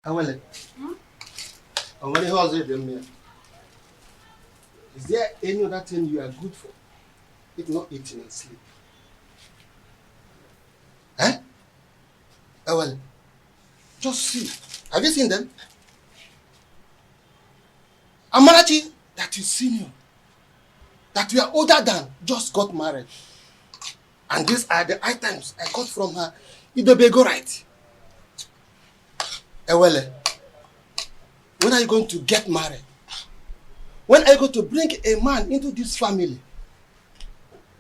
Awele. Awele, how's it them? Is there any other thing you are good for? If not eating and sleep. Eh? Awele. Just see. Have you seen them? Amarachi, that is senior, that we are older than, just got married. And these are the items I got from her. Idobego right. Ewele, when are you going to get married? When are you going to bring a man into this family?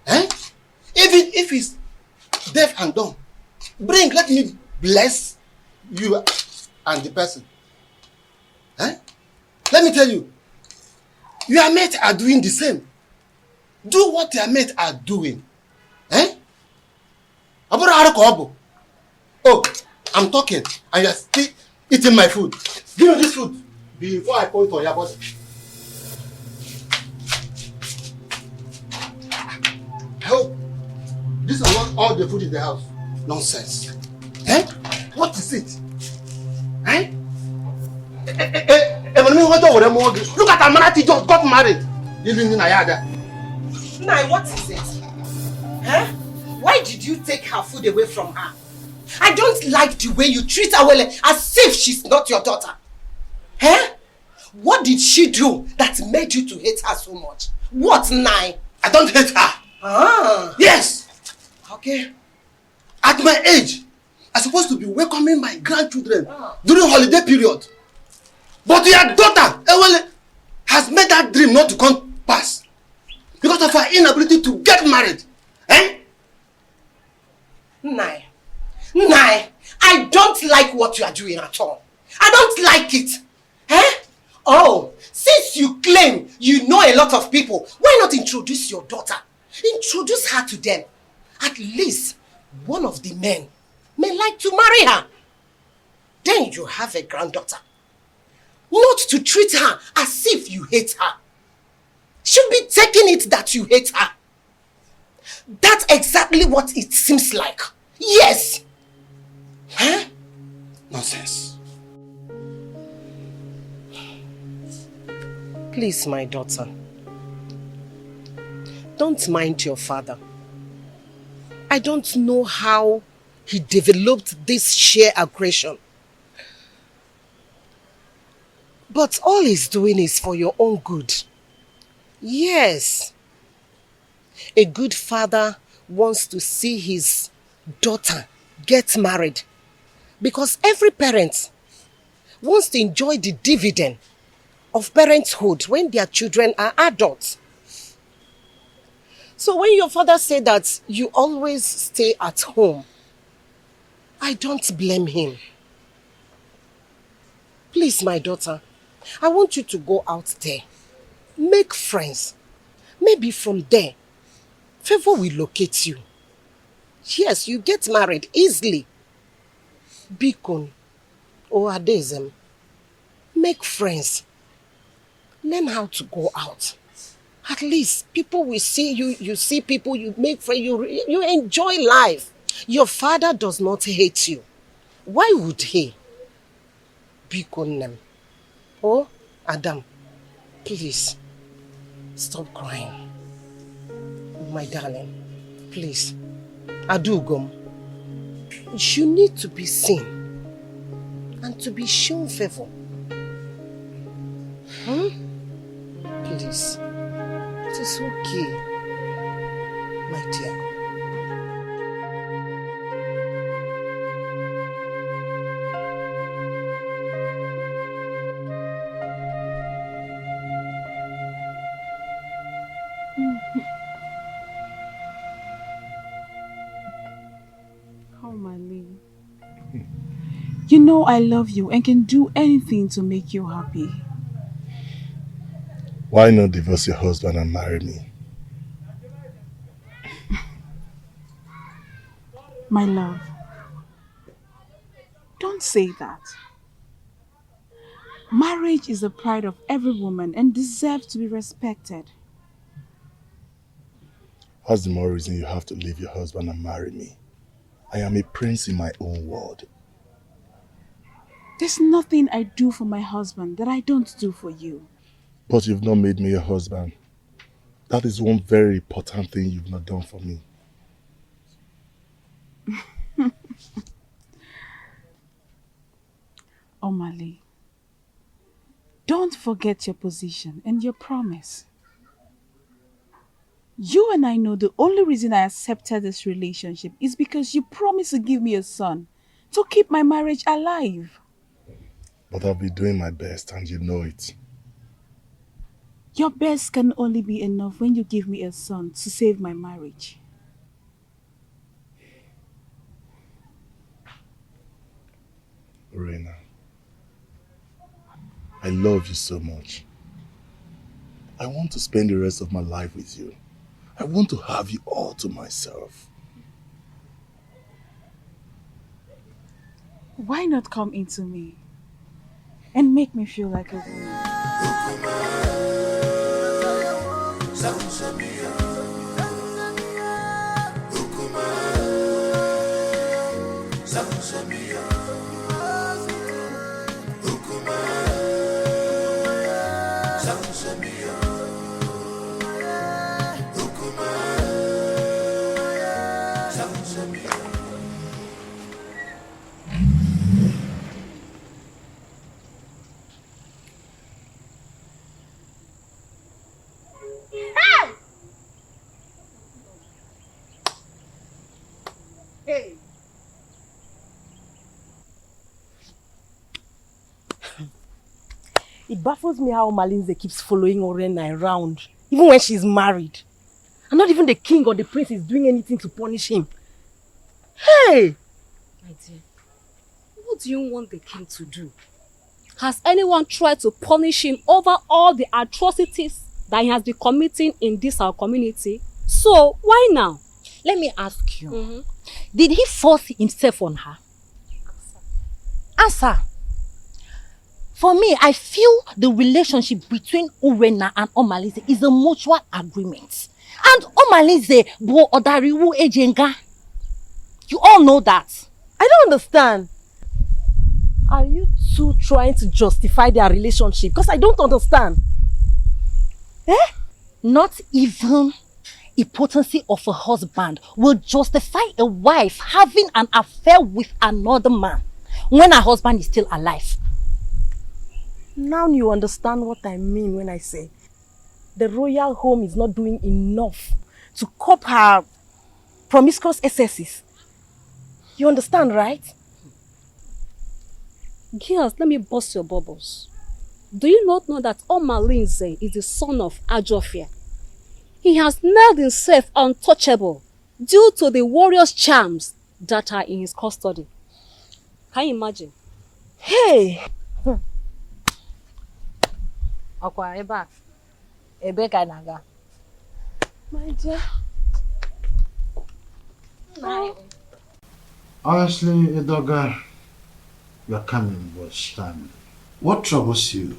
Eh? Even if he's deaf and dumb, let me bless you and the person. Eh? Let me tell you, your mates are doing the same. Do what your mates are doing. Eh? Oh, I'm talking and you're still eating my food. Give me this food before I pour it on your body. I hope this is not all the food in the house. Nonsense. Eh? What is it? Eh? Look at Amanati just got married. Nai, what is it? Huh? Why did you take her food away from her? I don't like the way you treat Awele as if she's not your daughter. Huh? What did she do that made you to hate her so much? What, Nai? I don't hate her. Ah. Yes. Okay. At my age, I'm supposed to be welcoming my grandchildren during holiday period. But your daughter, Ewele, has made that dream not to come pass because of her inability to get married. Eh? Nai, I don't like what you are doing at all. I don't like it. Eh? Oh, since you claim you know a lot of people, why not introduce your daughter? Introduce her to them. At least one of the men may like to marry her. Then you have a granddaughter. Not to treat her as if you hate her. Should be taking it that you hate her. That's exactly what it seems like. Yes. Huh? Nonsense. Please, my daughter. Don't mind your father. I don't know how he developed this sheer aggression. But all he's doing is for your own good. Yes. A good father wants to see his daughter get married. Because every parent wants to enjoy the dividend of parenthood when their children are adults. So when your father said that you always stay at home, I don't blame him. Please, my daughter, I want you to go out there. Make friends. Maybe from there, favor will locate you. Yes, you get married easily. Bikon or Adezem. Make friends. Learn how to go out. At least people will see you. You see people, you make friends, you enjoy life. Your father does not hate you. Why would he? Bikonem. Oh, Adam, please, stop crying. My darling, please. Adugom, you need to be seen and to be shown favor. Please, it is okay, my dear. You know I love you and can do anything to make you happy. Why not divorce your husband and marry me? My love, don't say that. Marriage is the pride of every woman and deserves to be respected. What's the more reason you have to leave your husband and marry me? I am a prince in my own world. There's nothing I do for my husband that I don't do for you. But you've not made me your husband. That is one very important thing you've not done for me. Omali, don't forget your position and your promise. You and I know the only reason I accepted this relationship is because you promised to give me a son to keep my marriage alive. But I'll be doing my best and you know it. Your best can only be enough when you give me a son to save my marriage. Reina, I love you so much. I want to spend the rest of my life with you. I want to have you all to myself. Why not come into me and make me feel like a woman? Hey. It baffles me how Malinze keeps following Orena around, even when she's married. And not even the king or the prince is doing anything to punish him. Hey! My dear, what do you want the king to do? Has anyone tried to punish him over all the atrocities that he has been committing in this our community? So, why now? Let me ask you. Did he force himself on her? Answer. For me, I feel the relationship between Urena and Omalize is a mutual agreement. And Omalize bo odariwu ejenga. You all know that. I don't understand. Are you two trying to justify their relationship? Because I don't understand. Not even a potency of a husband will justify a wife having an affair with another man when her husband is still alive. Now you understand what I mean when I say the royal home is not doing enough to cope her promiscuous excesses. You understand, right? Girls, let me bust your bubbles. Do you not know that Omalinze is the son of Ajofia? He has made himself untouchable due to the warrior's charms that are in his custody. Can you imagine? Hey! Okwa eba. Ebe ka naga. My dear. Honestly, Edoga, your coming was timely. What troubles you,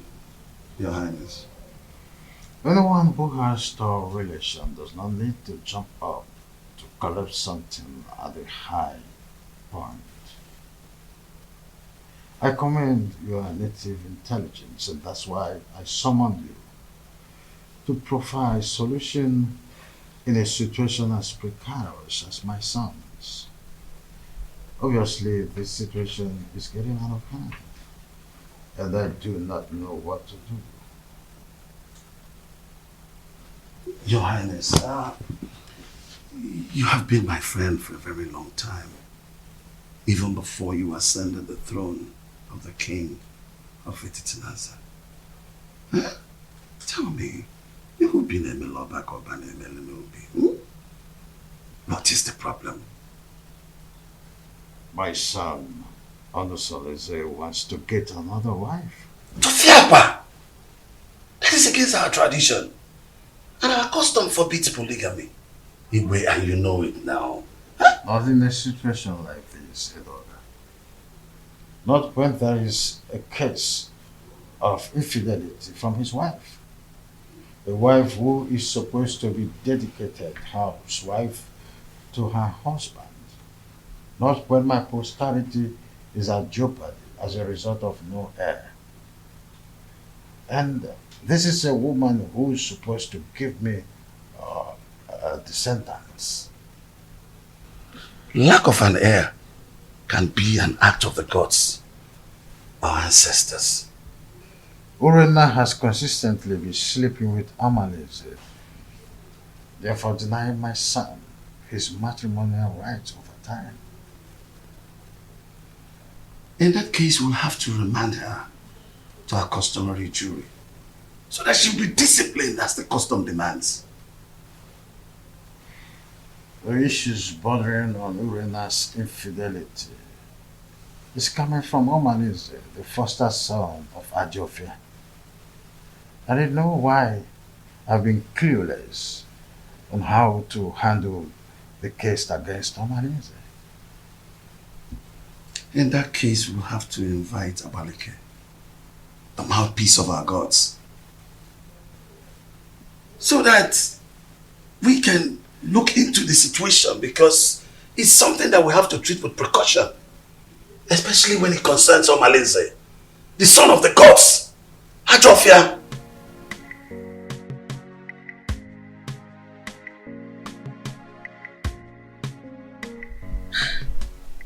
Your Highness? Anyone who has store relation does not need to jump up to collect something at a high point. I commend your native intelligence, and that's why I summoned you to provide solution in a situation as precarious as my son's. Obviously, this situation is getting out of hand, and I do not know what to do. Your Highness, you have been my friend for a very long time, even before you ascended the throne of the king of Ititinaza. Tell me, you've been a Melobak or Banemelenubi. What is the problem? My son, Onusoleze, wants to get another wife. Tofiapa! That is against our tradition. And our custom forbids polygamy. Igwe, and you know it now. Not in a situation like this, Edoga. Not when there is a case of infidelity from his wife. A wife who is supposed to be dedicated housewife to her husband. Not when my posterity is at jeopardy as a result of no heir. And this is a woman who is supposed to give me descendants. Lack of an heir can be an act of the gods, our ancestors. Urena has consistently been sleeping with Amalise, therefore denying my son his matrimonial rights over time. In that case, we'll have to remand her to our customary jury so that she'll be disciplined as the custom demands. The issues bordering on Urena's infidelity is coming from Omanise, the foster son of Ajofia. I didn't know why I've been clueless on how to handle the case against Omanise. In that case, we'll have to invite Abaleke, the mouthpiece of our gods, so that we can look into the situation, because it's something that we have to treat with precaution, especially when it concerns Omaleze, the son of the gods, Ajofia.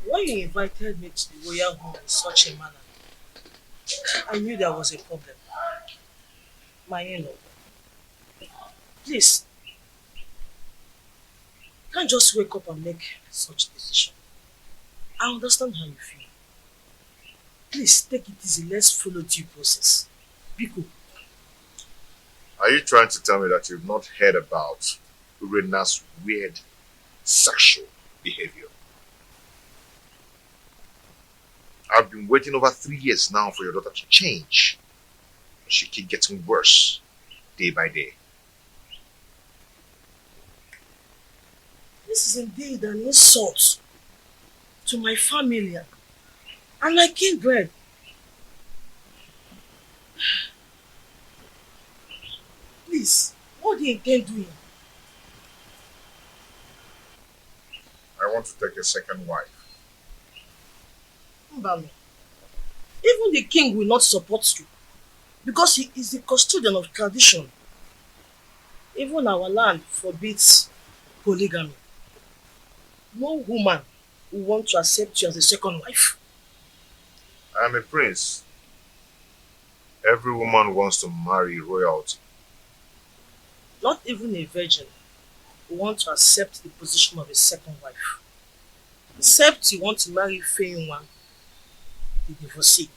When you invited me to the royal home in such a manner, I knew there was a problem. My in-law, please, can't just wake up and make such decision. I understand how you feel. Please take it easy. Let's follow due process. Biko. Are you trying to tell me that you've not heard about Urena's weird sexual behavior? I've been waiting over 3 years now for your daughter to change. She keeps getting worse day by day. This is indeed an insult to my family and my kindred. Please, what do you intend doing? I want to take a second wife. Mbami, even the king will not support you because he is the custodian of tradition. Even our land forbids polygamy. No woman will want to accept you as a second wife. I am a prince. Every woman wants to marry royalty. Not even a virgin will want to accept the position of a second wife. Except you want to marry Feyinwa, the divorcee.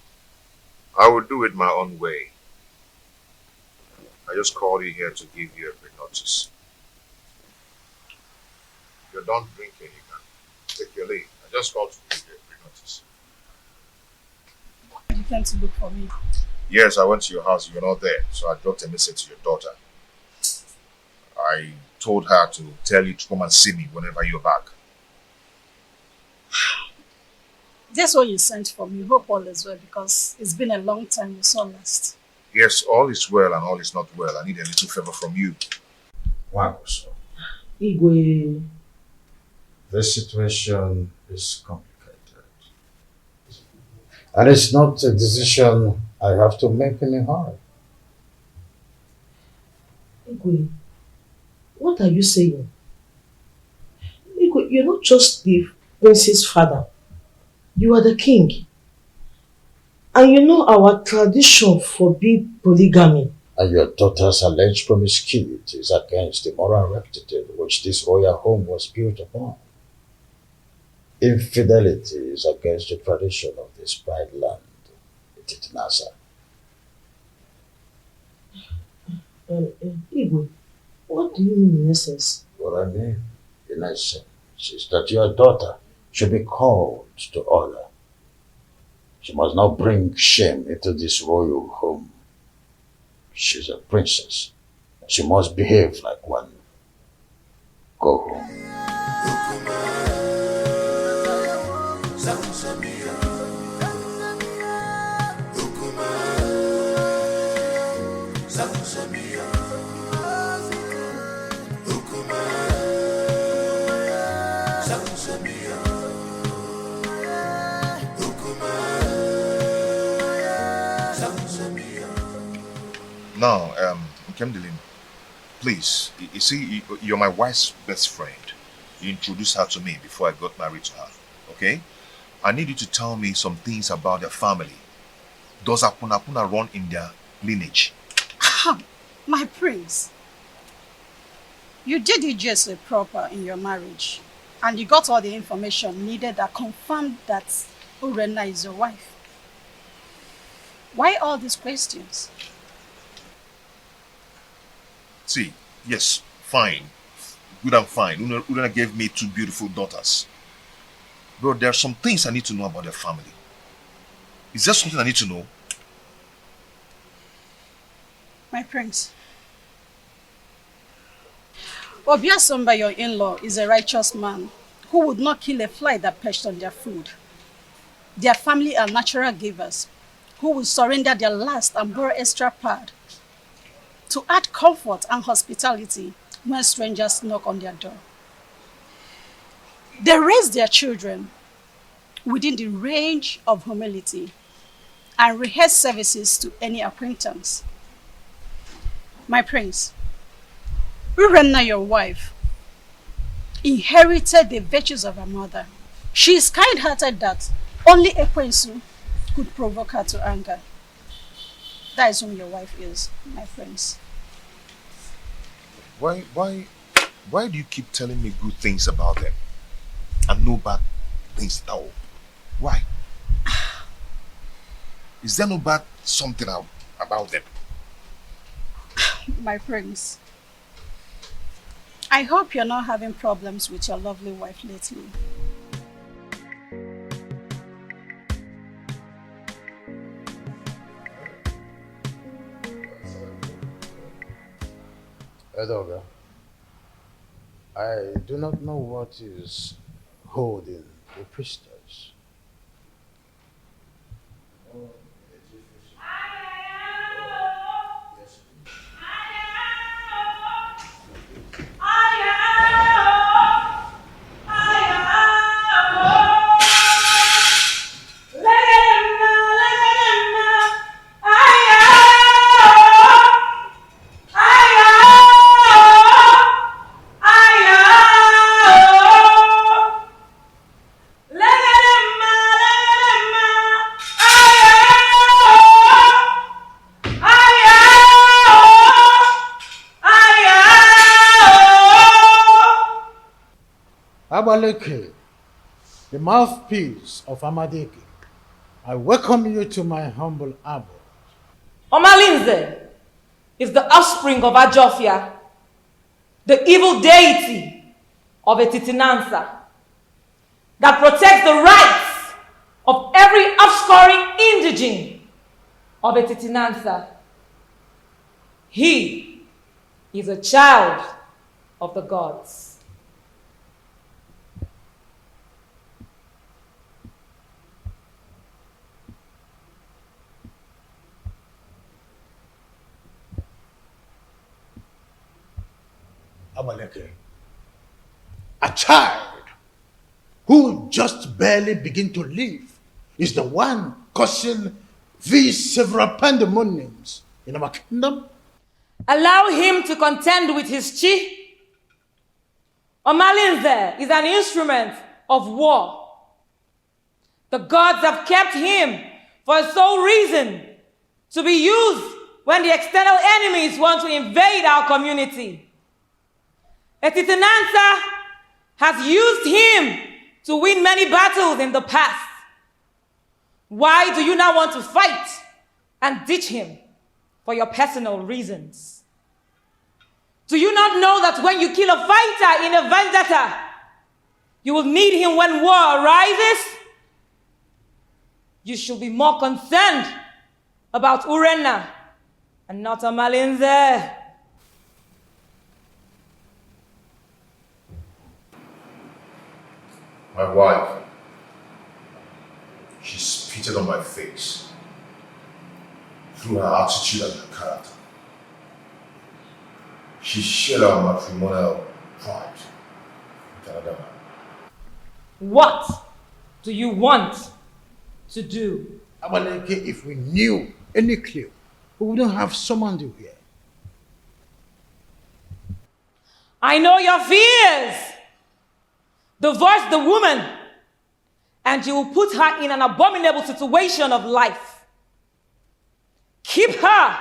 I will do it my own way. I just called you here to give you a pre-notice. If you're done drinking, you can take your leave. I just called to give you a pre-notice. You came to look for me. Yes, I went to your house. You were not there, so I dropped a message to your daughter. I told her to tell you to come and see me whenever you're back. That's what you sent for me. Hope all is well, because it's been a long time you saw last. Yes, all is well and all is not well. I need a little favor from you. Wow, so Igwe, this situation is complicated. And it's not a decision I have to make in a hurry. Igwe, what are you saying? Igwe, you're not just the prince's father. You are the king. And you know our tradition forbids polygamy. And your daughter's alleged promiscuity is against the moral rectitude which this royal home was built upon. Infidelity is against the tradition of this pride land, Titnasa. Igwe, what do you mean in essence? What I mean, in essence, is that your daughter should be called to order. She must not bring shame into this royal home. She's a princess. She must behave like one. Go home. Now, Nkemdelim, please, you see, you're my wife's best friend. You introduced her to me before I got married to her, okay? I need you to tell me some things about their family. Does Apuna run in their lineage? My prince, you did it just proper in your marriage, and you got all the information needed that confirmed that Urena is your wife. Why all these questions? See, yes, fine. Good and fine. Urena gave me 2 beautiful daughters. But there are some things I need to know about their family. Is there something I need to know? My prince, Obiasomba, your in-law, is a righteous man who would not kill a fly that perched on their food. Their family are natural givers who will surrender their last and borrow extra pad to add comfort and hospitality when strangers knock on their door. They raise their children within the range of humility and rehearse services to any acquaintance. My prince, Urena, your wife, inherited the virtues of her mother. She is kind-hearted that only Ekwensu could provoke her to anger. That is whom your wife is, my prince. Why do you keep telling me good things about them and no bad things at all? Why? Is there no bad something about them? My prince, I hope you're not having problems with your lovely wife lately. Edoga, I do not know what is holding the priestess. Abaleke, the mouthpiece of Amadeke, I welcome you to my humble abode. Omalinze is the offspring of Ajofia, the evil deity of Etitinansa, that protects the rights of every offscoring indigene of Etitinansa. He is a child of the gods. Abaleke, a child who just barely begin to live is the one causing these several pandemoniums in our kingdom. Allow him to contend with his chi. Omalinze is an instrument of war. The gods have kept him for a sole reason, to be used when the external enemies want to invade our community. Etitinansa has used him to win many battles in the past. Why do you now want to fight and ditch him for your personal reasons? Do you not know that when you kill a fighter in a vendetta, you will need him when war arises? You should be more concerned about Urena and not Omalinze. My wife, she spitted on my face through her attitude and her character. She shared our matrimonial pride with another man. What do you want to do? Abaleke, if we knew any clue, we wouldn't have summoned you here. I know your fears. Divorce the woman, and you will put her in an abominable situation of life. Keep her,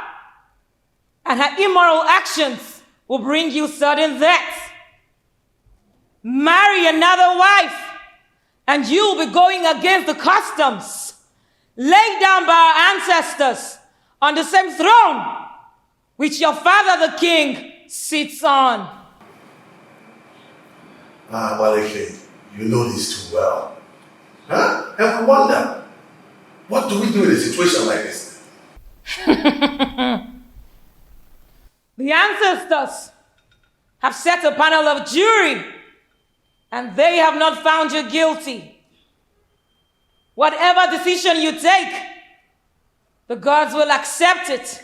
and her immoral actions will bring you sudden death. Marry another wife, and you will be going against the customs laid down by our ancestors on the same throne which your father the king sits on. Maleke, you know this too well. Huh? And we wonder, what do we do in a situation like this? The ancestors have set a panel of jury, and they have not found you guilty. Whatever decision you take, the gods will accept it.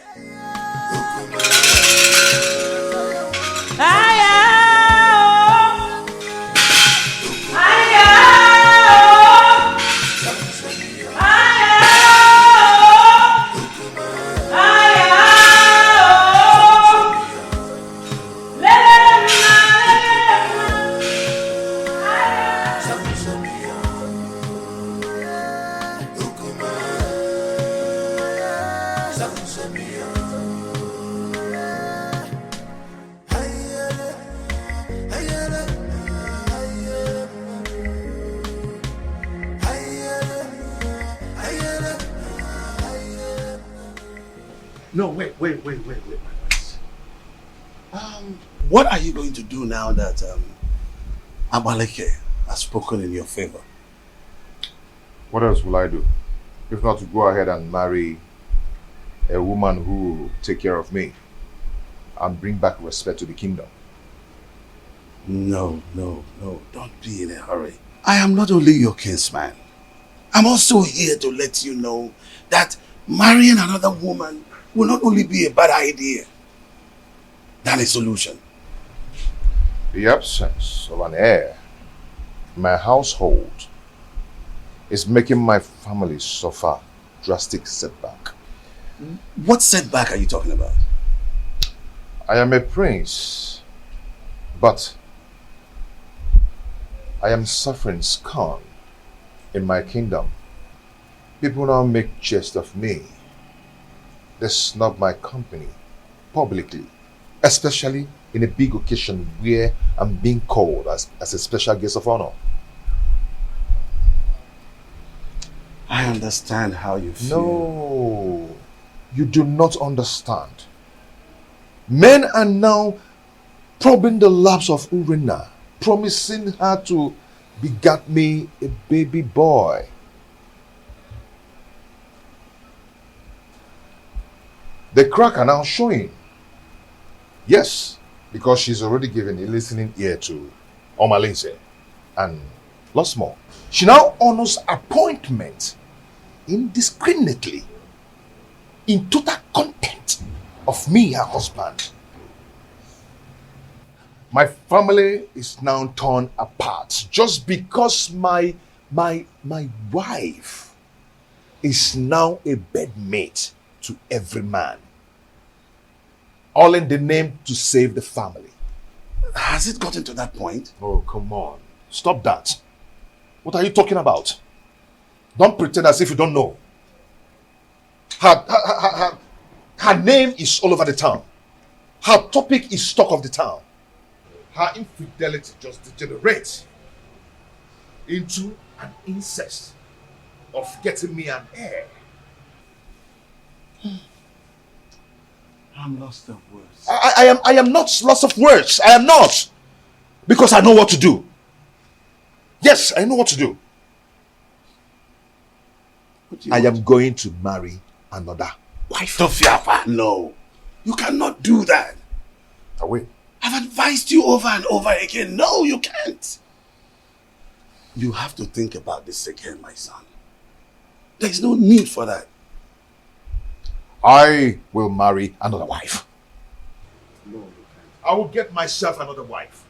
No, wait. What are you going to do now that Amaleke has spoken in your favor? What else will I do? If not to go ahead and marry a woman who will take care of me and bring back respect to the kingdom. No, don't be in a hurry. I am not only your kinsman. I'm also here to let you know that marrying another woman will not only be a bad idea than a solution. The absence of an heir in my household is making my family suffer drastic setback. What setback are you talking about? I am a prince, but I am suffering scorn in my kingdom. People now make jest of me. They snub my company publicly, especially in a big occasion where I'm being called as a special guest of honor. I understand how you feel. No, you do not understand. Men are now probing the laps of Urena, promising her to beget me a baby boy. The crack are now showing. Yes, because she's already given a listening ear to Omalinze and lots more. She now honors appointment indiscriminately in total contempt of me, her husband. My family is now torn apart just because my wife is now a bedmate to every man, all in the name to save the family. Has it gotten to that point? Oh, come on. Stop that. What are you talking about? Don't pretend as if you don't know. Her name is all over the town. Her topic is talk of the town. Her infidelity just degenerates into an incest of getting me an heir. I'm lost of words. I am not lost of words. I am not. Because I know what to do. Yes, I know what to do. I am going to marry another wife. Tofiafa, no. You cannot do that. I will. I've advised you over and over again. No, you can't. You have to think about this again, my son. There is no need for that. I will marry another wife. No, you can't. I will get myself another wife.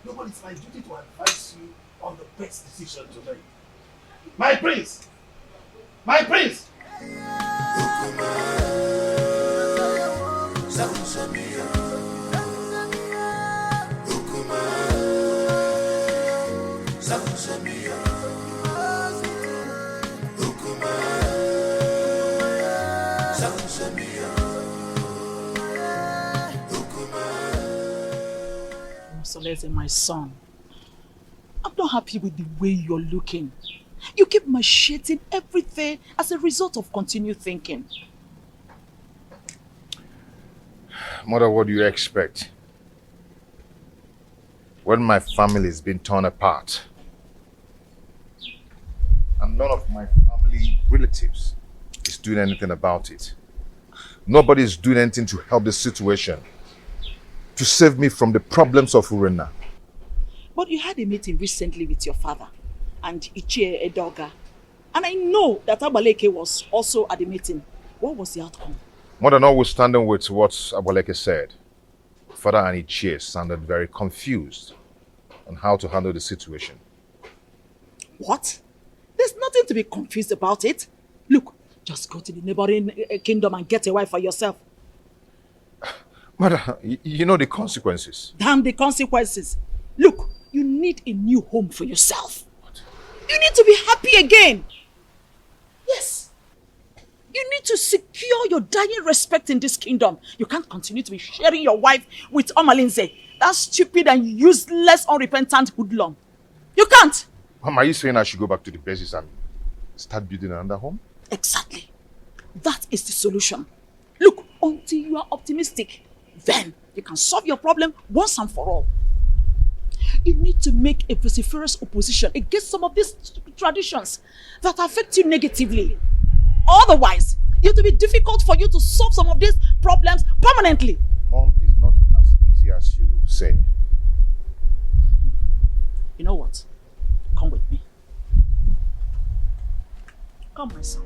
No, but it's my duty to advise you on the best decision to make. My prince! My prince! Solese, my son, I'm not happy with the way you're looking. You keep macheting everything as a result of continued thinking. Mother, what do you expect? When my family is being torn apart, and none of my family relatives is doing anything about it. Nobody is doing anything to help the situation, to save me from the problems of Urena. But you had a meeting recently with your father and Ichie Edoga. And I know that Abaleke was also at the meeting. What was the outcome? Mother, notwithstanding with what Aboleke said, Father and Ichie sounded very confused on how to handle the situation. What? There's nothing to be confused about it. Look, just go to the neighboring kingdom and get a wife for yourself. Mother, you know the consequences. Damn the consequences. Look, you need a new home for yourself. What? You need to be happy again. Yes. You need to secure your dying respect in this kingdom. You can't continue to be sharing your wife with Omalinze, that stupid and useless, unrepentant hoodlum. You can't. Mom, are you saying I should go back to the basis and start building another home? Exactly. That is the solution. Look, until you are optimistic, then you can solve your problem once and for all. You need to make a vociferous opposition against some of these traditions that affect you negatively. Otherwise, it will be difficult for you to solve some of these problems permanently. Mom, it's not as easy as you say. You know what? Come with me. Come, my son.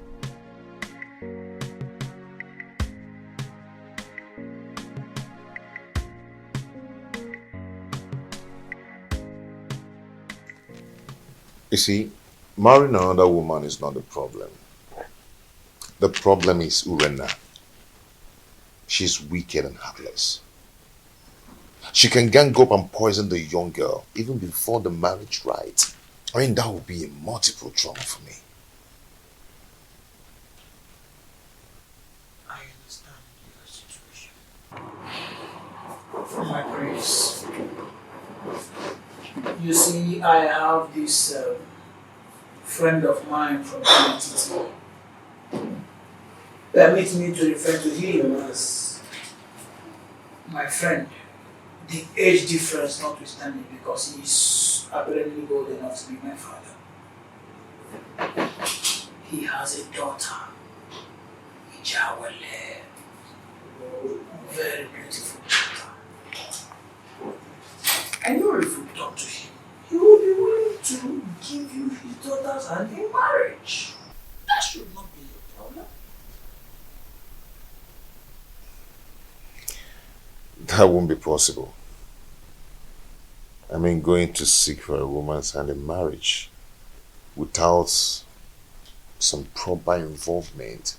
You see, marrying another woman is not the problem. The problem is Urena. She's wicked and heartless. She can gang up and poison the young girl even before the marriage rite. I mean, that would be a multiple trauma for me. I understand your situation. My praise. You see, I have this friend of mine from NEW2024. Permit me to refer to him as my friend. The age difference notwithstanding, because he is apparently old enough to be my father. He has a daughter, Ijawale, very beautiful daughter. I know if you talk to him, he will be willing to give you his daughter's hand in marriage. That should not be your problem. That won't be possible. I mean, going to seek for a woman's hand in marriage without some proper involvement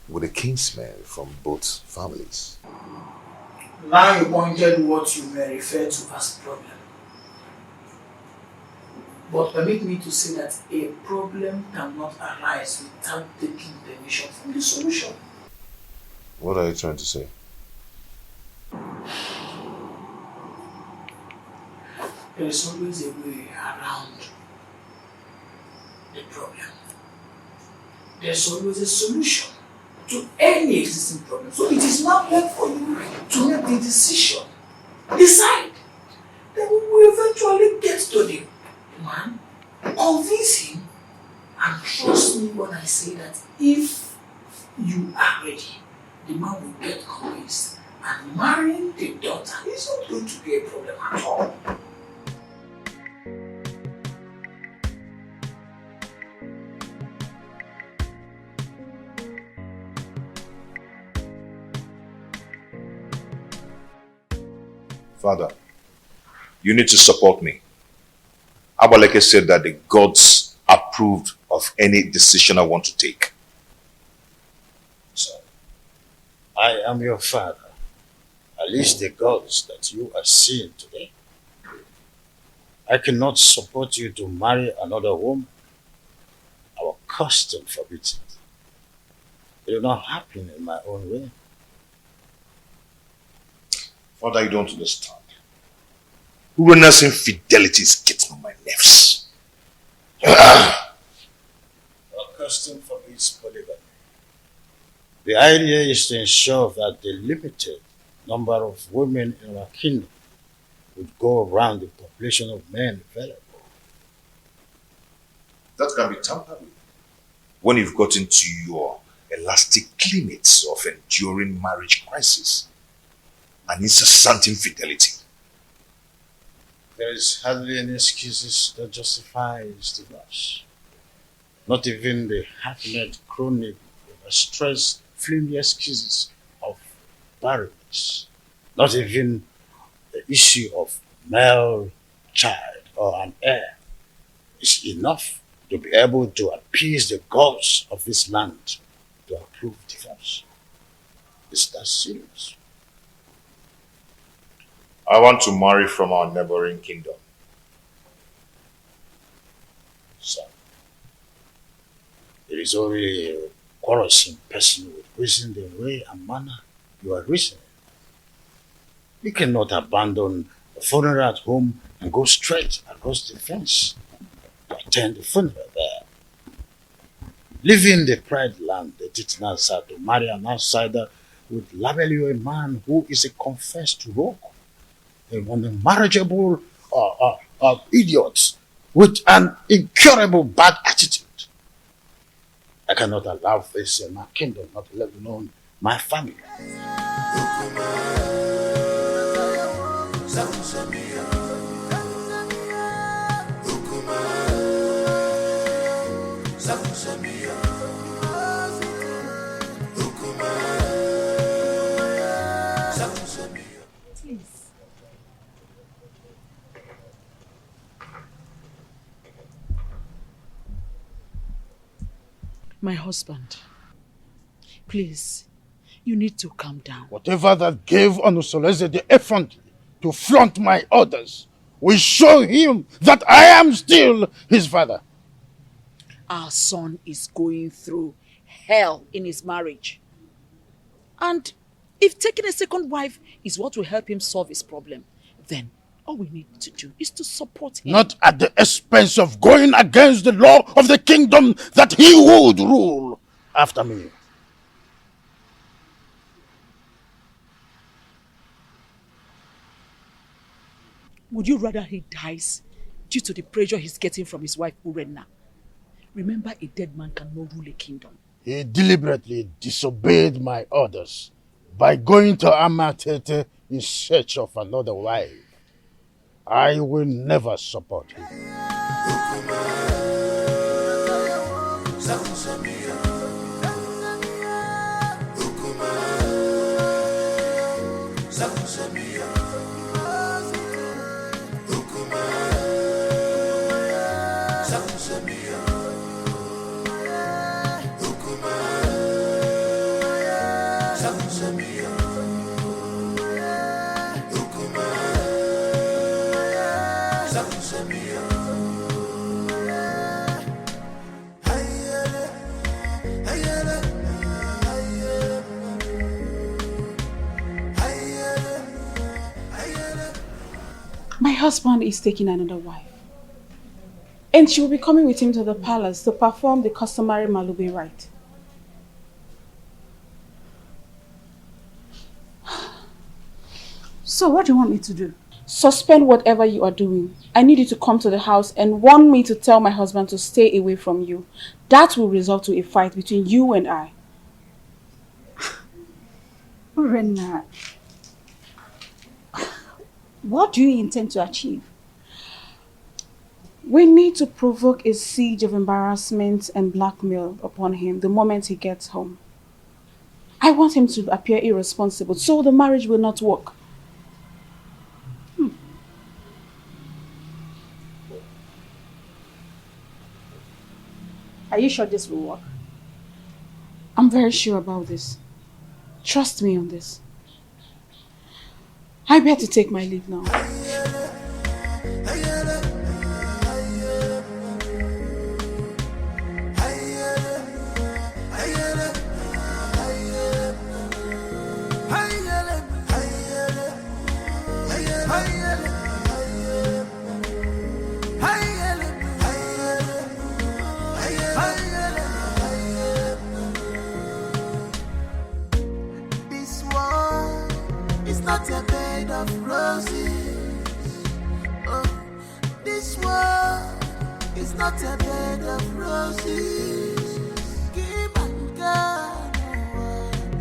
with a kinsman from both families. Now you pointed what you may refer to as problem. But permit me to say that a problem cannot arise without taking permission from the solution. What are you trying to say? There is always a way around the problem. There's always a solution to any existing problem. So it is now left for you to make the decision. Decide. Then we will eventually get to the man, convince him, and trust me when I say that if you are ready, the man will get convinced. And marrying the daughter is not going to be a problem at all. Father, you need to support me. Abaleke said that the gods approved of any decision I want to take. So, I am your father. At least the gods that you are seeing today. I cannot support you to marry another woman. Our custom forbids it. It will not happen in my own way. Father, you don't understand. Urena's infidelity is getting on my nerves. Our custom forbids polygamy. The idea is to ensure that the limited number of women in our kingdom would go around the population of men available. That can be tampered with when you've got into your elastic limits of enduring marriage crisis and incessant infidelity. There is hardly any excuses that justifies divorce. Not even the half-net chronic stress flimsy excuses of barrenness. Not even the issue of male child or an heir is enough to be able to appease the gods of this land to approve divorce. Is that serious? I want to marry from our neighboring kingdom. So, it is only a quarrelsome person with reason the way and manner you are reasoning. You cannot abandon the funeral at home and go straight across the fence to attend the funeral there. Leaving the pride land, the Titanasa, to marry an outsider would label you a man who is a confessed rogue, an unmarriageable idiot with an incurable bad attitude. I cannot allow this in my kingdom, not let alone my family. Please. My husband, please, you need to calm down. Whatever that gave Onusoleze the effrontery to flaunt my orders will show him that I am still his father. Our son is going through hell in his marriage. And if taking a second wife is what will help him solve his problem, then all we need to do is to support him. Not at the expense of going against the law of the kingdom that he would rule after me. Would you rather he dies due to the pressure he's getting from his wife Urena? Remember, a dead man cannot rule a kingdom. He deliberately disobeyed my orders by going to Amatete in search of another wife. I will never support him. My husband is taking another wife. And she will be coming with him to the palace to perform the customary Malube rite. So what do you want me to do? Suspend whatever you are doing. I need you to come to the house and warn me to tell my husband to stay away from you. That will result to a fight between you and I. Rena, what do you intend to achieve? We need to provoke a siege of embarrassment and blackmail upon him the moment he gets home. I want him to appear irresponsible so the marriage will not work. Are you sure this will work? I'm very sure about this. Trust me on this. I better take my leave now. is not a bed of roses. Give and God,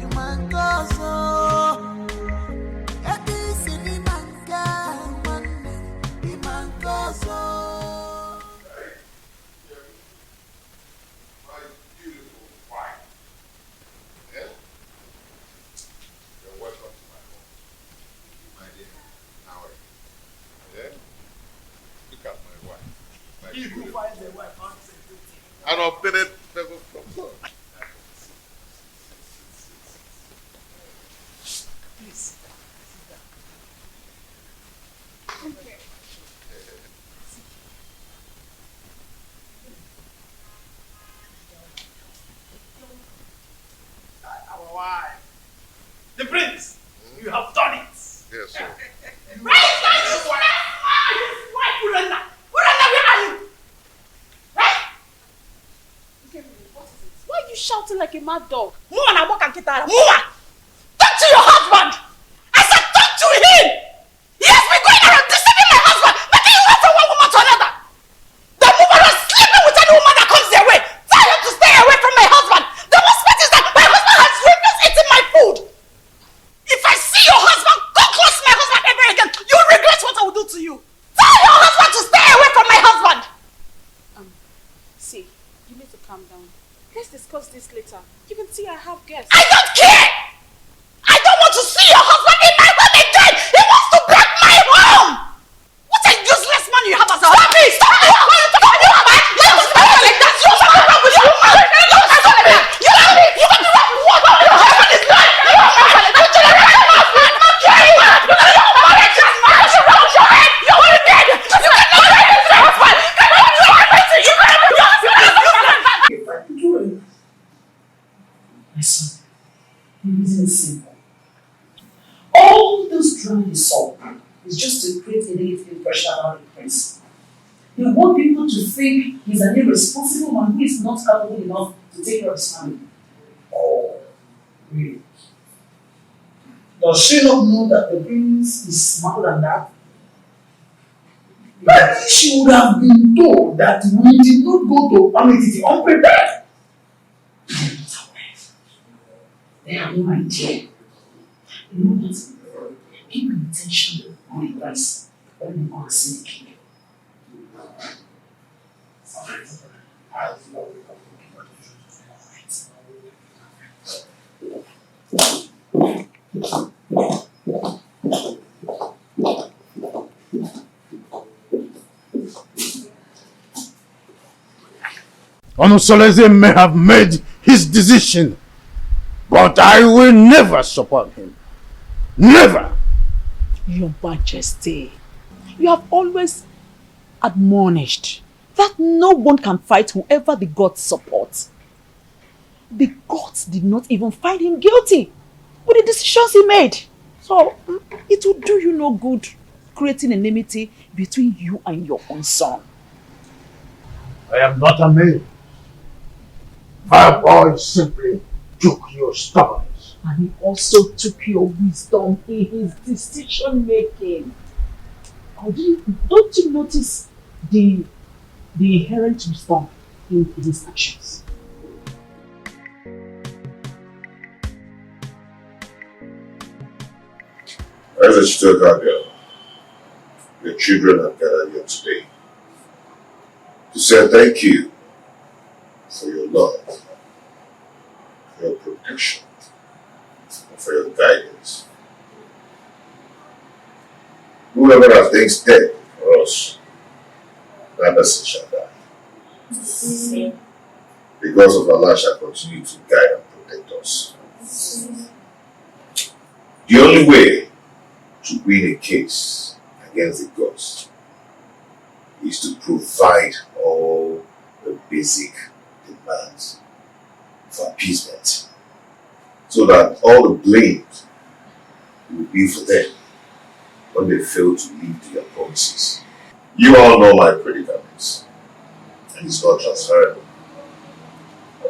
you man go so. It is in the man God, the man go so. My beautiful wife. Yeah? You're welcome to my home. My dear. How are you? Yeah? Look at my wife. My beautiful wife. An obtained level from God. Please. Okay. Our wife. The prince, you have done it. Yes, sir. Where is wife, Urana? Urana, where are you? Why are you shouting like a mad dog? Muma na walk and kitara. Muma! Talk to your husband! I said talk to him! He has been going around deceiving my husband, making you run from one woman to another. The woman was sleeping with any woman that comes their way. Tell him to stay away from my husband. The worst part is that my husband has refused eating my food. If I see your husband, go close to my husband ever again, you'll regret what I will do to you. Tell your husband to stay away from my husband. See, you need to calm down. Let's discuss this later. You can see I have guests. I don't care! I don't want to see your husband in my home again! He wants to break my home! What a useless man you have as a husband! Stop it! Stop it! Stop it! You don't speak like that! You don't speak with your man! You don't speak like that! You don't speak! You don't speak! What? Your husband is lying! You don't speak like that! You don't speak like that! You're wicked! You cannot raise your husband! You cannot raise your husband! My son, the reason is simple. All those drama you saw is just to create a negative impression about the prince. They want people to think he's an irresponsible man who is not capable enough to take care of his family. Oh, really? Does she not know that the prince is smarter than that? Maybe she would have been told that we did not go to Amity unprepared. They have no idea. You know what? Keep your attention on the price when you go and see the king. Onosoleze may have made his decision, but I will never support him. Never! Your Majesty, you have always admonished that no one can fight whoever the gods support. The gods did not even find him guilty with the decisions he made. So, it will do you no good creating enmity between you and your own son. I am not a man. My boy simply took your stubbornness. And he also took your wisdom in his decision making. Don't you notice the inherent wisdom in his actions? As a student girl, your children have gathered here today to say thank you for your love, for your protection, and for your guidance. Whoever has things dead for us, that person shall die. Because of Allah shall continue to guide and protect us. The only way to win a case against the gods is to provide all the basic demands for appeasement, so that all the blame will be for them when they fail to live their promises. You all know my predicaments, and it's not transferable,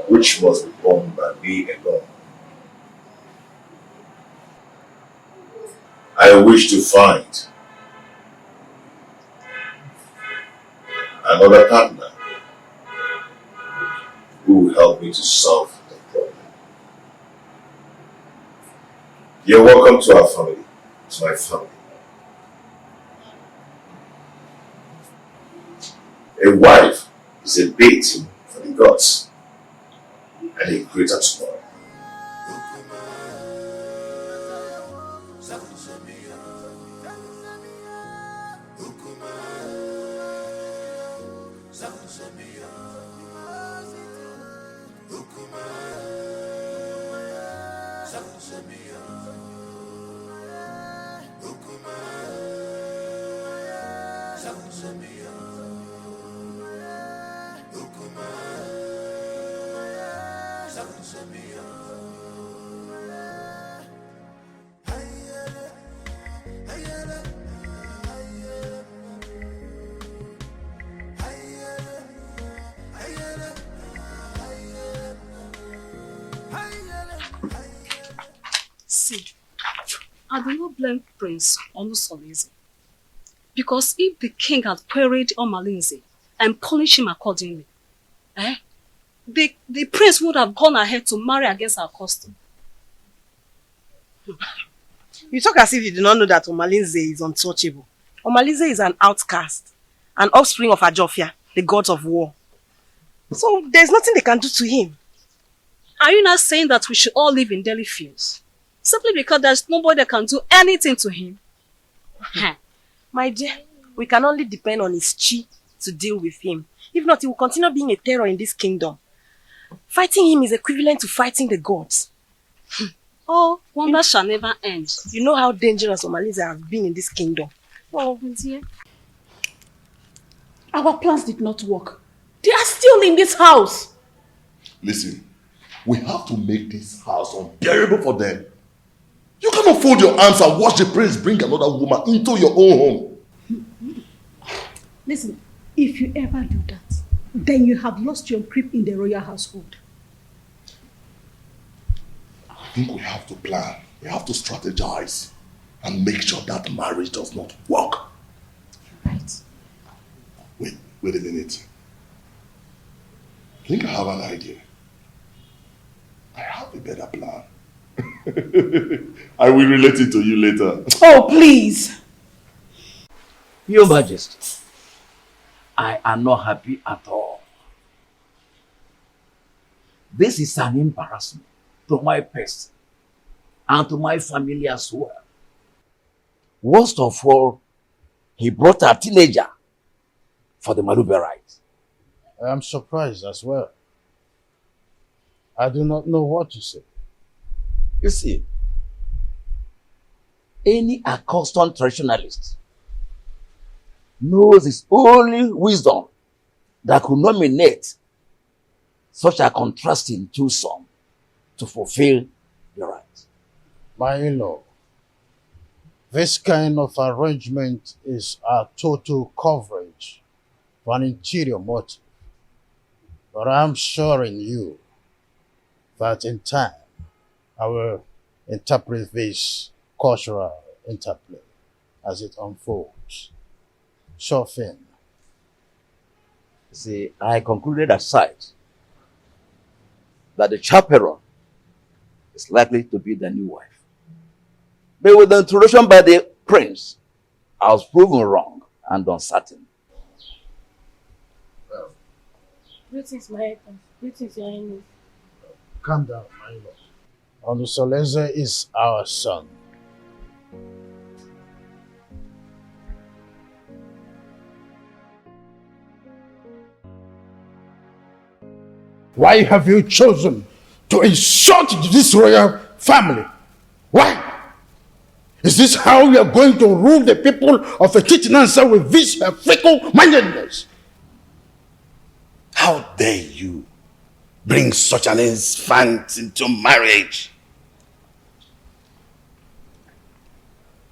which must be borne by me alone. I wish to find another partner who will help me to solve the problem. You're welcome to our family, to my family. A wife is a bait for the gods and a greater tomorrow. See, I do not blame Prince Onusolese. Because if the king had queried Omalinze and punished him accordingly, the prince would have gone ahead to marry against our custom. You talk as if you do not know that Omalinze is untouchable. Omalinze is an outcast, an offspring of Ajofia, the gods of war. So there's nothing they can do to him. Are you not saying that we should all live in Delhi fields? Simply because there's nobody that can do anything to him? My dear, we can only depend on his chi to deal with him. If not, he will continue being a terror in this kingdom. Fighting him is equivalent to fighting the gods. Oh, wonder shall never end. You know how dangerous Omalinze has been in this kingdom. Oh, dear. Our plans did not work. They are still in this house. Listen, we have to make this house unbearable for them. You cannot fold your arms and watch the prince bring another woman into your own home. Listen, if you ever do that, then you have lost your grip in the royal household. I think we have to plan. We have to strategize and make sure that marriage does not work. Right. Wait a minute. I think I have an idea. I have a better plan. I will relate it to you later. Oh, please. Your Majesty, I am not happy at all. This is an embarrassment to my person and to my family as well. Worst of all, he brought a teenager for the Malube rite. I am surprised as well. I do not know what to say. You see, any accustomed traditionalist knows it's only wisdom that could nominate such a contrasting twosome to fulfill the right. My in-law, this kind of arrangement is a total coverage for an interior motive. But I'm assuring you that in time, I will interpret this cultural interplay as it unfolds. Sure thing. See, I concluded aside that the chaperone is likely to be the new wife. But with the introduction by the prince, I was proven wrong and uncertain. Greetings, my husband. Greetings, your highness. Calm down, my lord. Onusolese is our son. Why have you chosen to insult this royal family? Why? Is this how you are going to rule the people of Echichinansa with this fickle-mindedness? How dare you bring such an infant into marriage?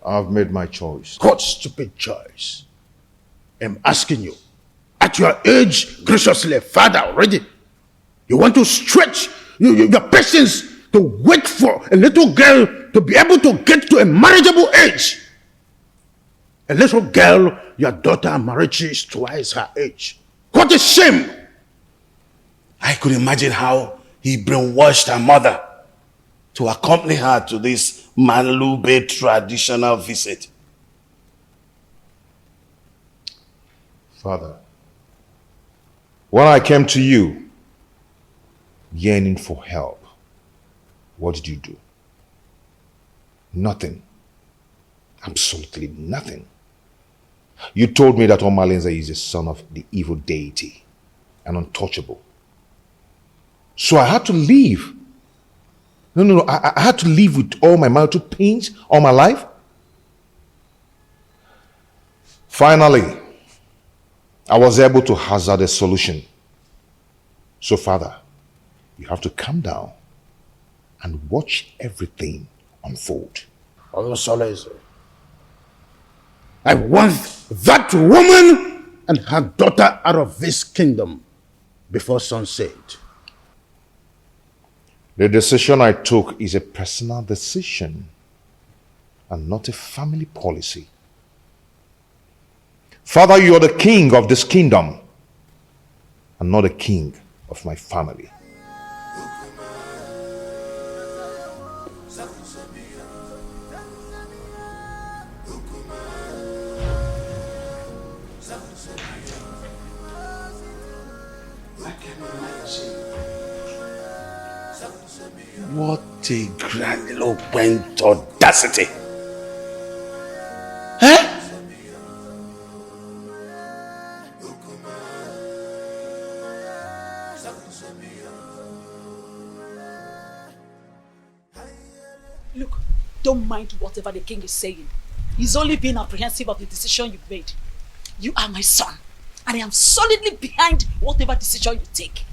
I've made my choice. What stupid choice? I'm asking you. At your age, graciously, father already, you want to stretch your patience to wait for a little girl to be able to get to a marriageable age. A little girl, your daughter Marichi, is twice her age. What a shame! I could imagine how he brainwashed her mother to accompany her to this Manlube traditional visit. Father, when I came to you, yearning for help, what did you do? Nothing. Absolutely nothing. You told me that Omalenze is a son of the evil deity and untouchable. So I had to leave. No. I had to live with all my marital pains all my life. Finally, I was able to hazard a solution. So, Father, you have to calm down and watch everything unfold. I want that woman and her daughter out of this kingdom before sunset. The decision I took is a personal decision and not a family policy. Father, you are the king of this kingdom and not the king of my family. What a grandiloquent audacity! Huh? Look, don't mind whatever the king is saying. He's only being apprehensive of the decision you've made. You are my son, and I am solidly behind whatever decision you take.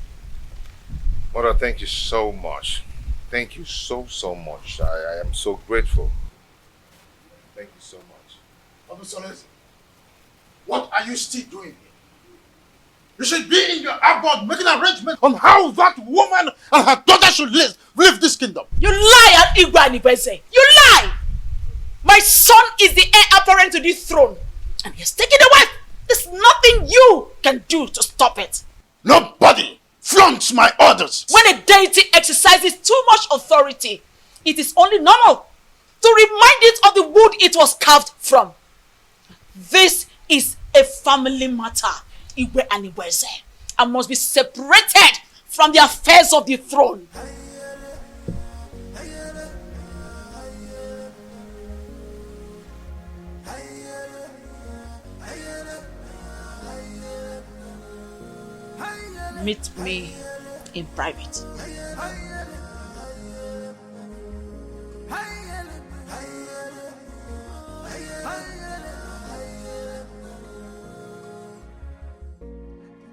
Mother, thank you so much. Thank you so much. I am so grateful. Thank you so much. What are you still doing here? You should be in your abode making arrangements on how that woman and her daughter should leave this kingdom. You lie, Igwe Anibese. You lie! My son is the heir apparent to this throne, and he has taken a wife. There's nothing you can do to stop it. Nobody flaunts my orders. When a deity exercises too much authority, it is only normal to remind it of the wood it was carved from. This is a family matter, Igwe Anibese, and must be separated from the affairs of the throne. Meet me in private.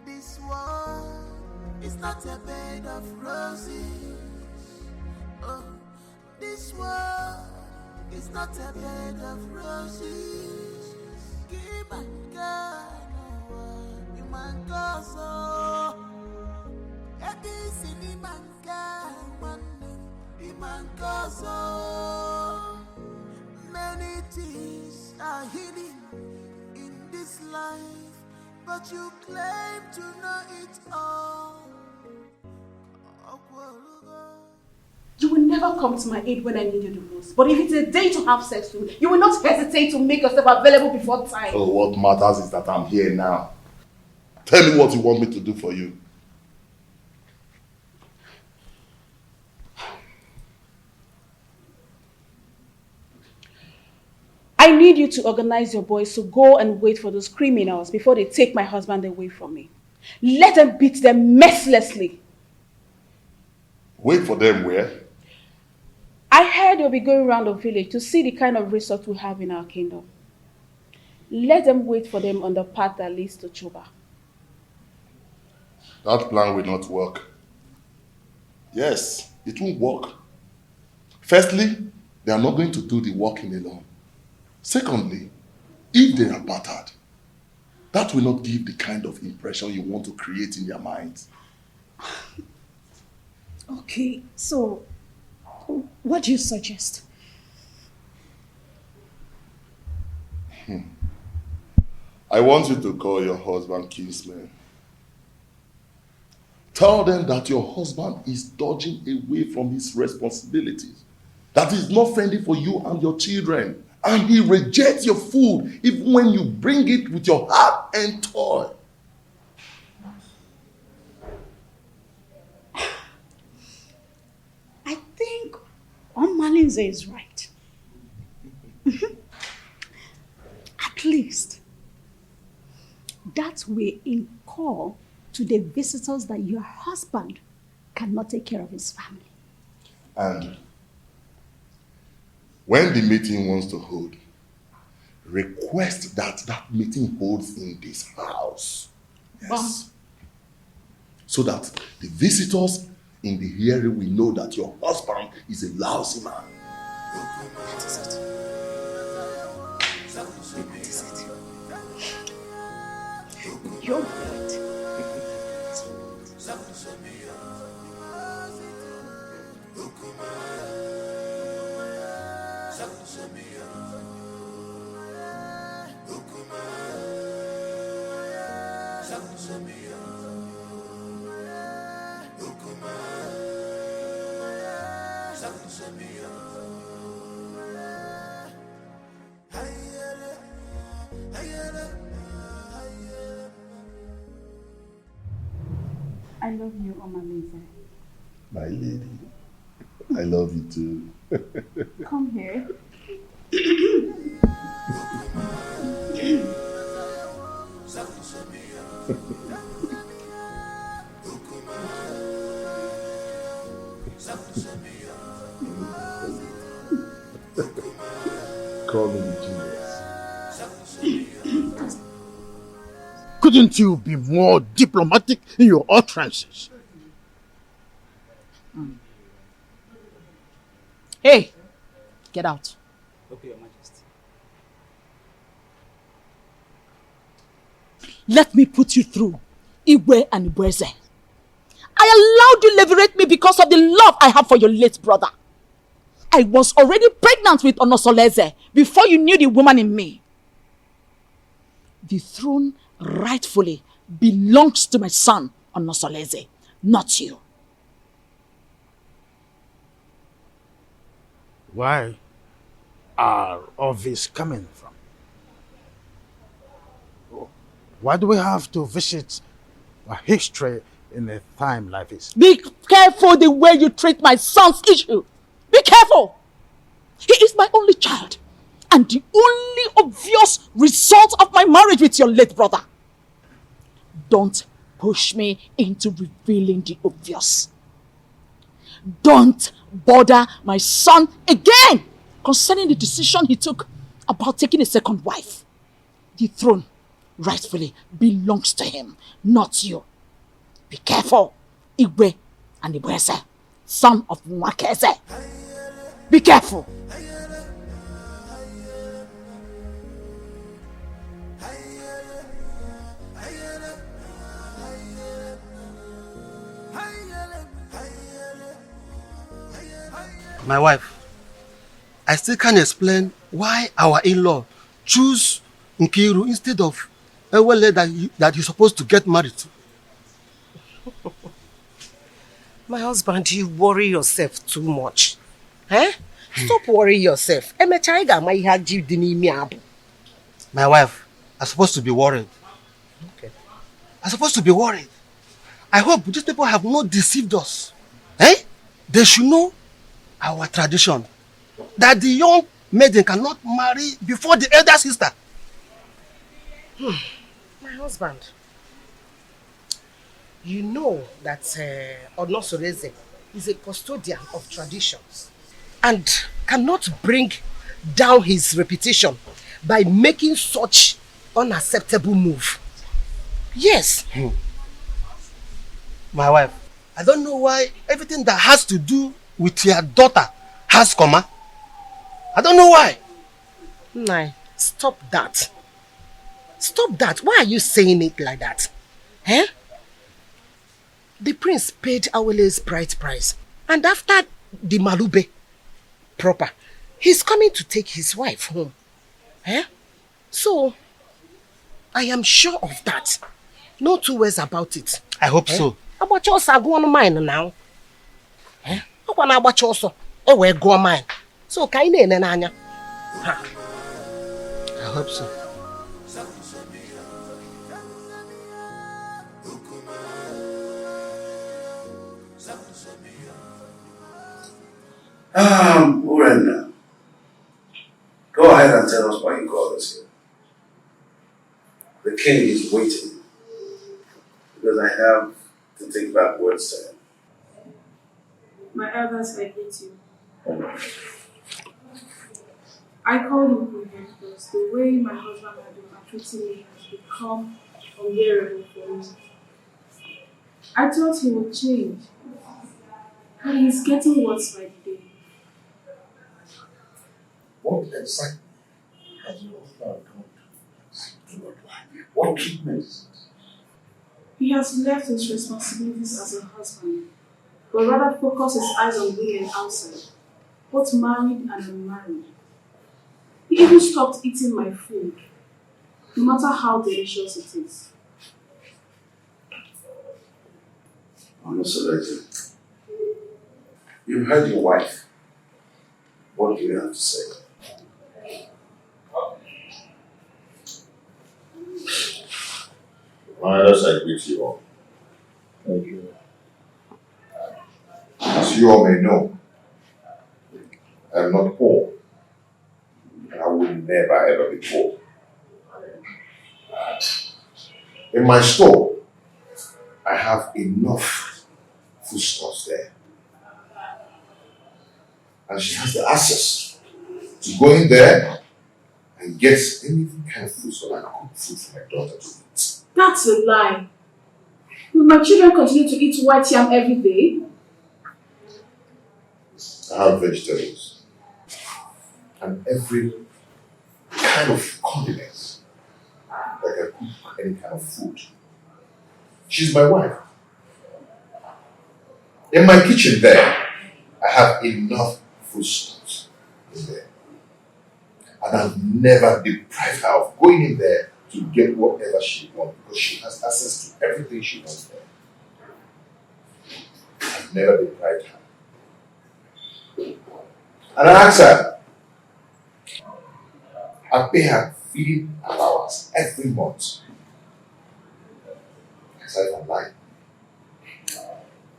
This world is not a bed of roses. Oh, this world is not a bed of roses. Keep and go, you man go. Many things are hidden in this life, but you claim to know it all. You will never come to my aid when I need you the most. But if it's a day to have sex with, you will not hesitate to make yourself available before time. Oh, what matters is that I'm here now. Tell me what you want me to do for you. I need you to organize your boys to go and wait for those criminals before they take my husband away from me. Let them beat them mercilessly. Wait for them where? I heard they'll be going around the village to see the kind of resort we have in our kingdom. Let them wait for them on the path that leads to Chuba. That plan will not work. Yes, it won't work. Firstly, they are not going to do the walking alone. Secondly, if they are battered, that will not give the kind of impression you want to create in their minds. Okay, so what do you suggest? I want you to call your husband kinsman. Tell them that your husband is dodging away from his responsibilities, that he's not friendly for you and your children, and he rejects your food even when you bring it with your heart and toil. I think Malinze is right. At least that way incur to the visitors that your husband cannot take care of his family. And when the meeting wants to hold, request that that meeting holds in this house. Yes. So that the visitors in the hearing will know that your husband is a lousy man. That is it. You're right. I love you, Omalize. My lady, I love you too. Come here. Call me genius. Couldn't you be more diplomatic in your utterances? Hey, get out. Okay, Your Majesty. Let me put you through Igwe and Ibweze. I allowed you liberate me because of the love I have for your late brother. I was already pregnant with Onosoleze before you knew the woman in me. The throne rightfully belongs to my son, Onosoleze, not you. Where are all this coming from? Why do we have to visit a history in a time like this? Be careful the way you treat my son's issue. Be careful. He is my only child and the only obvious result of my marriage with your late brother. Don't push me into revealing the obvious. Don't bother my son again concerning the decision he took about taking a second wife. The throne rightfully belongs to him, not you. Be careful, Igwe and Ibweze, son of Mwakeze. Be careful. My wife, I still can't explain why our in-law choose Nkiru instead of Ewele that you're supposed to get married to. My husband, you worry yourself too much. Eh? Stop worrying yourself. My wife, I'm supposed to be worried. Okay. I'm supposed to be worried. I hope these people have not deceived us. Eh? They should know our tradition. That the young maiden cannot marry before the elder sister. My husband, you know that Onosoreze is a custodian of traditions and cannot bring down his reputation by making such unacceptable move. Yes. My wife, I don't know why everything that has to do with your daughter has comma. I don't know why. Nai, stop that. Stop that. Why are you saying it like that? Eh? The prince paid Awele's bride price. And after the Malube proper, he's coming to take his wife home. Eh? So, I am sure of that. No two ways about it. I hope so. Agbacha ọsọ agụọ mine now. Ọkwa na-agbacha ọsọ wee gụọ mine. So ka anyị na-ene n'anya. I hope so. Urena, go ahead and tell us why you called us here. The king is waiting because I have to take back words to him. My elders, I hate you. I called him Queen because the way my husband had been treating me has become unbearable for me. I thought he would change, and he's getting worse by the day. What exactly has your husband done to not like? What treatment is it? He has left his responsibilities as a husband, but rather focus his eyes on women outside, both married and unmarried. He even stopped eating my food, no matter how delicious it is. Honestly, you've heard your wife. What do you have to say? My elders, I greet you all. Thank you. As you all may know, I am not poor, and I will never ever be poor. In my store, I have enough foodstuffs there. And she has the access to go in there and get any kind of food so I can cook food for my daughter to eat. That's a lie. Will my children continue to eat white yam every day? I have vegetables and every kind of condiments that can cook any kind of food. She's my wife. In my kitchen there, I have enough foodstuffs in there. And I've never deprived her of going in there to get whatever she wants because she has access to everything she wants there. I've never deprived her. And I ask her, I pay her feeding allowance every month. Aside from lying.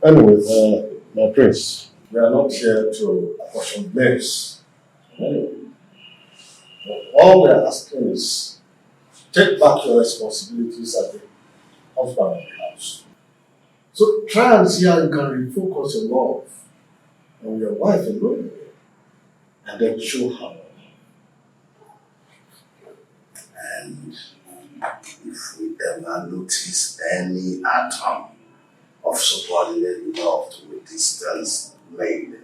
Anyway, my prince, we are not here to apportion blames. Anyway, all we are asking is take back your responsibilities as the husband of the house. So try and see how you can refocus your love on your wife alone and then show her. And if we ever notice any atom of subordinate love to a distance made,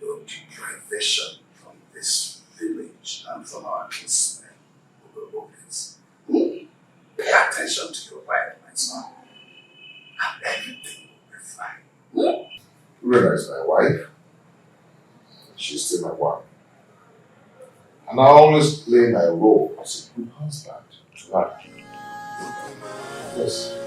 your deprivation from this village and from our kinsmen will be obvious. Pay attention to your wife, my son, and everything will be fine. Rena is my wife. She's still my wife. And I always play my role as a good husband to her. Yes.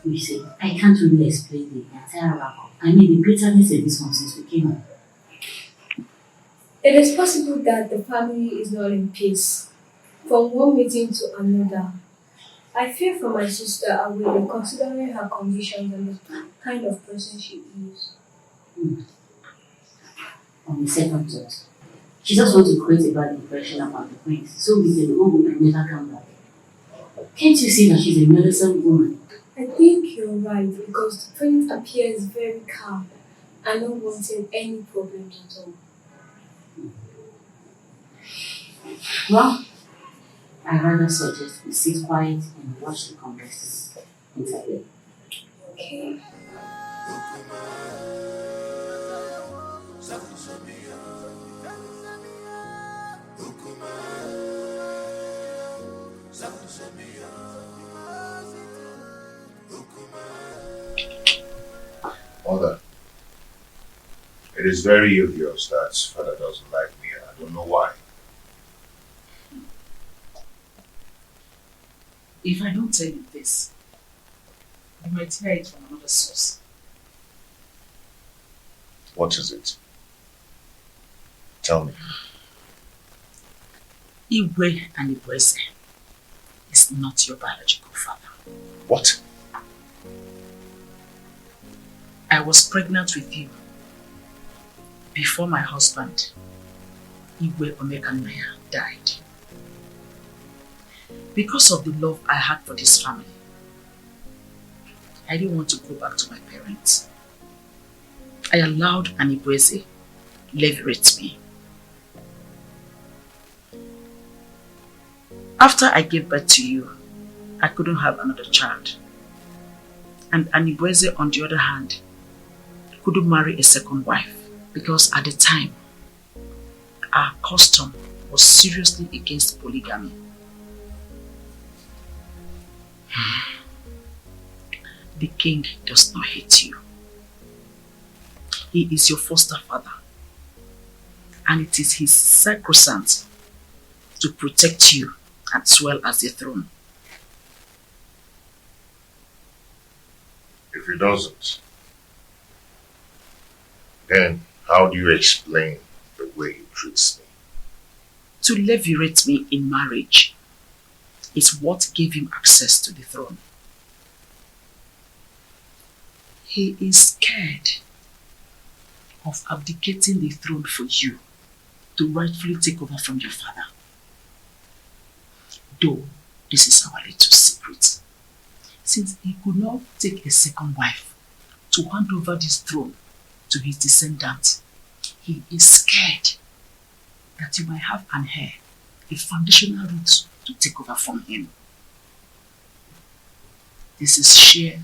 You see, I can't really explain the entire wrap-up. I mean, the bitterness in this one since we came home. It is possible that the family is not in peace. From one meeting to another, I fear for my sister and will be considering her conditions and the kind of person she is. On the second thought, she just wants to create a bad impression about the prince, so we can go home and never come back. Can't you see that she's a meddlesome woman? I think you're right because the prince appears very calm and not wanting any problems at all. Well, I rather suggest we sit quiet and watch the conversations interview. Okay. Mother, it is very obvious that father doesn't like me and I don't know why. If I don't tell you this, you might hear it from another source. What is it? Tell me. Igwe and Igweze is not your biological father. What? I was pregnant with you before my husband, Igwe Omekanaya, died. Because of the love I had for this family, I didn't want to go back to my parents. I allowed an Igweze leverage me. After I gave birth to you, I couldn't have another child. And Anibweze, on the other hand, couldn't marry a second wife because at the time, our custom was seriously against polygamy. The king does not hate you. He is your foster father. And it is his sacrosanct to protect you as well as the throne. If he doesn't, then how do you explain the way he treats me? To levirate me in marriage is what gave him access to the throne. He is scared of abdicating the throne for you to rightfully take over from your father. Though this is our little secret, since he could not take a second wife to hand over this throne to his descendants, he is scared that you might have an heir, a foundational root to take over from him. This is sheer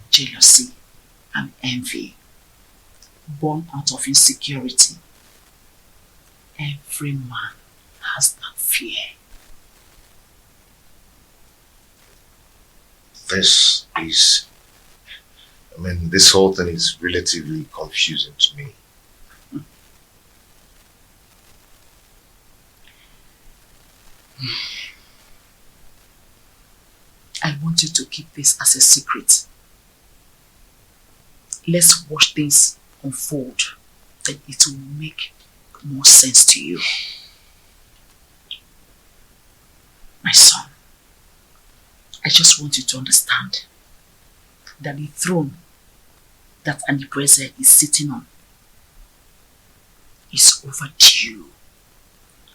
jealousy and envy, born out of insecurity. Every man has that fear. This whole thing is relatively confusing to me. I want you to keep this as a secret. Let's watch things unfold, then it will make more sense to you. My son, I just want you to understand that the throne that Anibweze is sitting on is overdue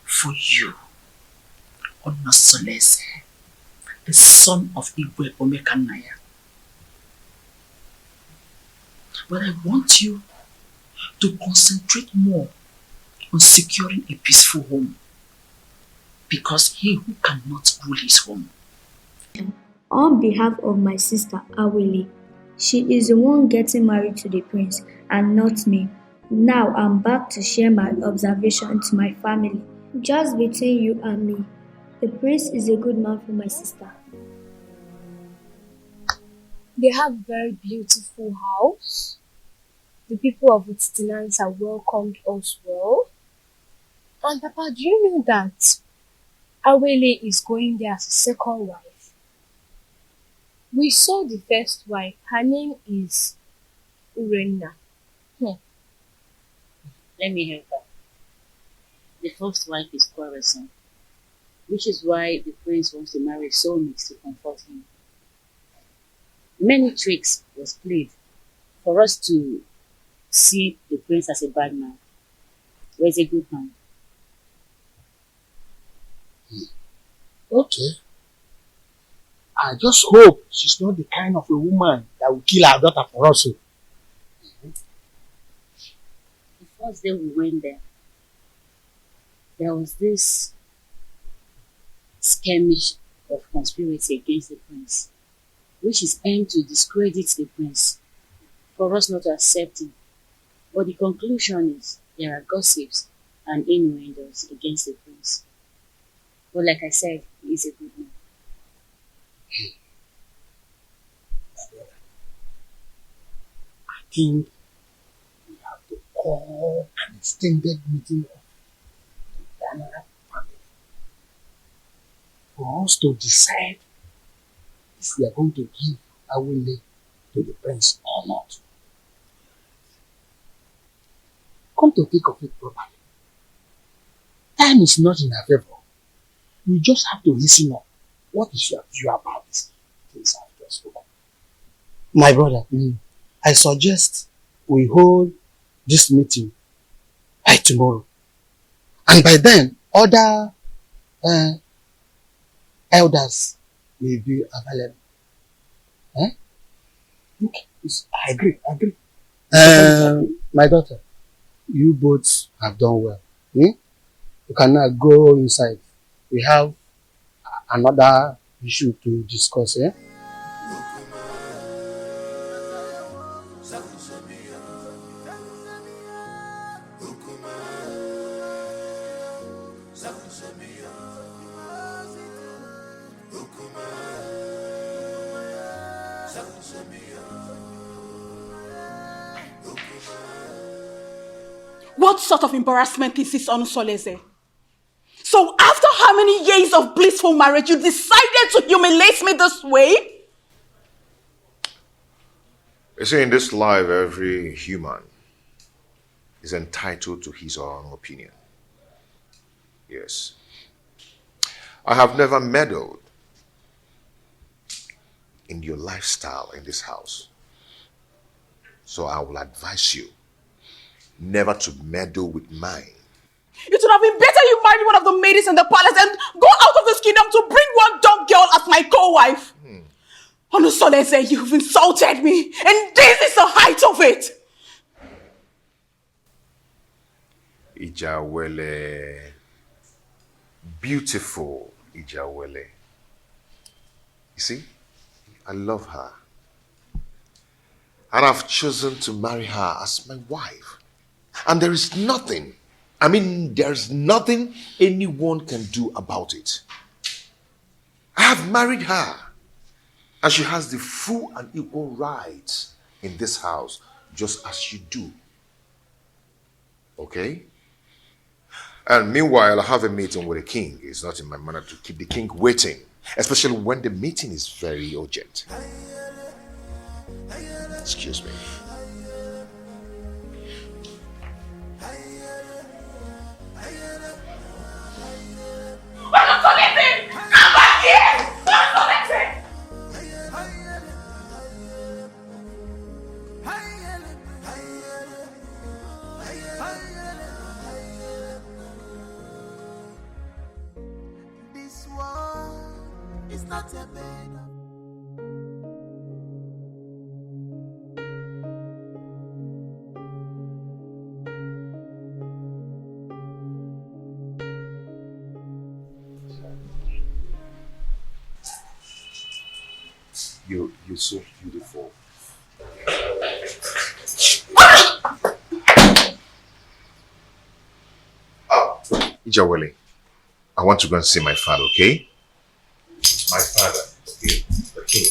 for you, Onosolese, the son of Igwe Omekanaya. But I want you to concentrate more on securing a peaceful home, because he who cannot rule his home. On behalf of my sister Awele, she is the one getting married to the prince and not me. Now I'm back to share my observation to my family. Just between you and me, the prince is a good man for my sister. They have a very beautiful house. The people of its tenants are welcomed us well. And Papa, do you know that Awele is going there as a second wife? We saw the first wife. Her name is Urena. Let me help her. The first wife is quarrelsome, which is why the prince wants to marry soulmates to comfort him. Many tricks was played for us to see the prince as a bad man, or as a good man. Okay. I just hope she's not the kind of a woman that will kill her daughter for us. The first day we went there, there was this skirmish of conspiracy against the prince, which is aimed to discredit the prince for us not to accept him. But the conclusion is there are gossips and innuendos against the prince. But like I said, he is a good man. I think we have to call an extended meeting of the Daniel family for us to decide if we are going to give Awele to the prince or not. Come to think of it properly, time is not in our favor. We just have to listen up. What is your view about this things I've just spoken? My brother, I suggest we hold this meeting by tomorrow. And by then, other elders will be available. Okay, I agree. My daughter, you both have done well. You can now go inside. We have another issue to discuss. What sort of embarrassment is this on Soleze? So after how many years of blissful marriage, you decided to humiliate me this way? You see, in this life, every human is entitled to his or her own opinion. Yes. I have never meddled in your lifestyle in this house. So I will advise you never to meddle with mine. It would have been better you married one of the ladies in the palace and go out of this kingdom to bring one dumb girl as my co-wife. Onusolese, you've insulted me, and this is the height of it. Ijawele. Beautiful Ijawele. You see, I love her. And I've chosen to marry her as my wife. And there is nothing, there's nothing anyone can do about it. I have married her. And she has the full and equal rights in this house, just as you do. Okay? And meanwhile, I have a meeting with the king. It's not in my manner to keep the king waiting, especially when the meeting is very urgent. Excuse me. Come back here! This war is not a bed. You're so beautiful. Ijawele, I want to go and see my father, okay? My father, okay? The king.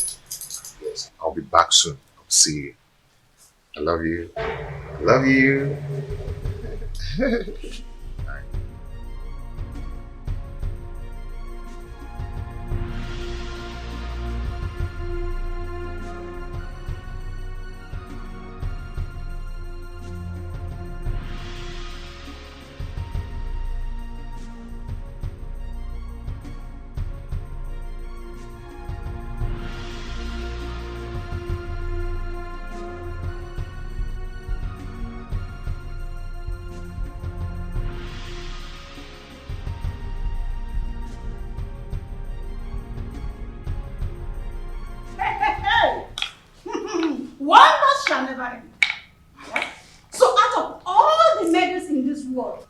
Yes, I'll be back soon. I'll see you. I love you. I love you. Wonders shall never end. So out of all the maidens in this world,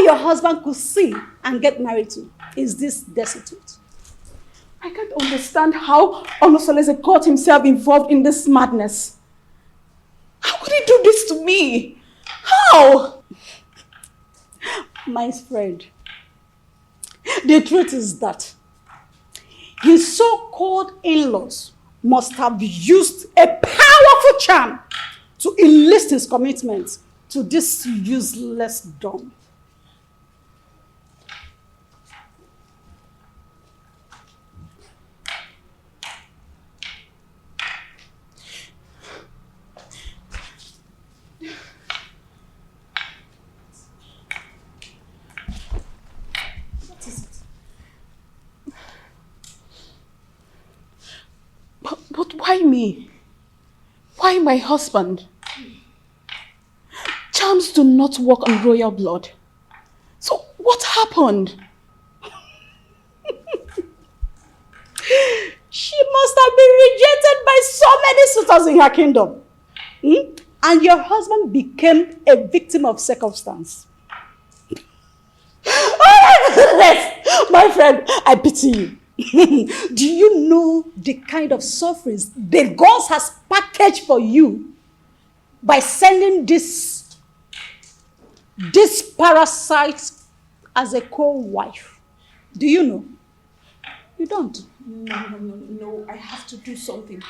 your husband could see and get married to is this destitute. I can't understand how Onosolese got himself involved in this madness. How could he do this to me? How? My friend, the truth is that his so-called in-laws must have used a powerful charm to enlist his commitment to this useless dumb. But why me? Why my husband? Charms do not work on royal blood. So what happened? She must have been rejected by so many suitors in her kingdom. And your husband became a victim of circumstance. My friend, I pity you. Do you know the kind of sufferings the gods has packaged for you by sending this parasite as a co-wife? Do you know? You don't. No, I have to do something.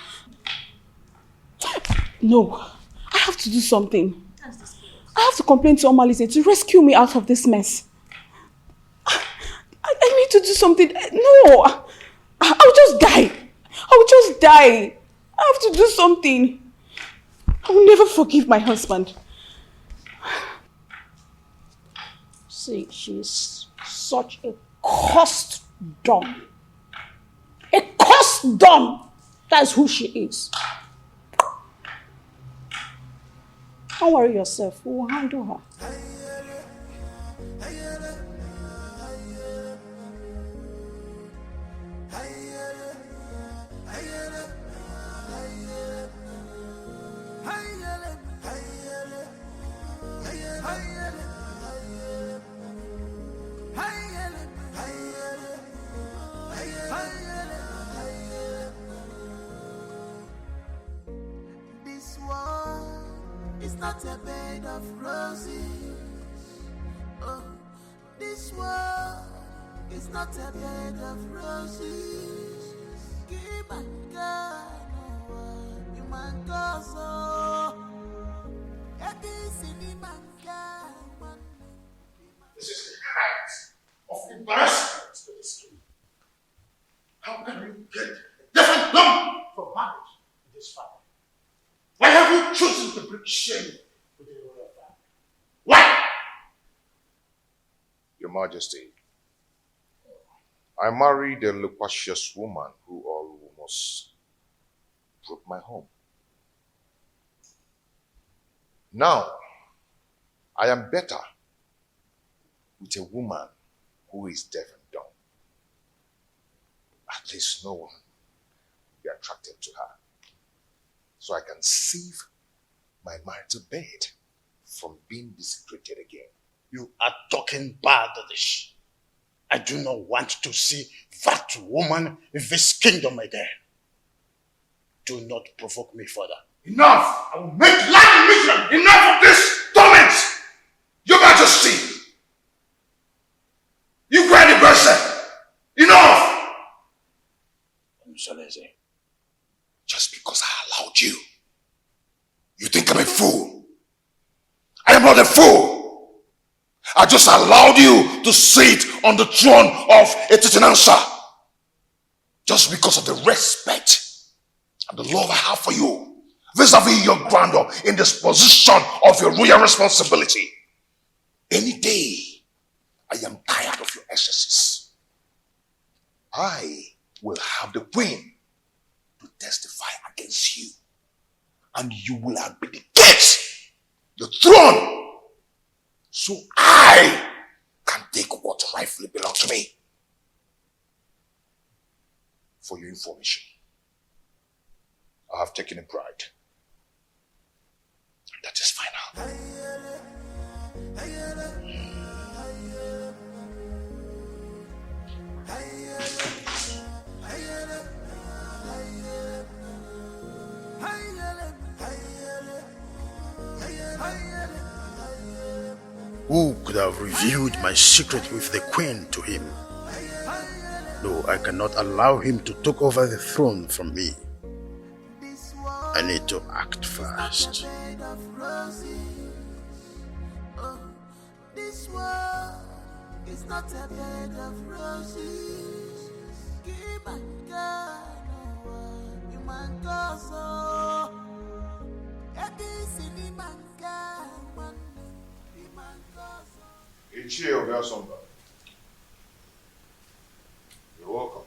No, I have to do something. I have to complain to Omalise to rescue me out of this mess. I need to do something. No, I'll just die. I'll just die. I have to do something. I will never forgive my husband. See, she's such a cursed dumb. A cursed dumb. That's who she is. Don't worry yourself. We will handle her. This world is not a bed of roses. Oh, this world is not a bed of roses. Give and God, you man This is the height of embarrassment to this king. How can you get a different dumb from marriage in this family? Why have you chosen to bring shame within the royal family? Why? Your Majesty, I married a loquacious woman who almost broke my home. Now, I am better with a woman who is deaf and dumb. At least no one will be attracted to her. So I can save my marital bed from being desecrated again. You are talking baddish. I do not want to see that woman in this kingdom again. Do not provoke me further. Enough! I will make life miserable! Enough of this torment! Your Majesty! You cry the person! Enough! Onosolese. Just because I allowed you, you think I'm a fool? I am not a fool! I just allowed you to sit on the throne of a Titanansa just because of the respect and the love I have for you vis-a-vis your grandeur in this position of your royal responsibility. Any day, I am tired of your excesses. I will have the queen to testify against you, and you will abdicate the throne so I can take what rightfully belongs to me. For your information, I have taken a bride. That is final. Who could have revealed my secret with the queen to him? No, I cannot allow him to take over the throne from me. I need to act fast. This world is not a bed of roses. Keep on going, you man go so. You're welcome.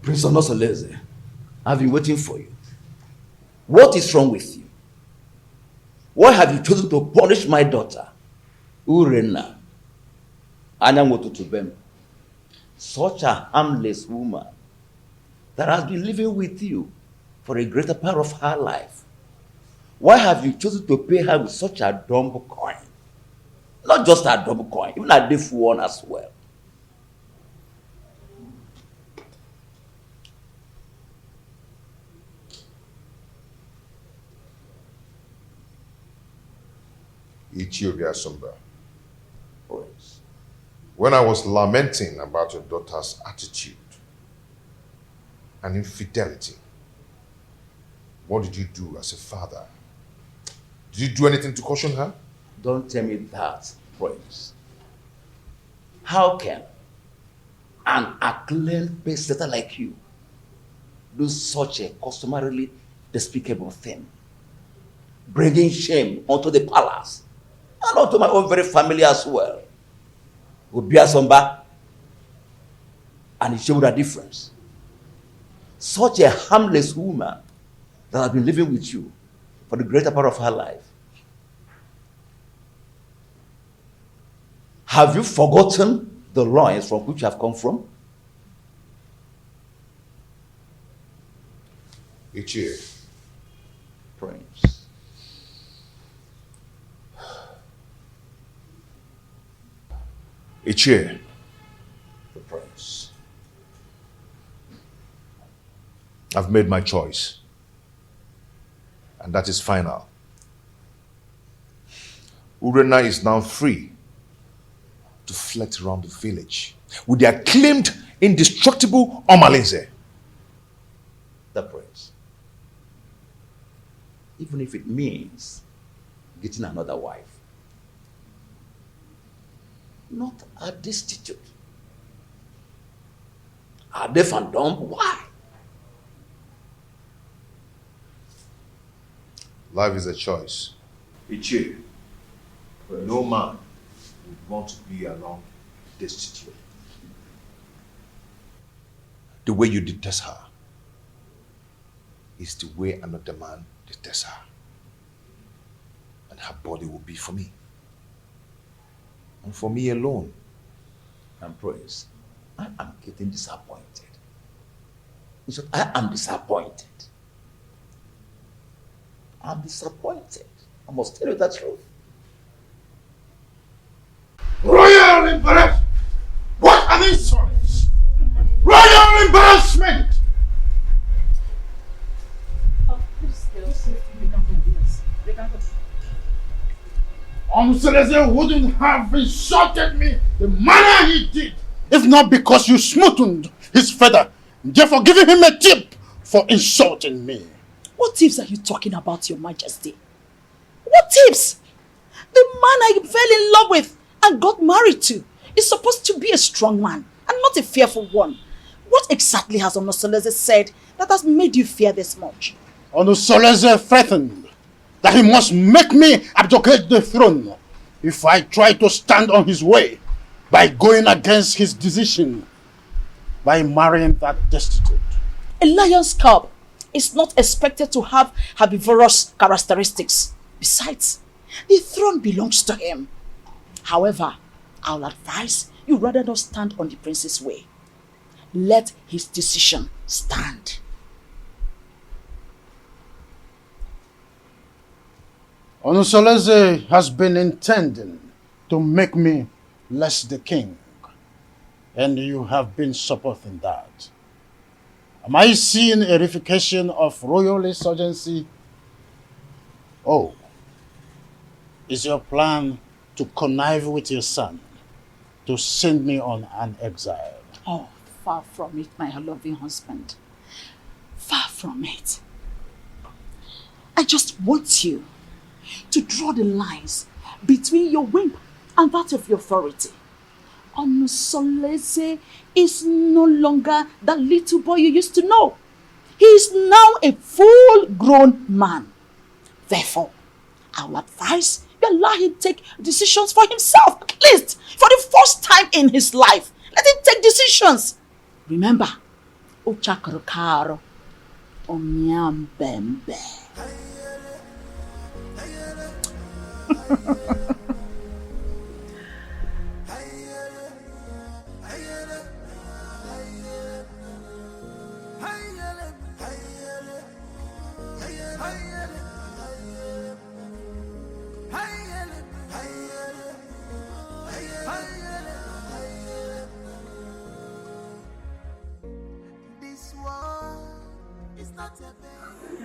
Prince Onosoleze, I've been waiting for you. What is wrong with you? Why have you chosen to punish my daughter, Urena Anyangotutubem, such a harmless woman that has been living with you for a greater part of her life? Why have you chosen to pay her with such a dumb coin? Not just a dumb coin, even a deaf one as well. Ethiopia Sumba. When I was lamenting about your daughter's attitude and infidelity, what did you do as a father? Did you do anything to caution her? Don't tell me that, Prince. How can an acclaimed pace-setter like you do such a customarily despicable thing? Bringing shame onto the palace and onto my own very family as well. Obiasomba and Ishewura difference. Such a harmless woman that has been living with you for the greater part of her life. Have you forgotten the lines from which you have come from? Ichie. Prince. Ichie. The prince. I've made my choice. And that is final. Urena is now free to flit around the village with the acclaimed, indestructible Omalinze. The prince. Even if it means getting another wife. Not a destitute. A deaf and dumb? Why? Life is a choice. Ichie, no man would want to be alone destitute. The way you detest her is the way another man detests her. And her body will be for me. And for me alone. And Prince, I am getting disappointed. In short, I am disappointed. I'm disappointed. I must tell you the truth. Royal embarrassment! What an insolence! Royal embarrassment! Onosoleze wouldn't have insulted me the manner he did if not because you smoothened his feather, therefore giving him a tip for insulting me. What tips are you talking about, Your Majesty? What tips? The man I fell in love with and got married to is supposed to be a strong man and not a fearful one. What exactly has Onosoleze said that has made you fear this much? Onosoleze threatened that he must make me abdicate the throne if I try to stand on his way by going against his decision by marrying that destitute. A lion's cub is not expected to have herbivorous characteristics. Besides, the throne belongs to him. However, I'll advise you rather not stand on the prince's way. Let his decision stand. Onosoleze has been intending to make me less the king, and you have been supporting that. Am I seeing a reification of royal insurgency? Oh, Is your plan to connive with your son to send me on an exile? Oh, far from it, my loving husband. Far from it. I just want you to draw the lines between your whim and that of your authority. Onusolese is no longer that little boy you used to know. He is now a full-grown man. Therefore, I will advise you allow him take decisions for himself, at least for the first time in his life. Let him take decisions. Remember, Ochakrokaro, Onyambembe.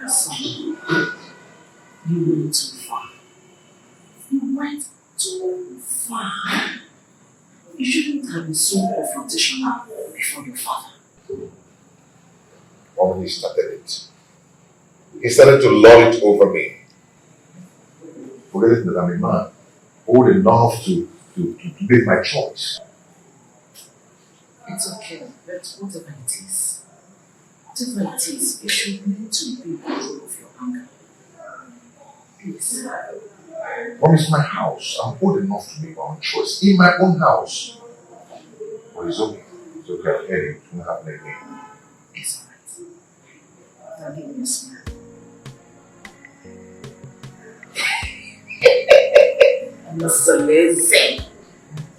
Son, you went too far. You went too far. You shouldn't have been so confrontational before your father. When he started it, he started to lord it over me. Forgetting that I'm a man, old enough to make my choice. It's okay, but whatever it is, you should learn to be in control of your anger. Please. Mom, it's my house. I'm old enough to make my own choice. In my own house. But it's okay. It's okay. I'll hear you. It won't happen again. It's alright. Daddy, yes, man. I'm not so lazy.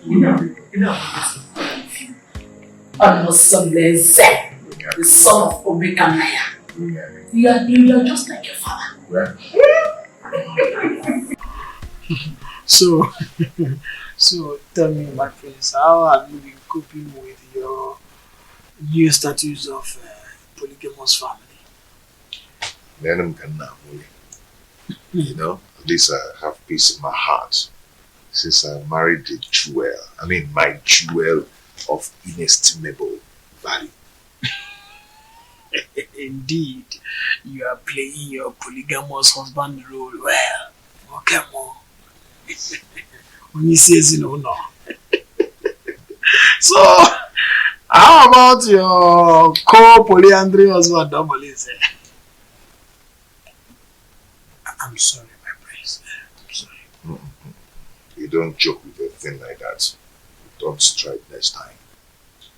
You know, I'm not so lazy. The son of Obekanaya. You are just like your father. So tell me, my friends, how have you been coping with your new status of polygamous family? You know, at least I have peace in my heart since I married the jewel. I mean, my jewel of inestimable value. Indeed, you are playing your polygamous husband role well. Okay, Mo. When he says no. So, how about your co-polyandry husband, Domolize? I'm sorry, my prince. I'm sorry. You don't joke with a thing like that. Don't strike next time.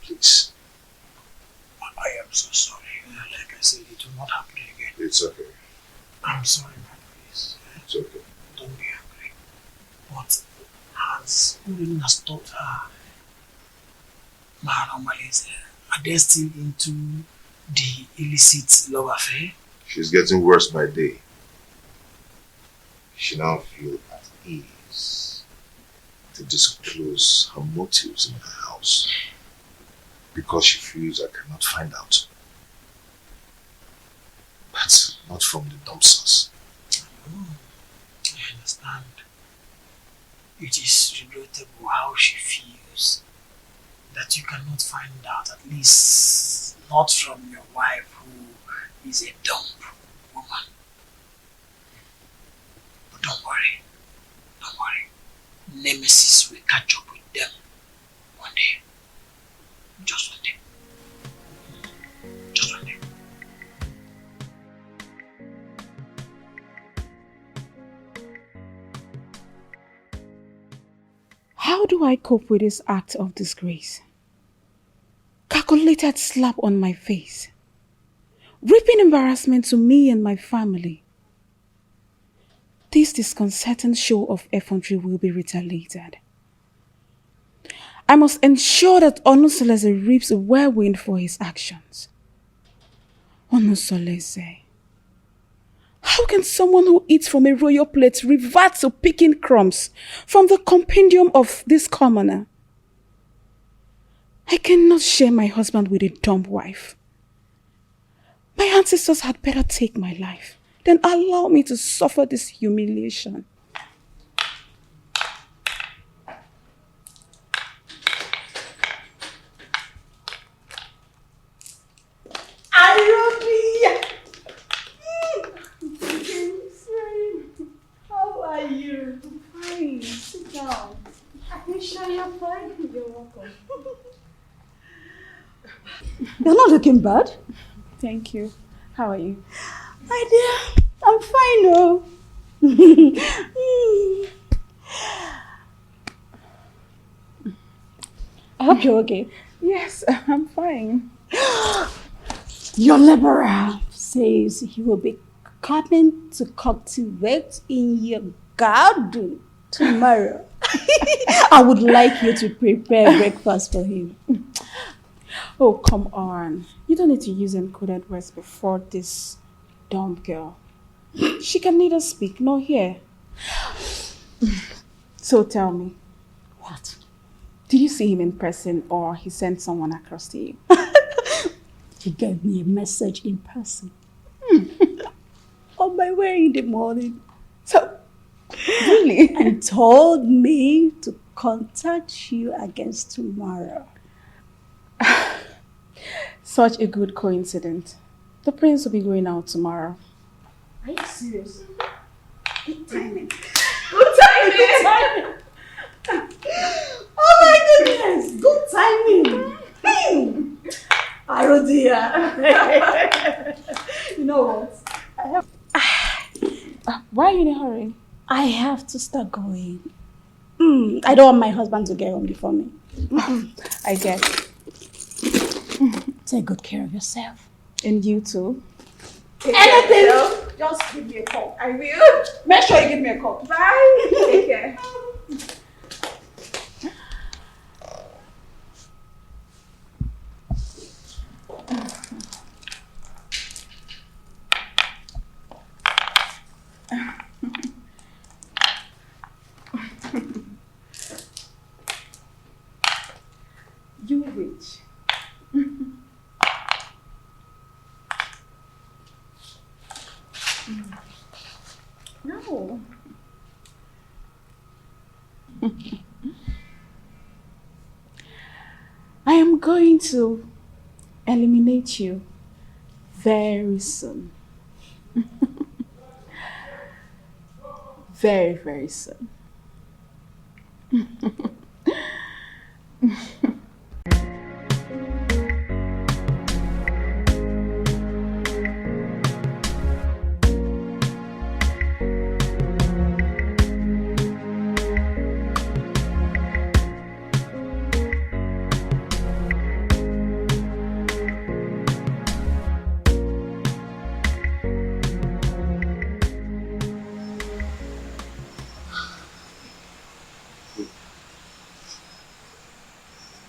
Please. I am so sorry. Like I said, it will not happen again. It's okay. I'm sorry, my prince. It's okay. Don't be angry. But has Urina stopped her? Maharamalis, are they still into the illicit love affair? She's getting worse by day. She now feels at ease to disclose her motives in her house because she feels I cannot find out. But not from the dumpsters. I understand. It is regrettable how she feels that you cannot find out, at least not from your wife who is a dumb woman. But don't worry. Nemesis will catch up with them one day. Just one day. Just one day. How do I cope with this act of disgrace? Calculated slap on my face. Reaping embarrassment to me and my family. This disconcerting show of effrontery will be retaliated. I must ensure that Onusolese reaps a whirlwind for his actions. Onusolese. How can someone who eats from a royal plate revert to picking crumbs from the compendium of this commoner? I cannot share my husband with a dumb wife. My ancestors had better take my life than allow me to suffer this humiliation. You're welcome. You're not looking bad. Thank you. How are you? My dear, I'm fine, oh. I hope you're okay. Yes, I'm fine. Your liberal says he will be coming to cultivate in your garden tomorrow. I would like you to prepare breakfast for him. Oh, come on. You don't need to use encoded words before this dumb girl. She can neither speak nor hear. So tell me, what? Did you see him in person or he sent someone across to you? He gave me a message in person. On my way in the morning. So, really? And told me to contact you against tomorrow. Such a good coincidence. The prince will be going out tomorrow. Are you serious? Good timing. Good timing. Good timing. Oh my goodness. Good timing. Oh dear. You know what? I have. Why are you in a hurry? I have to start going. I don't want my husband to get home before me. I get. Take good care of yourself. And you too. Anything? Just give me a call. I will. Make sure you give me a call. Bye. Take care. You rich. No. I am going to eliminate you very soon. Very, very soon.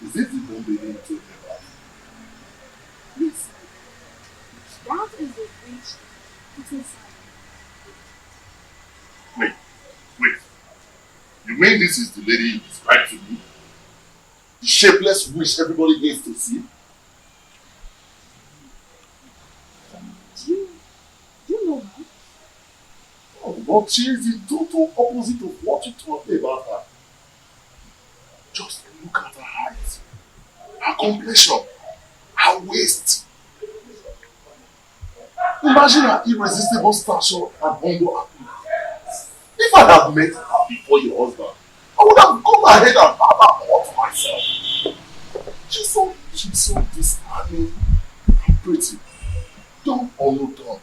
Is this the one baby you told me about? Yes. That is the witch put inside. Wait. You mean this is the lady you described to me? The shapeless witch everybody hates to see? Do you know her? Oh, but she is the total opposite of what you told me about her. Just look at her height, her complexion, her waist. Imagine her irresistible stature and humble appeal. If I had met her before your husband, I would have gone ahead and had her all to myself. She's so disarming and pretty. Dumb or no dumb.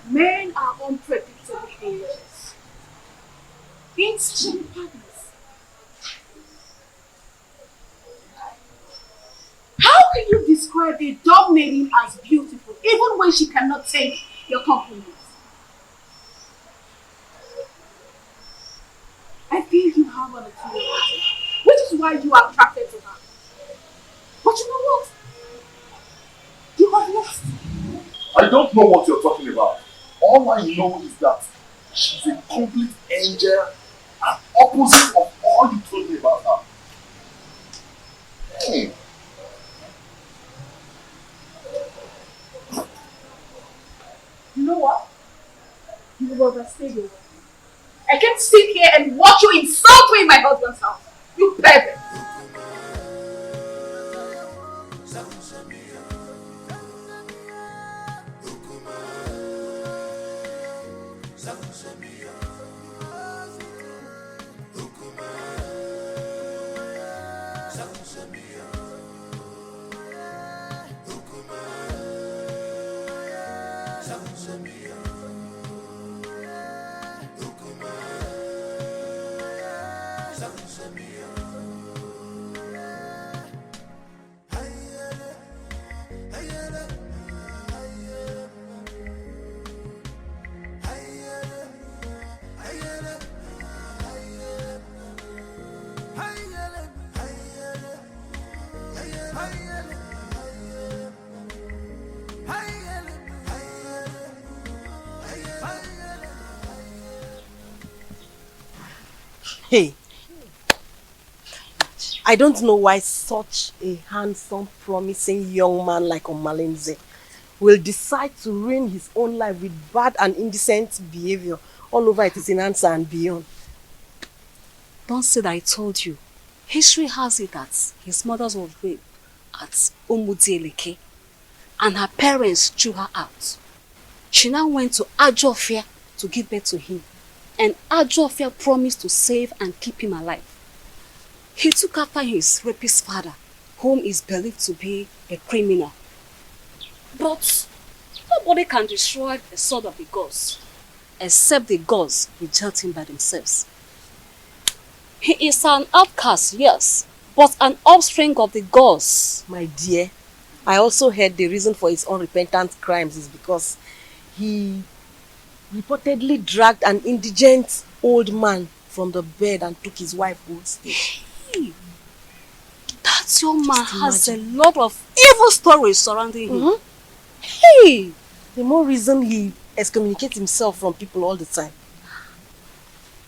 Men are unpredictable angels. Instant partners. How can you describe a dumb maiden as beautiful, even when she cannot take your compliments? I feel you have an opinion, which is why you are attracted to her. But you know what? You have lost. I don't know what you're talking about. All I know is that she's a complete angel and opposite of all you told me about her. Hey. You know what? You will overstay your welcome. I can't sit here and watch you insult me in my husband's house. You pervert. Hey, I don't know why such a handsome, promising young man like Omalinze will decide to ruin his own life with bad and indecent behavior all over it is in answer and beyond. Don't say that I told you. History has it that his mother was raped at Umudieleke and her parents threw her out. She now went to Ajofia to give birth to him, and Ajofia promised to save and keep him alive. He took after his rapist father, whom is believed to be a criminal. But nobody can destroy the sword of the gods, except the gods reject him by themselves. He is an outcast, yes, but an offspring of the gods. My dear, I also heard the reason for his unrepentant crimes is because he reportedly dragged an indigent old man from the bed and took his wife hostage. Hey, that young man has a lot of evil stories surrounding him. Hey, the more reason he excommunicates himself from people all the time.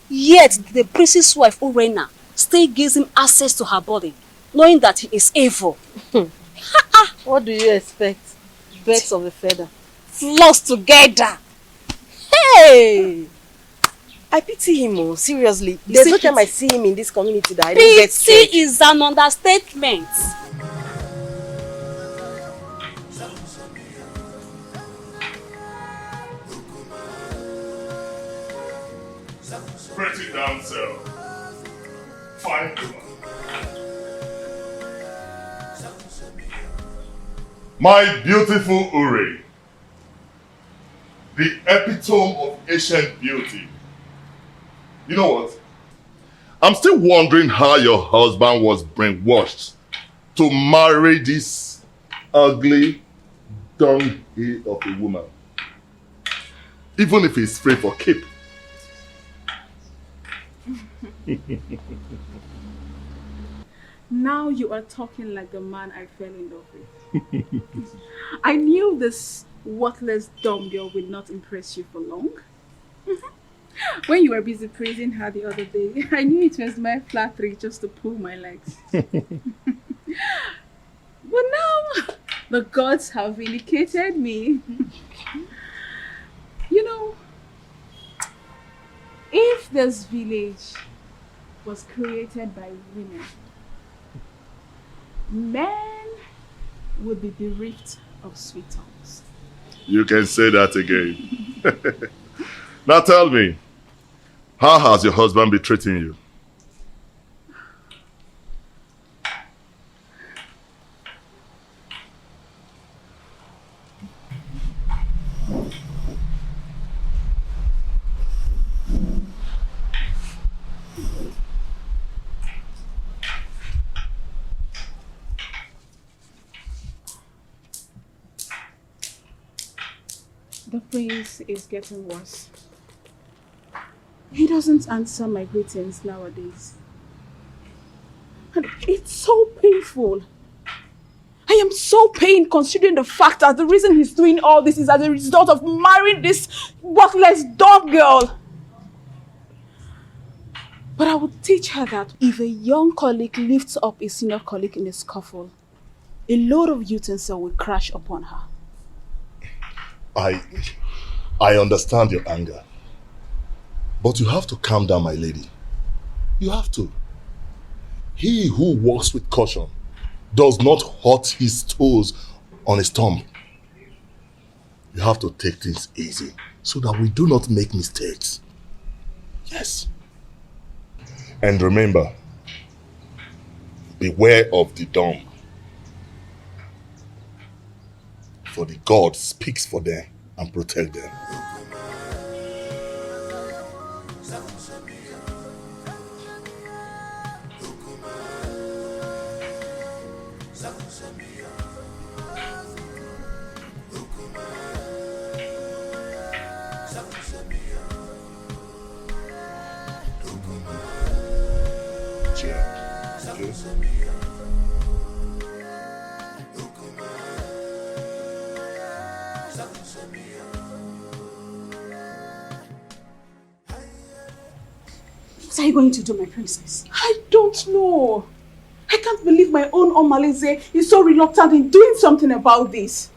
Yet the priest's wife, Urena, still gives him access to her body, knowing that he is evil. What do you expect? Birds of a feather. Flocks together. Hey! I pity him, oh, seriously. There's no time I see him in this community that I don't get scared. Pity is an understatement. Pretty damsel. Fine woman. My beautiful Uri. The epitome of ancient beauty. You know what? I'm still wondering how your husband was brainwashed to marry this ugly dunghill of a woman. Even if he's free for keep. Now you are talking like the man I fell in love with. I knew this worthless dumb girl would not impress you for long. When you were busy praising her the other day, I knew it was my flattery just to pull my legs. But now, the gods have vindicated me. You know, if this village was created by women, men would be bereft of sweet tongues. You can say that again. Now tell me, how has your husband been treating you? The prince is getting worse. He doesn't answer my greetings nowadays. And it's so painful. I am so pained considering the fact that the reason he's doing all this is as a result of marrying this worthless dog girl. But I would teach her that if a young colleague lifts up a senior colleague in a scuffle, a load of utensil will crash upon her. I understand your anger. But you have to calm down, my lady. You have to. He who walks with caution does not hurt his toes on his thumb. You have to take things easy so that we do not make mistakes. Yes. And remember, beware of the dumb. For the God speaks for them and protect them. What are you going to do, my princess? I don't know. I can't believe my own Omalize is so reluctant in doing something about this.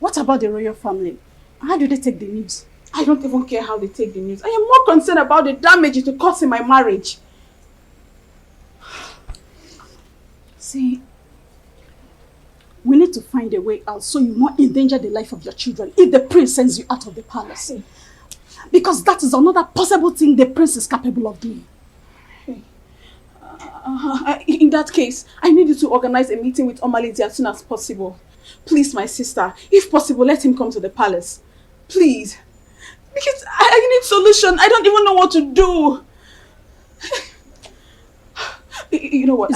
What about the royal family? How do they take the news? I don't even care how they take the news. I am more concerned about the damage it will cause in my marriage. See, we need to find a way out so you won't endanger the life of your children if the prince sends you out of the palace. Because that is another possible thing the prince is capable of doing. In that case, I need you to organize a meeting with Omalize as soon as possible. Please, my sister, if possible, let him come to the palace. Please. Because I need solution. I don't even know what to do. You know what?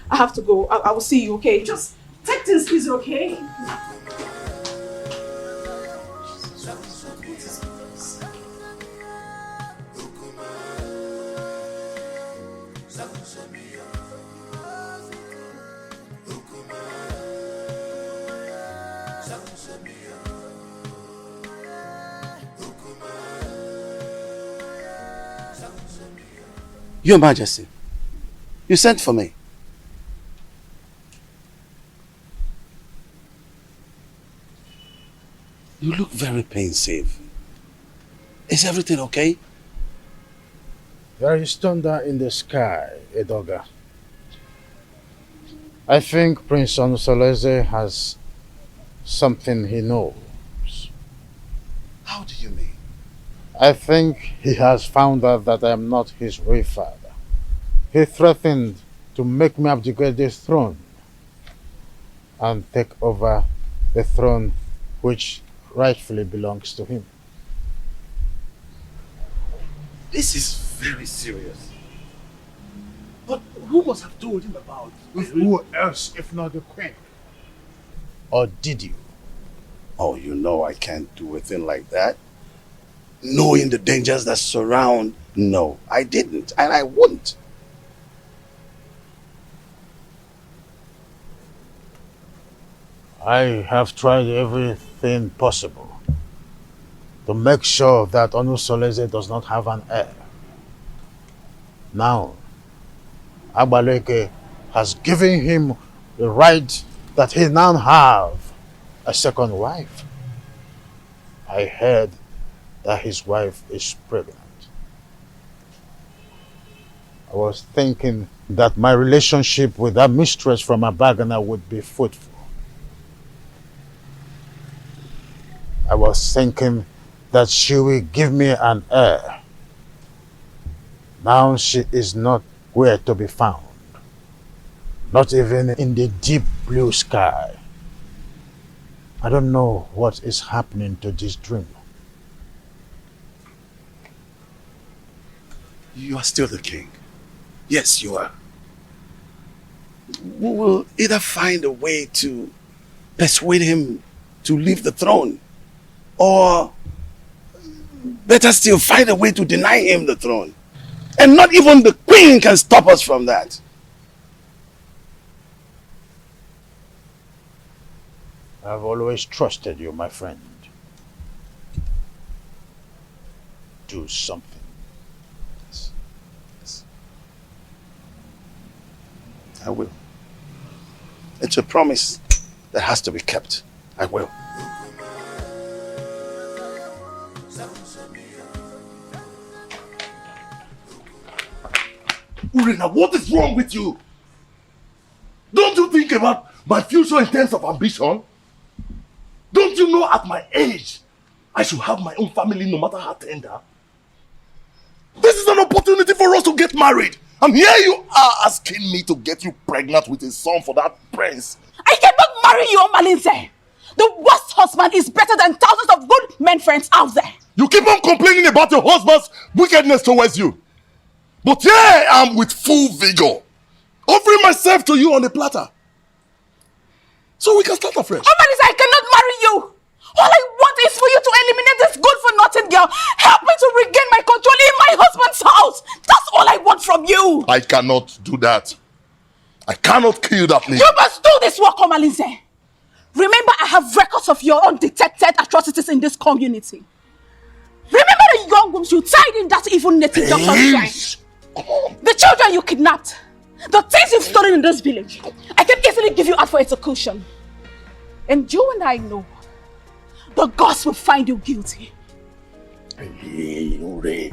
I have to go. I will see you, okay? Just take things easy, okay? Your Majesty, you sent for me. You look very pensive. Is everything okay? There is thunder in the sky, Edoga. I think Prince Onusoleze has something he knows. How do you mean? I think he has found out that I am not his real father. He threatened to make me abdicate the throne and take over the throne which rightfully belongs to him. This is very serious. But who must have told him about it? Who else if not the queen? Or did you? Oh, you know I can't do a thing like that. Knowing the dangers that surround, no, I didn't, and I wouldn't. I have tried everything possible to make sure that Onusoleze does not have an heir. Now, Agbaleke has given him the right that he now have a second wife. I heard that his wife is pregnant. I was thinking that my relationship with that mistress from Abagana would be fruitful. I was thinking that she will give me an heir. Now she is not where to be found. Not even in the deep blue sky. I don't know what is happening to this dream. You are still the king. Yes, you are. We will either find a way to persuade him to leave the throne, or better still, find a way to deny him the throne. And not even the queen can stop us from that. I've always trusted you, my friend. Do something. I will. It's a promise that has to be kept. I will. Urena, what is wrong with you? Don't you think about my future in terms of ambition? Don't you know at my age, I should have my own family no matter how tender? This is an opportunity for us to get married. And here you are asking me to get you pregnant with a son for that prince. I cannot marry you, Omalize. The worst husband is better than thousands of good men friends out there. You keep on complaining about your husband's wickedness towards you. But here I am with full vigor, offering myself to you on a platter. So we can start afresh. Omalize, I cannot marry you. All I want is for you to eliminate this good-for-nothing girl. Help me to regain my control in my husband's house. That's all I want from from you. I cannot do that. I cannot kill that lady. You must do this work, Omalinze. Remember, I have records of your undetected atrocities in this community. Remember the young women you tied in that evil native doctor's shrine? The children you kidnapped. The things you've stolen in this village. I can easily give you out for execution. And you and I know the gods will find you guilty. Hey, Ure.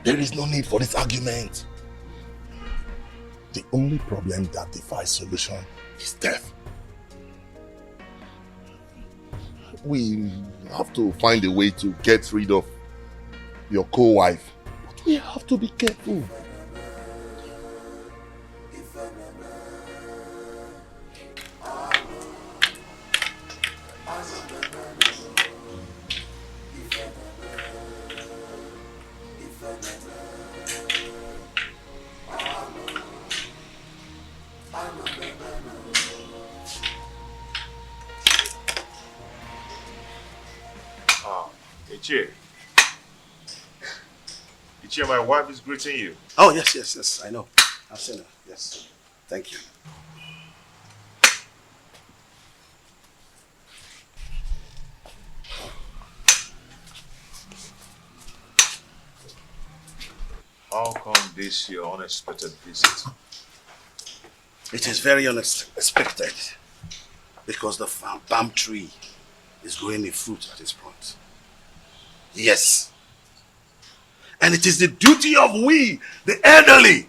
There is no need for this argument. The only problem that defies solution is death. We have to find a way to get rid of your co-wife. But we have to be careful. Ichie, my wife is greeting you. Oh, yes, I know. I've seen her, yes. Thank you. How come this your unexpected visit? It is very unexpected because the palm tree is growing a fruit at its front. Yes. And it is the duty of we, the elderly,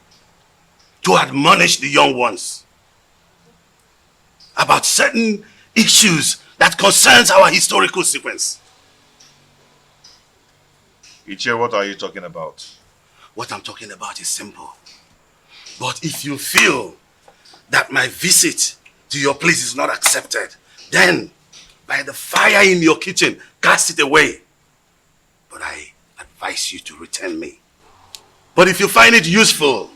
to admonish the young ones about certain issues that concerns our historical sequence. Ichie, what are you talking about? What I'm talking about is simple. But if you feel that my visit to your place is not accepted, then by the fire in your kitchen, cast it away. But I advise you to return me. But if you find it useful,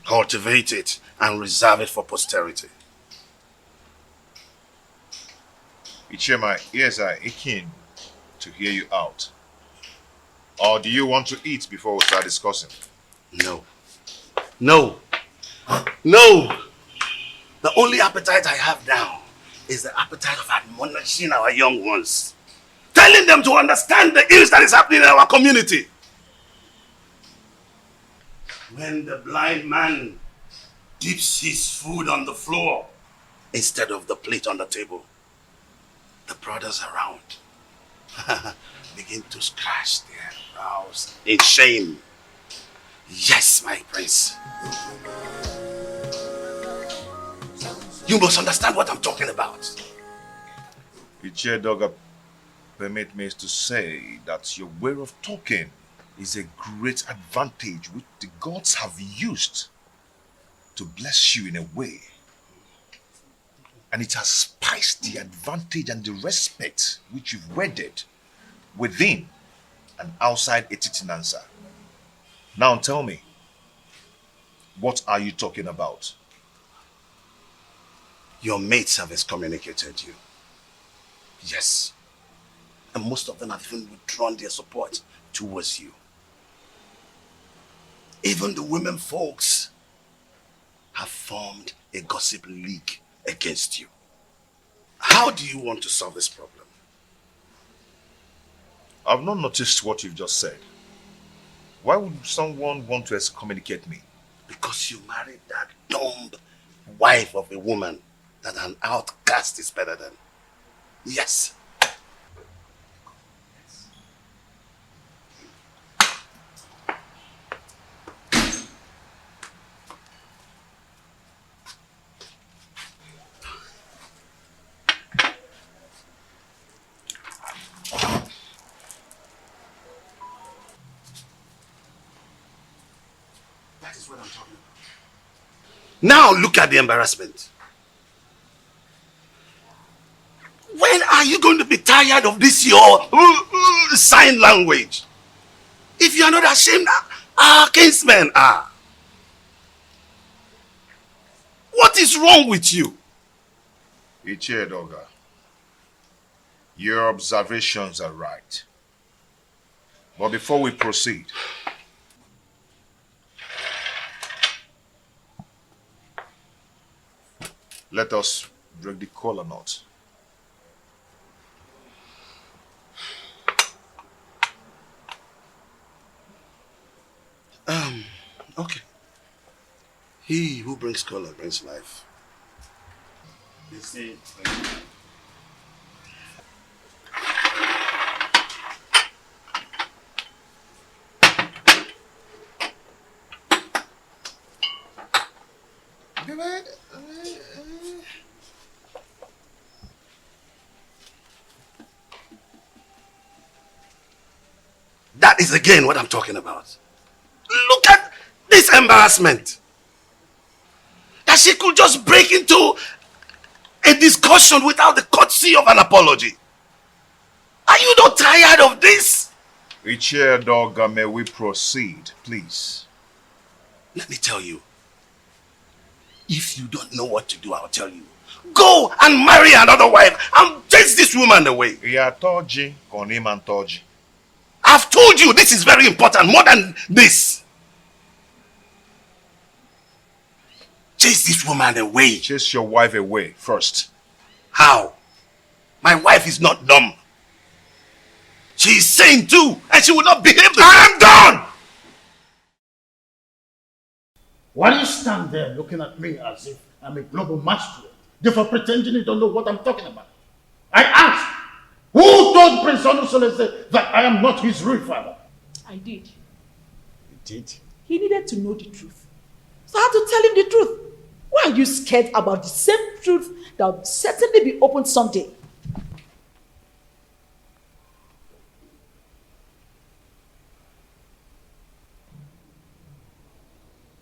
cultivate it and reserve it for posterity. Ichie, my ears are aching to hear you out. Or do you want to eat before we start discussing? No. No. No! The only appetite I have now is the appetite of admonishing our young ones. Telling them to understand the ills that is happening in our community. When the blind man dips his food on the floor instead of the plate on the table, the brothers around begin to scratch their brows in shame. Yes, my prince. You must understand what I'm talking about. Ichie Doga, permit me to say that your way of talking is a great advantage which the gods have used to bless you in a way. And it has spiced the advantage and the respect which you've wedded within and outside Etitinansa. Now tell me, what are you talking about? Your mates have excommunicated you. Yes. And most of them have even withdrawn their support towards you. Even the women folks have formed a gossip league against you. How do you want to solve this problem? I've not noticed what you've just said. Why would someone want to excommunicate me? Because you married that dumb wife of a woman that an outcast is better than. Yes. That is what I'm talking about. Now look at the embarrassment. When are you going to be tired of this your sign language? If you are not ashamed, our kinsmen are. What is wrong with you? Ichie Doga, your observations are right. But before we proceed, Let us break the kola knot. Okay. He who brings color brings life. You see, That is again what I'm talking about. Look at this embarrassment. That she could just break into a discussion without the courtesy of an apology. Are you not tired of this? Ichie, may we proceed, please? Let me tell you. If you don't know what to do, I'll tell you. Go and marry another wife and chase this woman away. I've told you this is very important, more than this. Chase this woman away. Chase your wife away first. How? My wife is not dumb. She is sane too, and she will not behave the I am done! why do you stand there looking at me as if I'm a global masquerade, therefore pretending you don't know what I'm talking about? I asked, who told Prince Onusolese that I am not his real father? I did. You did? He needed to know the truth. So I had to tell him the truth. Why are you scared about the same truth that will certainly be opened someday?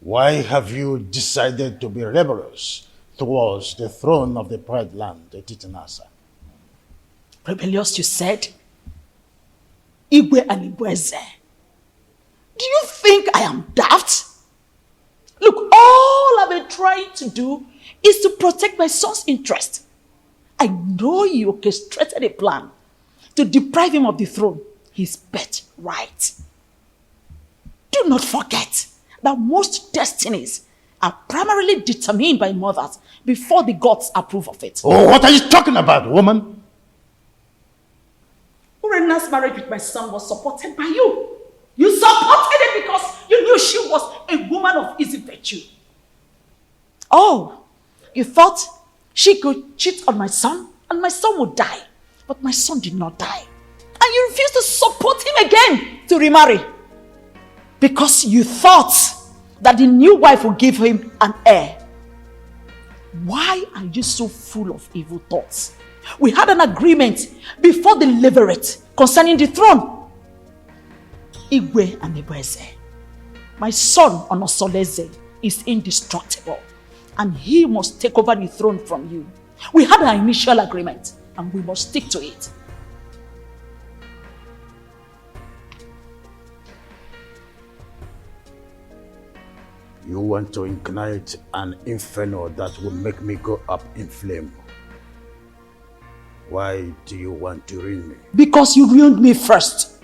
Why have you decided to be rebellious towards the throne of the Pride Land, Titanasa? Rebellious, you said? Igwe and Igweze. Do you think I am daft? Look, all I've been trying to do is to protect my son's interest. I know you orchestrated a plan to deprive him of the throne, his birthright. Do not forget that most destinies are primarily determined by mothers before the gods approve of it. Oh, what are you talking about, woman? Urena's marriage with my son was supported by you. You supported it because you knew she was a woman of easy virtue. Oh, you thought she could cheat on my son and my son would die. But my son did not die. And you refused to support him again to remarry. Because you thought that the new wife would give him an heir. Why are you so full of evil thoughts? We had an agreement before the levirate concerning the throne. Igwe and Igweze. My son Onosoleze is indestructible and he must take over the throne from you. We had an initial agreement and we must stick to it. You want to ignite an inferno that will make me go up in flame. Why do you want to ruin me? Because you ruined me first.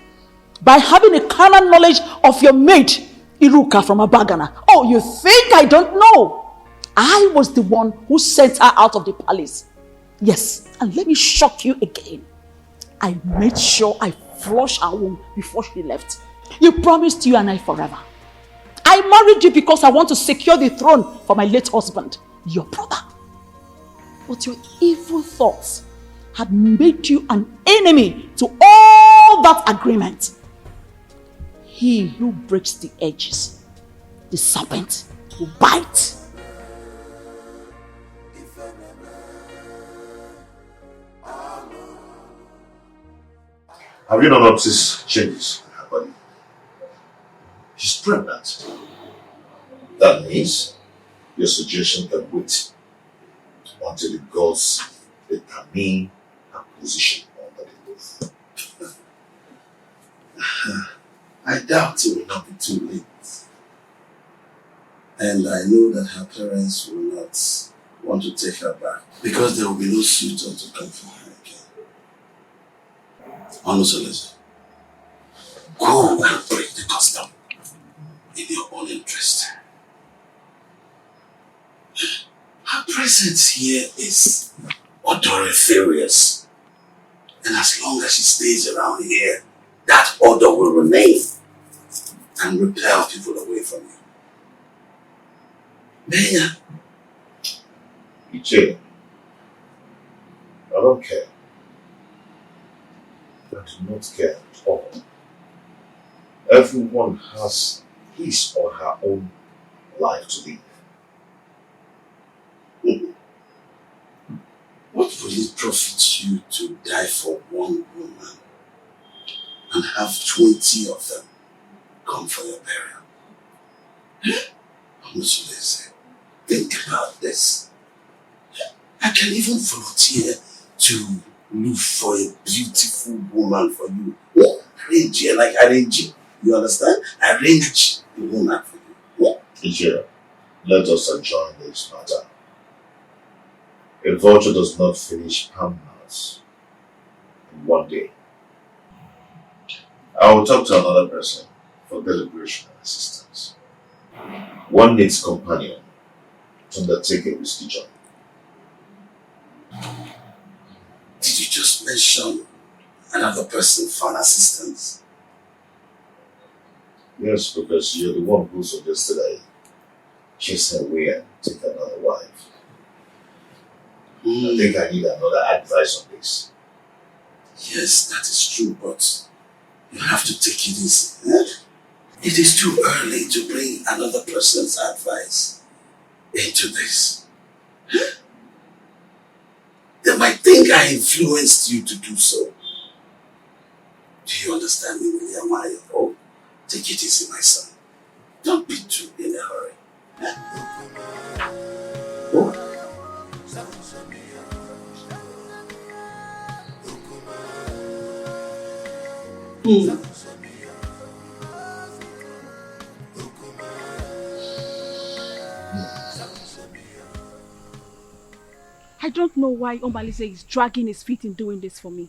By having a carnal knowledge of your mate, Iruka from Abagana. Oh, you think I don't know? I was the one who sent her out of the palace. Yes, and let me shock you again. I made sure I flushed her womb before she left. You promised you and I forever. I married you because I want to secure the throne for my late husband, your brother. But your evil thoughts had made you an enemy to all that agreement. He who breaks the edges, the serpent will bite. Have you not noticed changes in her body? She's pregnant. That means your suggestion can wait until the gods determine her position under the roof. I doubt it will not be too late. And I know that her parents will not want to take her back because there will be no suitor to come for her again. Onusolese, go and break the custom in your own interest. Her presence presence here is odoriferous. And as long as she stays around here, that odor will remain and repel people away from you. Maya. Iche, I don't care. I do not care at all. Everyone has his or her own life to live. What will it profit you to die for one woman and have 20 of them come for your burial? How much will they say? Think about this. I can even volunteer to look for a beautiful woman for you. Arrange here, like arrange. You understand? Arrange the woman for you. Ije, let us adjourn this matter. A vulture does not finish Hamnats in one day. I will talk to another person for deliberation and assistance. One needs companion to undertake a risky journey. Did you just mention another person for an assistance? Yes, because you're the one who suggested I chase her away and take another wife. I think I need another advice on this. Yes, that is true, but you have to take it easy. It is too early to bring another person's advice into this. They might think I influenced you to do so. Do you understand me, William? Oh, take it easy, my son. Don't be too in a hurry. Oh. I don't know why Omalise is dragging his feet in doing this for me.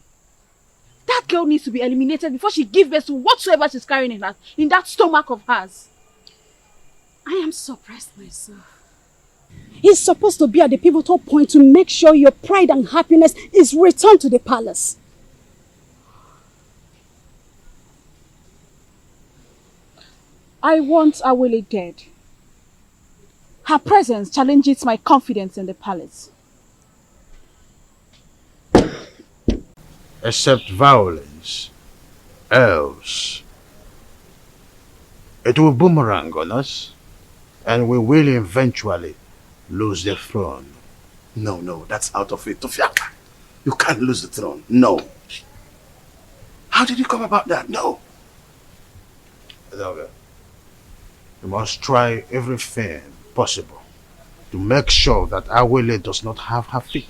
That girl needs to be eliminated before she gives birth to whatsoever she's carrying in that stomach of hers. I am surprised myself. He's supposed to be at the pivotal point to make sure your pride and happiness is returned to the palace. I want Awele dead. Her presence challenges my confidence in the palace. Except violence, else it will boomerang on us, and we will eventually lose the throne. No, that's out of it. Tofiaka, you can't lose the throne. No. How did you come about that? No. Edoga, you must try everything possible to make sure that Awele does not have her feet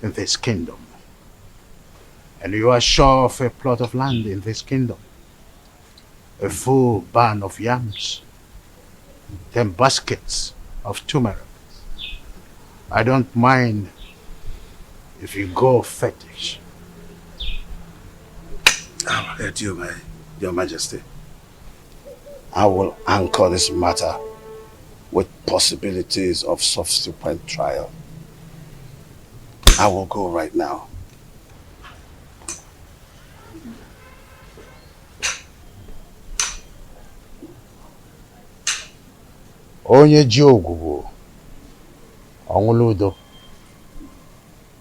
in this kingdom. And you are sure of a plot of land in this kingdom, a full barn of yams, 10 baskets of turmeric. I don't mind if you go fetish. I'll let you, Your Majesty. I will anchor this matter with possibilities of subsequent trial. I will go right now. Onye ji ogwugwu ọnwụla udo.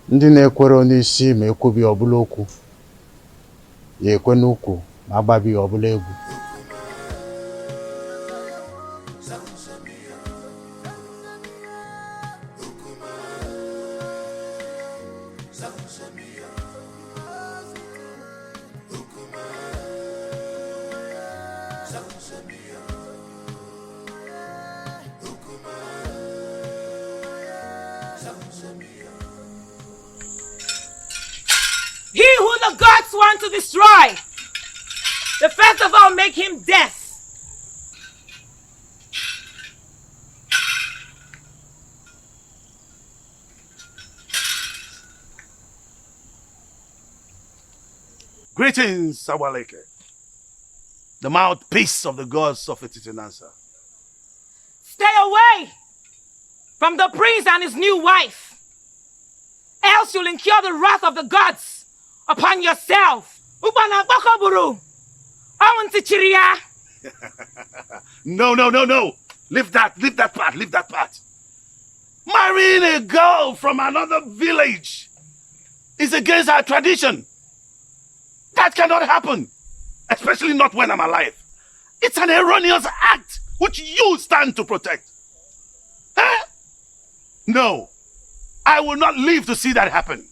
Ndị na-ekwere n'isi ma ekwubi ọbụla okwu, ya ekwe n'ukwu ma agbabi ọbụla egwu. He who the gods want to destroy, the first of all make him death. Greetings, Awaleke, the mouthpiece of the gods of Etitinansa. Stay away from the prince and his new wife. Else you'll incur the wrath of the gods upon yourself. Ubana Bokoburu. Awantichiria. No. Leave that part. Marrying a girl from another village is against our tradition. That cannot happen, especially not when I'm alive. It's an erroneous act which you stand to protect. Huh? No, I will not live to see that happen.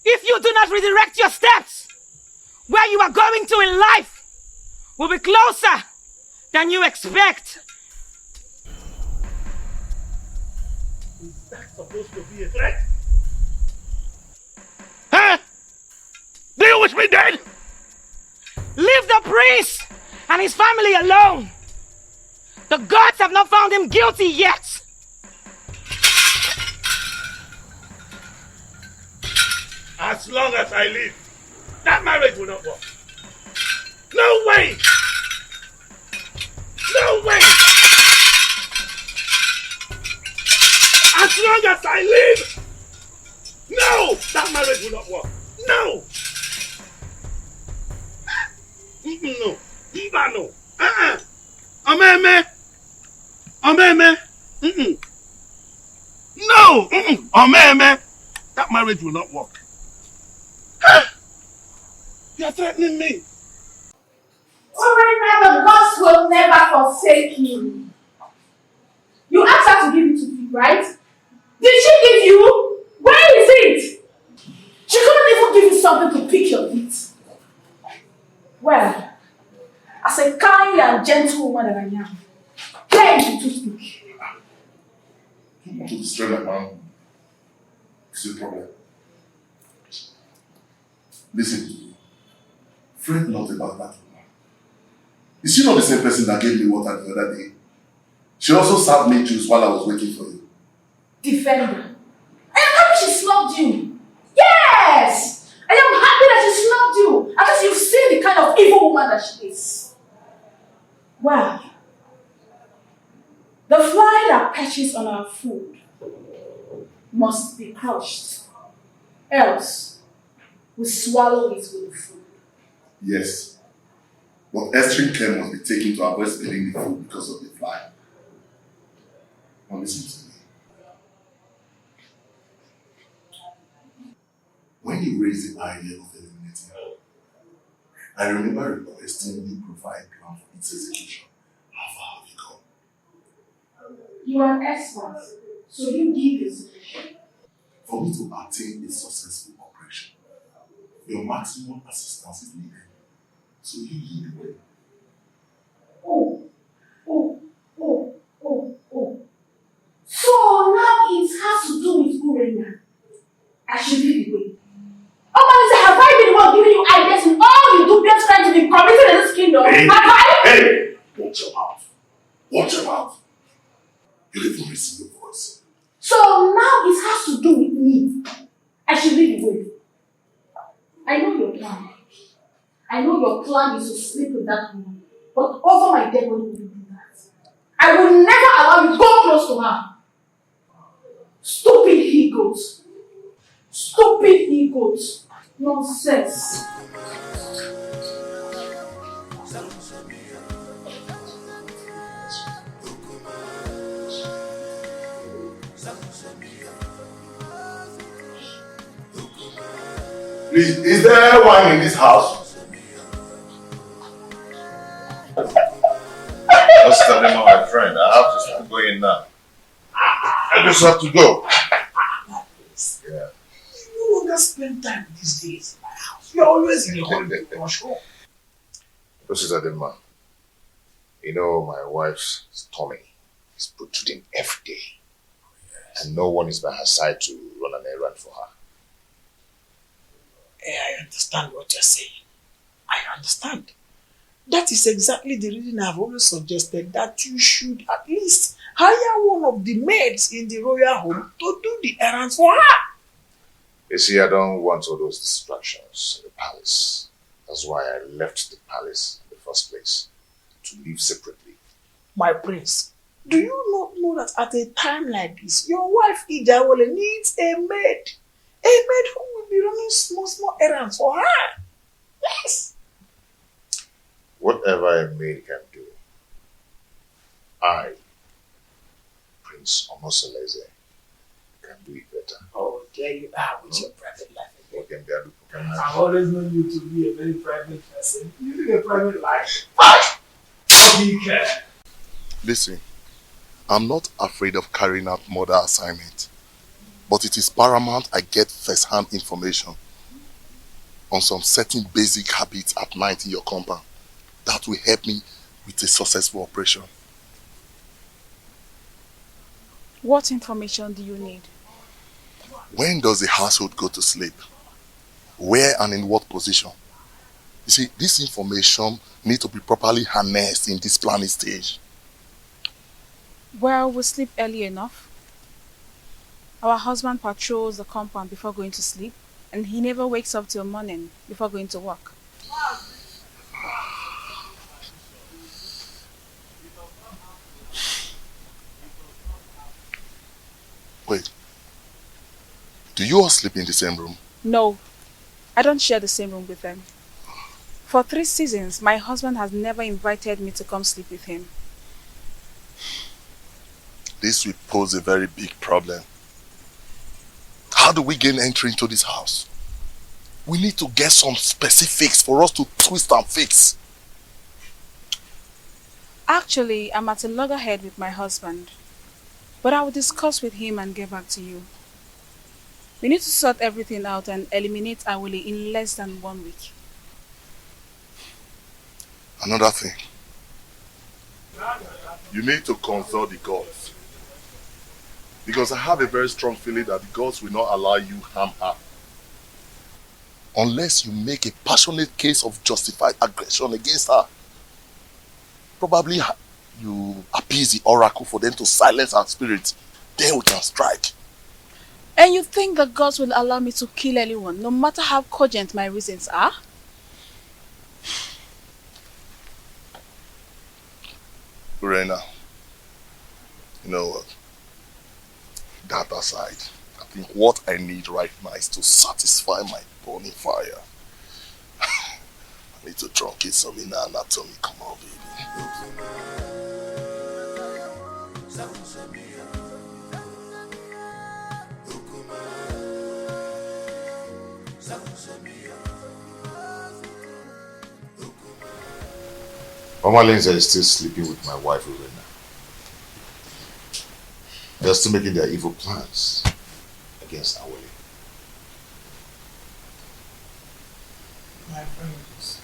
If you do not redirect your steps, where you are going to in life will be closer than you expect. Is that supposed to be a threat? Huh? Do you wish me dead? Leave the prince and his family alone. The gods have not found him guilty yet. As long as I live, that marriage will not work. No way! No way! As long as I live, no! That marriage will not work. No! No. No. Omeme! No! Omeme! That marriage will not work. You are threatening me. Alright, now the gods will never forsake you. You asked her to give it to you, right? Did she give you? Where is it? She couldn't even give you something to pick your feet. Well, as a kind and gentle woman that I am, here is the toothpick. You want to destroy my mom? It's a problem. Listen, fret not about that woman. Is she not the same person that gave me water the other day? She also served me juice while I was waiting for you. Defender. I am happy she snubbed you. Yes! I am happy that she snubbed you. At least you've seen the kind of evil woman that she is. Well, the fly that perches on our food must be crushed. Else, we swallow it with the food. Yes. But extreme care must be taken to avoid spilling the food because of the fly. Now listen to me. When you raised the idea of eliminating her, I remember requesting you provide a plan for its execution. How far have you gone? You are an expert, so you give the solution. For me to attain a successful operation, your maximum assistance is needed. So you lead the way. Oh. So now it has to do with Urena. I should lead the way. Oh, have I been the one giving you ideas in all the dubious crimes to be committed in this kingdom? Hey, have I? Hey! Watch your mouth. Watch your mouth. You even raise your voice. So now it has to do with me. I should lead the way. I know your plan. I know your plan is to sleep with that woman. But over my dead body will you do that? I will never allow you to go close to her. Stupid he-goats. Stupid he-goats. Nonsense. Please, is there wine in this house? Just tell him, my friend. I have to start going now. I just have to go. Yeah. You no longer spend time these days in my house. You're always in the holiday rush home. This is Adema. You know, my wife's tummy is protruding every day. And no one is by her side to run an errand for her. I understand what you're saying. I understand. That is exactly the reason I've always suggested that you should at least hire one of the maids in the royal home to do the errands for her. You see, I don't want all those distractions in the palace. That's why I left the palace in the first place, to live separately My prince, do you not know that at a time like this, your wife Ijawole needs a maid? A maid who will be running small errands for her. Yes. Whatever a maid can do, I, Prince Omosoleze, can do it better. Oh, there you are with your private life. I've always known you to be a very private person. You live a private life. You care. Listen, I'm not afraid of carrying out murder assignment, but it is paramount I get first-hand information on some certain basic habits at night in your compound that will help me with a successful operation. What information do you need? When does the household go to sleep? Where and in what position? You see, this information needs to be properly harnessed in this planning stage. Well, we sleep early enough. Our husband patrols the compound before going to sleep, and he never wakes up till morning before going to work. Wait, do you all sleep in the same room? No, I don't share the same room with them. For 3 seasons, my husband has never invited me to come sleep with him. This will pose a very big problem. How do we gain entry into this house? We need to get some specifics for us to twist and fix. Actually, I'm at a loggerhead with my husband, but I will discuss with him and get back to you. We need to sort everything out and eliminate Awole in less than 1 week. Another thing. You need to consult the gods. Because I have a very strong feeling that the gods will not allow you harm her. Unless you make a passionate case of justified aggression against her. Probably you appease the oracle for them to silence her spirit. Then we can strike. And you think the gods will allow me to kill anyone, no matter how cogent my reasons are? Urena, you know what? That aside, I think what I need right now is to satisfy my burning fire. I need to truncate some inner anatomy. Come on, baby. Mama Lindsay is still sleeping with my wife, Urena. They're still making their evil plans against Awole. My friends,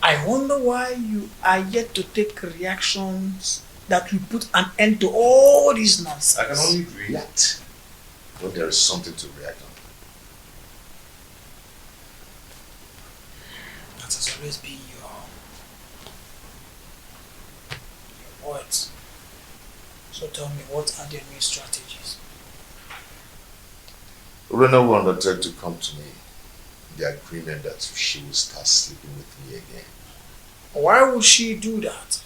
I wonder why you are yet to take reactions that will put an end to all this nonsense. I can only react when there is something to react on. That has always been your words. So tell me, what are the new strategies? Urena will undertake to come to me in the agreement that she will start sleeping with me again. Why would she do that?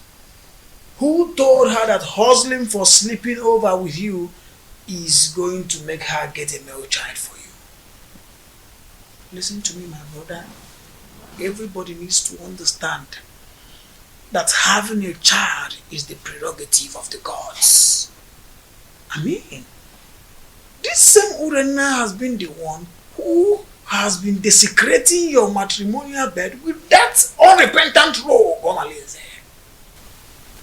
Who told her that hustling for sleeping over with you is going to make her get a male child for you? Listen to me, my brother. Everybody needs to understand that having a child is the prerogative of the gods. I mean, this same Urena has been the one who has been desecrating your matrimonial bed with that unrepentant rogue, Omalinze.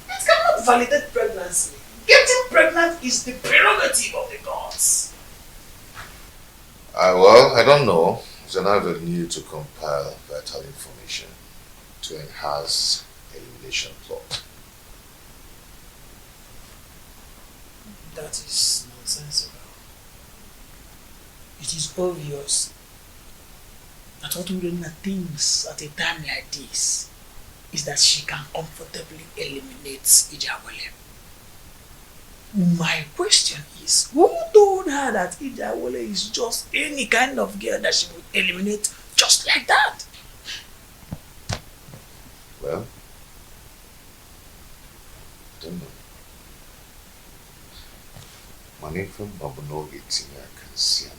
It cannot validate pregnancy. Getting pregnant is the prerogative of the gods. Well, I don't know. It's an avenue to compile vital information to enhance elimination plot. That is nonsensical. It is obvious that what Urena thinks at a time like this is that she can comfortably eliminate Ijawole. My question is, who told her that Ijawole is just any kind of girl that she will eliminate just like that? Well, Manifa Babunogi Tina Kansiana.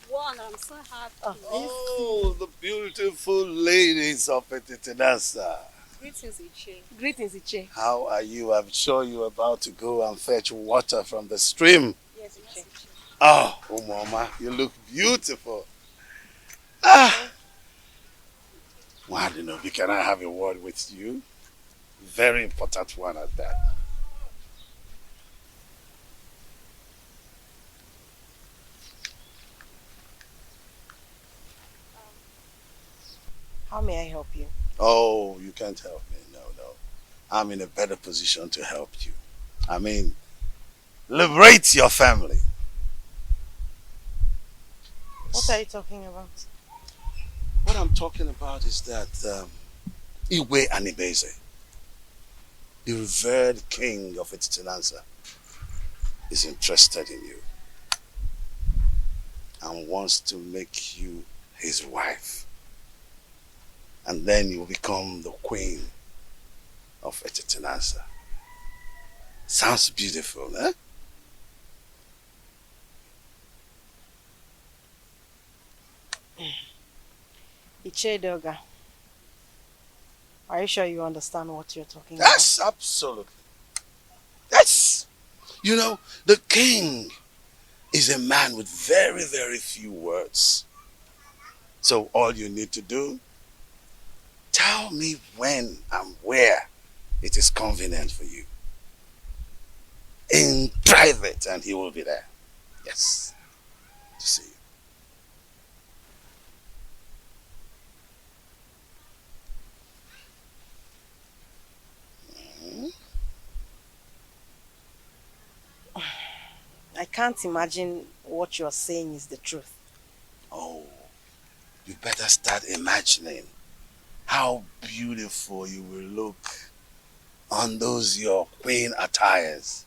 One, I'm so happy. Oh, the beautiful ladies of Etitinasa. Greetings, Iche. Greetings, Iche. How are you? I'm sure you're about to go and fetch water from the stream. Yes, Iche. Oh, Mama, you look beautiful. Ah, Wadinobi, can I have a word with you? Very important one at that. How may I help you? Oh, you can't help me. No. I'm in a better position to help you. I mean, liberate your family. What are you talking about? What I'm talking about is that Iwe Anibeze, the revered king of Etitinanza, is interested in you and wants to make you his wife. And then you will become the queen of Etitinanza. Sounds beautiful, eh? Ichedoga, are you sure you understand what you're talking about? Yes, absolutely. Yes. You know, the king is a man with very, very few words. So all you need to do, tell me when and where it is convenient for you. In private, and he will be there. Yes. To see you. I can't imagine what you're saying is the truth. Oh, you better start imagining how beautiful you will look on those your queen attires.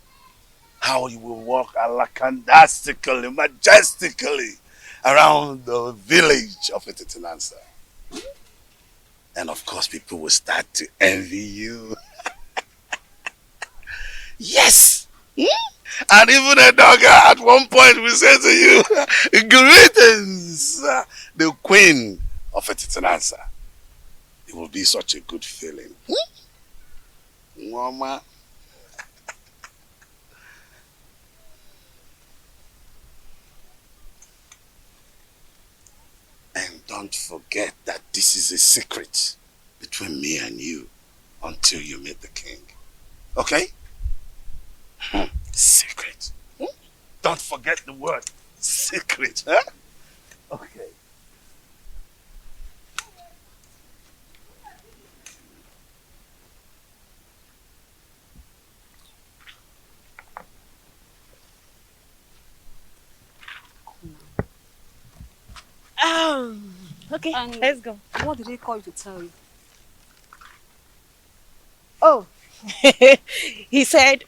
How you will walk alakandastically, majestically around the village of Etitinansa. And of course, people will start to envy you. Yes! And even a dog at one point will say to you, greetings, the queen of Etitinansa. It will be such a good feeling. Mama. And don't forget that this is a secret between me and you until you meet the king. Okay? Secret. Don't forget the word secret. Huh? Okay. Okay, And let's go. What did they call you to tell you? Oh, he said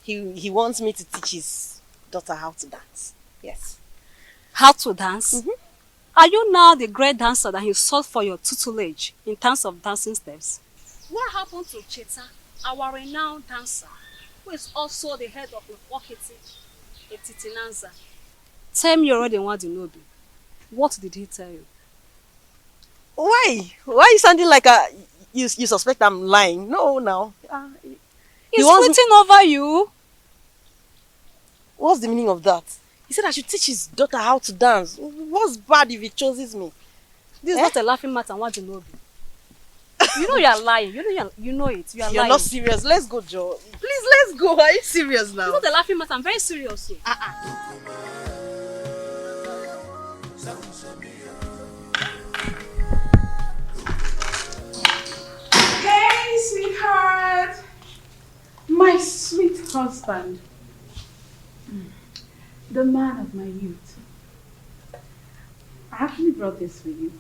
he wants me to teach his daughter how to dance. Yes. How to dance? Are you now the great dancer that he sought for your tutelage in terms of dancing steps? What happened to Cheta, our renowned dancer, who is also the head of the Accpt, Etitinanza? Tell me already what you know. What did he tell you? Why? Why are you sounding like you suspect I'm lying? No, now. He's waiting over you. What's the meaning of that? He said I should teach his daughter how to dance. What's bad if he chooses me? This is not a laughing matter. What you know? You know you are lying. You know it. You are lying. You're not serious. Let's go, Joe. Please, let's go. Are you serious now? It's not a laughing matter. I'm very serious. So. Hey, sweetheart. My sweet husband. The man of my youth. I actually brought this for you.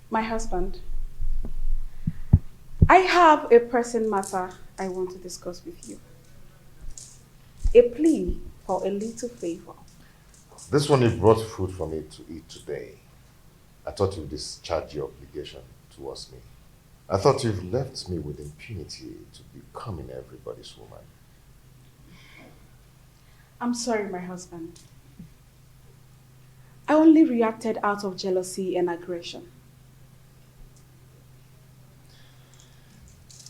My husband, I have a pressing matter I want to discuss with you. A plea for a little favor. This one you brought food for me to eat today. I thought you'd discharge your obligation towards me. I thought you've left me with impunity to becoming everybody's woman. I'm sorry, my husband. I only reacted out of jealousy and aggression.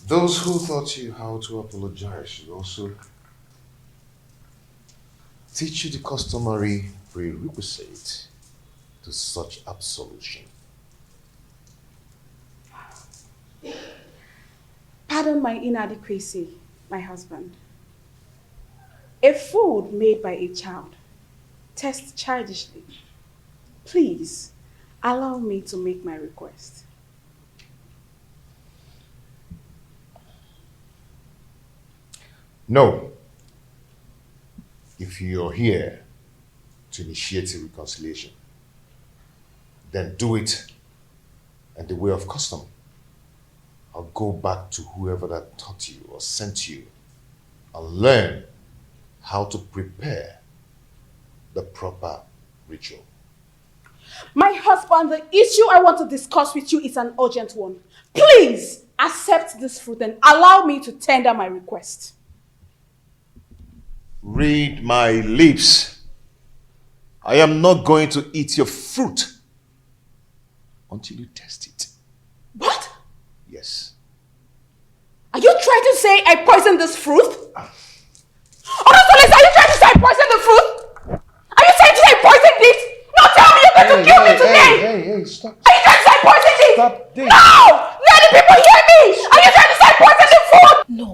Those who taught you how to apologize should also teach you the customary prerequisite to such absolution. Pardon my inadequacy, my husband. A food made by a child tastes childishly. Please, allow me to make my request. No. If you're here to initiate a reconciliation, then do it in the way of custom. I'll go back to whoever that taught you or sent you and learn how to prepare the proper ritual. My husband, the issue I want to discuss with you is an urgent one. Please accept this fruit and allow me to tender my request. Read my lips. I am not going to eat your fruit until you test it. What? Yes. Are you trying to say I poisoned this fruit? Honestly, are you trying to say I poisoned the fruit? Are you trying to say I poisoned it? No, tell me you're going to kill me today! Hey, stop. Are you trying to say I poisoned it? Stop this. No! Let the people hear me! Are you trying to say I poisoned the fruit? No.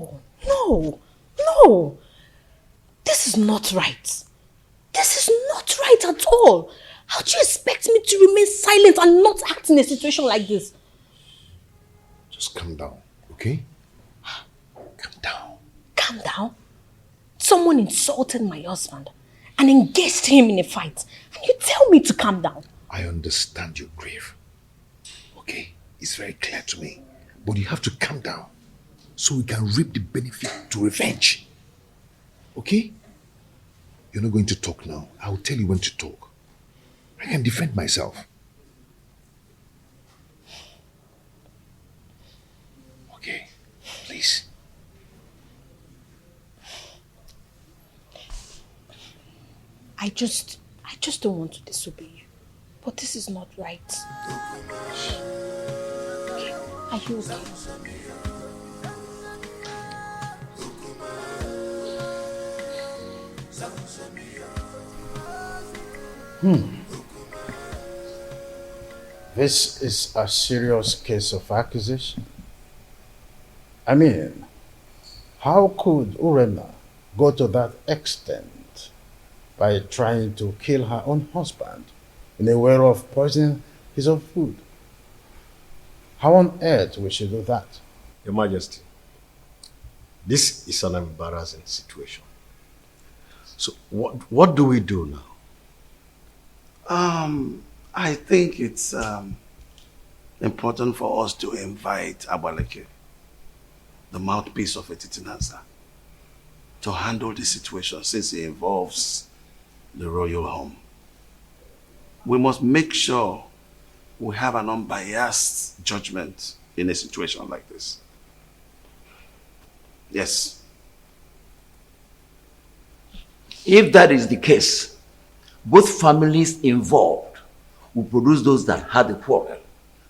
This is not right. This is not right at all. How do you expect me to remain silent and not act in a situation like this? Just calm down, okay? Calm down. Calm down? Someone insulted my husband and engaged him in a fight. And you tell me to calm down. I understand your grief. Okay? It's very clear to me. But you have to calm down so we can reap the benefit to revenge. Okay? You're not going to talk now. I'll tell you when to talk. I can defend myself. Okay? Please. I just don't want to disobey you. But this is not right. Okay. Are you okay? This is a serious case of accusation. I mean, how could Urena go to that extent by trying to kill her own husband in a way of poisoning his own food? How on earth will she do that? Your Majesty, this is an embarrassing situation. So what do we do now? I think it's important for us to invite Abaleke, the mouthpiece of Etitinansa, to handle the situation since it involves the royal home. We must make sure we have an unbiased judgment in a situation like this. Yes. If that is the case, both families involved will produce those that had the quarrel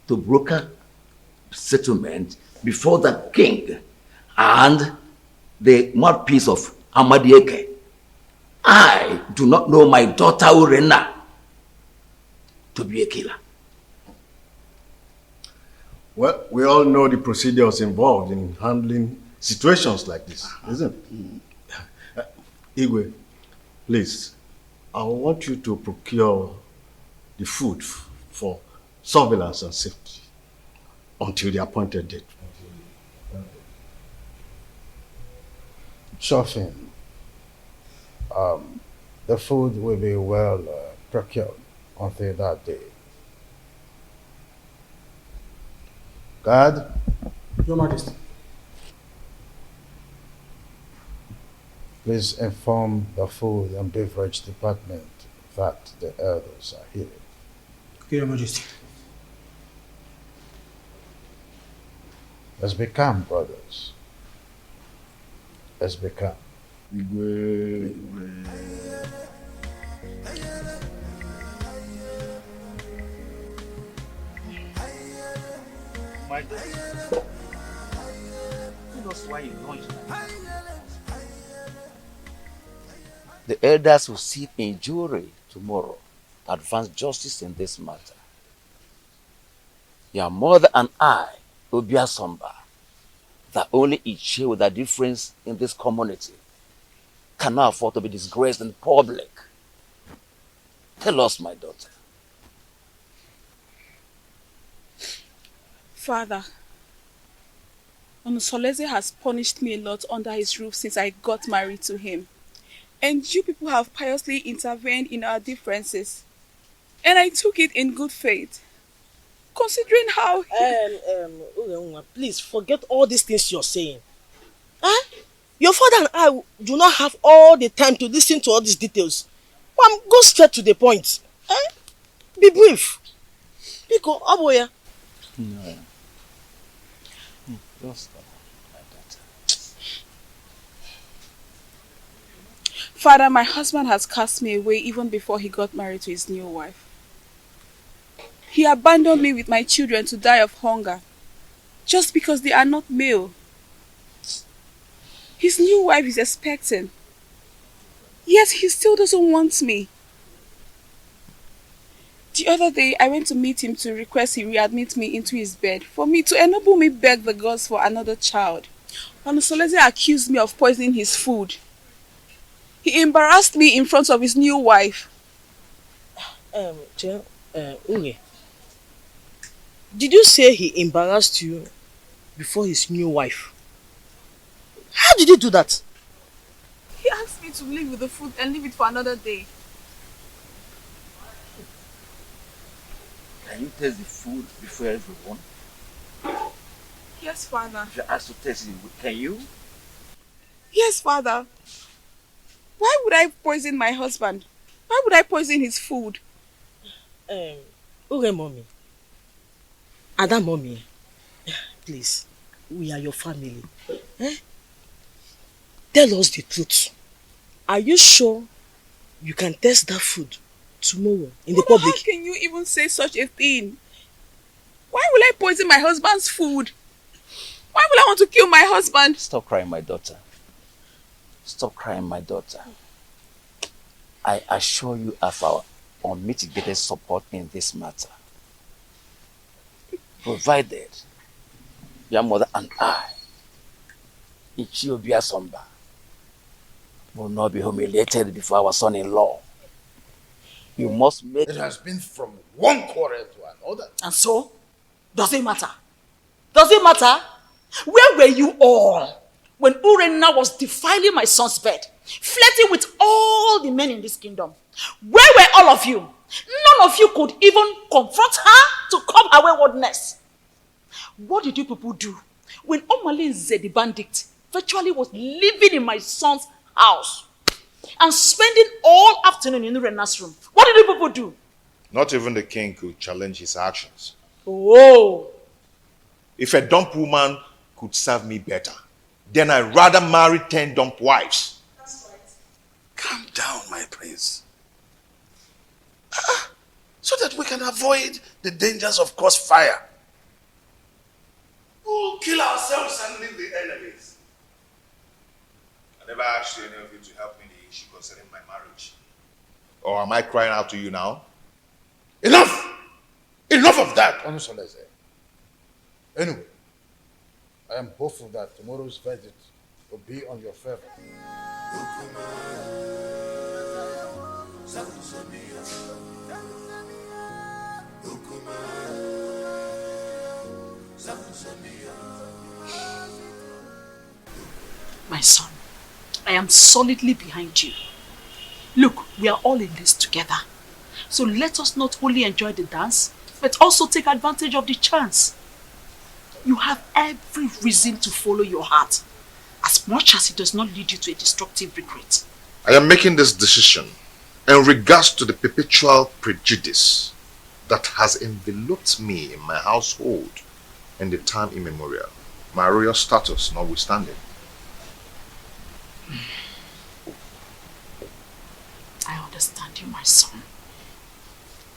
to broker settlement before the king and the mouthpiece of Amadieke. I do not know my daughter Urena to be a killer. Well, we all know the procedures involved in handling situations like this, isn't it? Igwe, please, I want you to procure the food for surveillance and safety until the appointed date. Sure thing. The food will be well procured until that day. Guard, Your Majesty. please inform the food and beverage department that the elders are here. Okay, Your Majesty. Let's be calm, brothers. Let's be calm. My daughter, tell us why you launched that. The elders will sit in jury tomorrow to advance justice in this matter. Your mother and I, Obia Somba, that only each share with a difference in this community, cannot afford to be disgraced in public. Tell us, my daughter. Father, Onusoleze has punished me a lot under his roof since I got married to him. And you people have piously intervened in our differences. And I took it in good faith. Considering how... Please forget all these things you're saying. Huh? Your father and I do not have all the time to listen to all these details. Go straight to the point. Huh? Be brief. Pico, Aboya. No. Just stop, my daughter. Father, my husband has cast me away even before he got married to his new wife. He abandoned me with my children to die of hunger, just because they are not male. His new wife is expecting, yet he still doesn't want me. The other day, I went to meet him to request he readmit me into his bed for me to enable me beg the gods for another child. Onusoleze accused me of poisoning his food. He embarrassed me in front of his new wife. Unge, did you say he embarrassed you before his new wife? How did he do that? He asked me to leave with the food and leave it for another day. Can you taste the food before everyone? Yes, Father. If you ask to taste it, can you? Yes, Father. Why would I poison my husband? Why would I poison his food? Uge mommy. Ada mommy. Please, we are your family. Tell us the truth. Are you sure you can taste that food tomorrow in the public? How can you even say such a thing? Why will I poison my husband's food? Why will I want to kill my husband? Stop crying, my daughter. Stop crying, my daughter. I assure you of our unmitigated support in this matter. Provided your mother and I, Ichiobia Somba, will not be humiliated before our son-in-law. You must make... It has been from one quarrel to another. And so? Does it matter? Does it matter? Where were you all when Urena was defiling my son's bed, flirting with all the men in this kingdom? Where were all of you? None of you could even confront her to curb her waywardness. What did you people do when Omalinze the bandit virtually was living in my son's house and spending all afternoon in Urena's room? What did you people do? Not even the king could challenge his actions. Oh. If a dump woman could serve me better, then I'd rather marry 10 dump wives. Calm down, my prince. So that we can avoid the dangers of crossfire. We'll kill ourselves and leave the enemies. I never asked any of you to help me in the issue concerning my marriage. Or am I crying out to you now? Enough! Enough of that, Onusoleze. Anyway, I am hopeful that tomorrow's verdict will be on your favor. My son, I am solidly behind you. Look, we are all in this together. So let us not only enjoy the dance, but also take advantage of the chance. You have every reason to follow your heart, as much as it does not lead you to a destructive regret. I am making this decision in regards to the perpetual prejudice that has enveloped me in my household in the time immemorial, my royal status notwithstanding. I understand you, my son.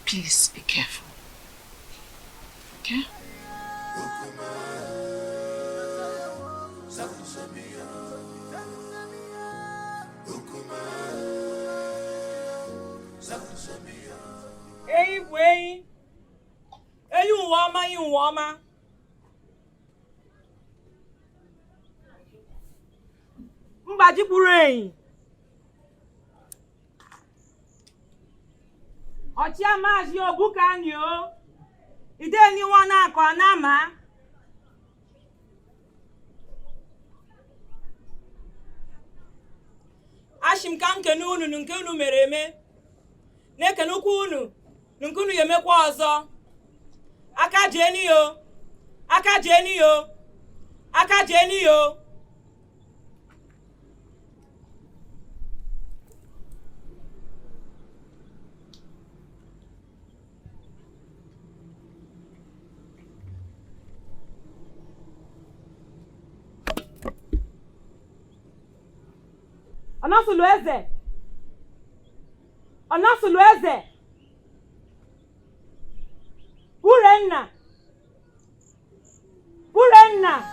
Please be careful. Okay? Hey, wait. Hey, you wama. Mbaji Burain. Ochia mas yo bukan yo. Ide ni wana ko anama. Ashim kam kenu unu nke unu mere eme. Na-ekenukwu unu nke unu yemekwa ọzọ. Aka jeni yo. Aka jeni yo. Aka jeni yo. Onasulu eze. Onasulu eze. Urenna. Urenna.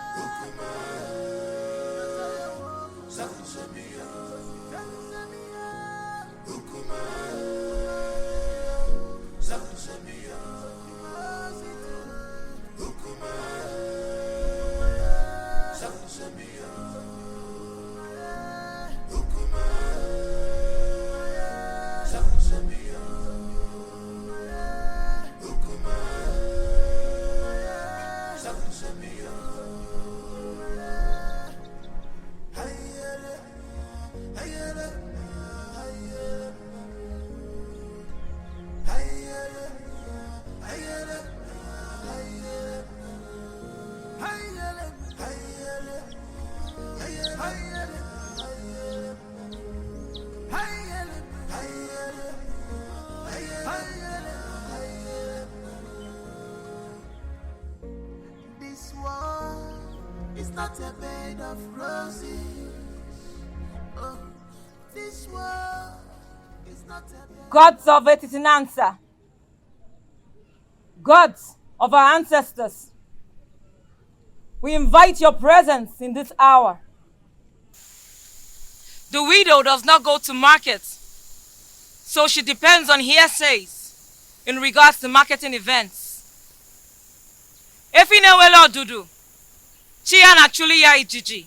This world is not a bed of roses. Oh, this world is not a bed. Gods of Etitinansa. Gods of our ancestors. We invite your presence in this hour. The widow does not go to market, so she depends on hearsays in regards to marketing events. Efinewelo dudu, chia naturally ya ijiji.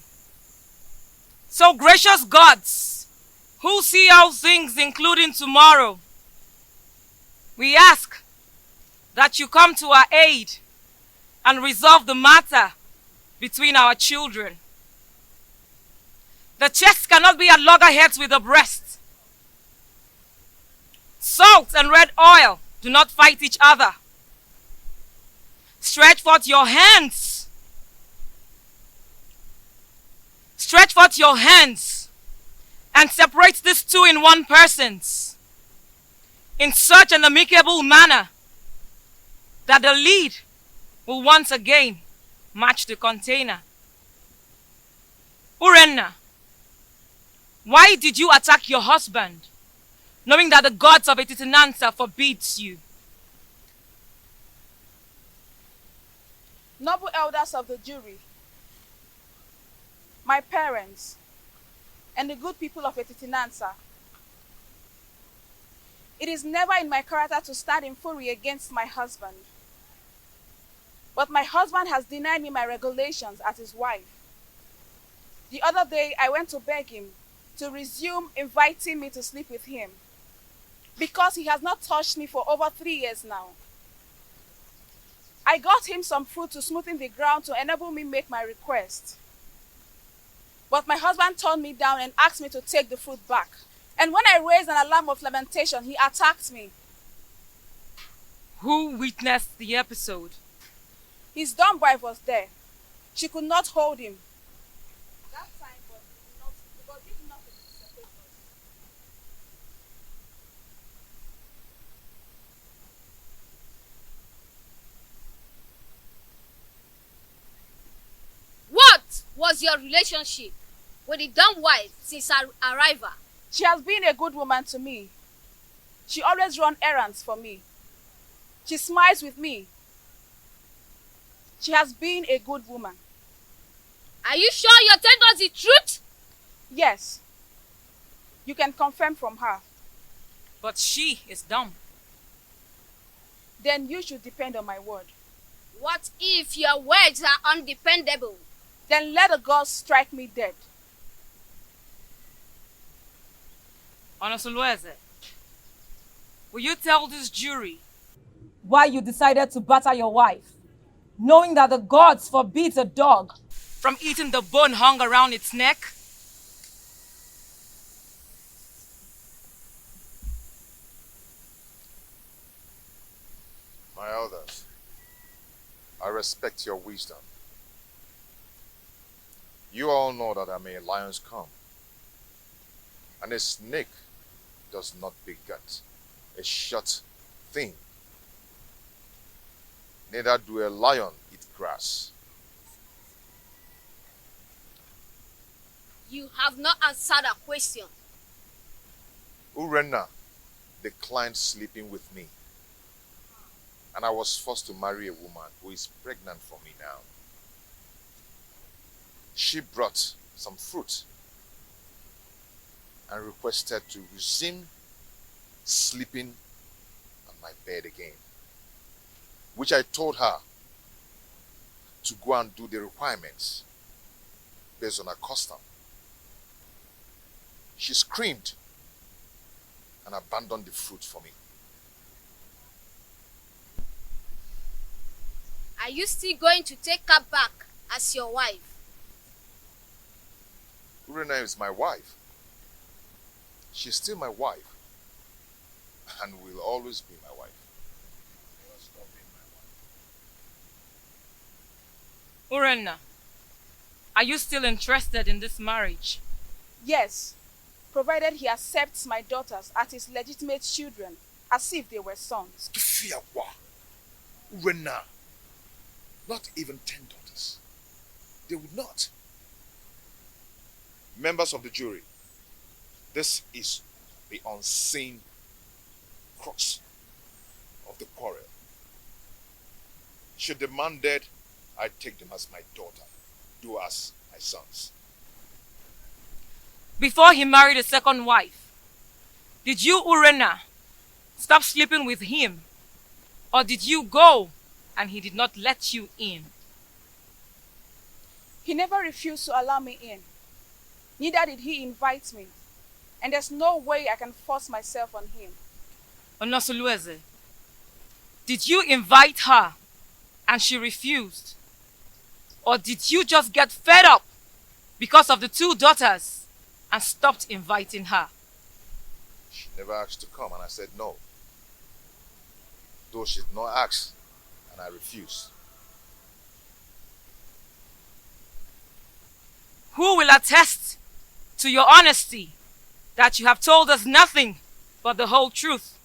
So gracious gods, who see all things including tomorrow, we ask that you come to our aid and resolve the matter between our children. The chest cannot be at loggerheads with the breast. Salt and red oil do not fight each other. Stretch forth your hands. Stretch forth your hands and separate these two in one persons in such an amicable manner that the lead will once again match the container. Urenna, why did you attack your husband, knowing that the gods of Etitinansa forbids you? Noble elders of the jury, my parents, and the good people of Etitinansa, it is never in my character to stand in fury against my husband. But my husband has denied me my regulations as his wife. The other day, I went to beg him to resume inviting me to sleep with him because he has not touched me for over 3 years now. I got him some fruit to smoothen the ground to enable me make my request. But my husband turned me down and asked me to take the fruit back. And when I raised an alarm of lamentation, he attacked me. Who witnessed the episode? His dumb wife was there. She could not hold him. That time, but did nothing to separate us. What was your relationship with the dumb wife since her arrival? She has been a good woman to me. She always runs errands for me. She smiles with me. She has been a good woman. Are you sure you're telling us the truth? Yes. You can confirm from her. But she is dumb. Then you should depend on my word. What if your words are undependable? Then let the gods strike me dead. Onosulueze, will you tell this jury why you decided to batter your wife, knowing that the gods forbid a dog from eating the bone hung around its neck? My elders, I respect your wisdom. You all know that I may lions come, and a snake does not beget a short thing. Neither do a lion eat grass. You have not answered a question. Urena declined sleeping with me, and I was forced to marry a woman who is pregnant for me now. She brought some fruit and requested to resume sleeping on my bed again, which I told her to go and do the requirements based on her custom. She screamed and abandoned the fruit for me. Are you still going to take her back as your wife? Urena is my wife. She's still my wife and will always be my wife. Never stop being my wife. Urena, are you still interested in this marriage? Yes, provided he accepts my daughters as his legitimate children, as if they were sons. Tufiawa, Urena, not even 10 daughters. They would not. Members of the jury, this is the unseen crux of the quarrel. She demanded I take them as my daughter, do as my sons. Before he married a second wife, did you, Urena, stop sleeping with him? Or did you go and he did not let you in? He never refused to allow me in. Neither did he invite me. And there's no way I can force myself on him. Onosulueze, did you invite her and she refused? Or did you just get fed up because of the 2 daughters and stopped inviting her? She never asked to come and I said no. Though she did not ask and I refused. Who will attest to your honesty that you have told us nothing but the whole truth?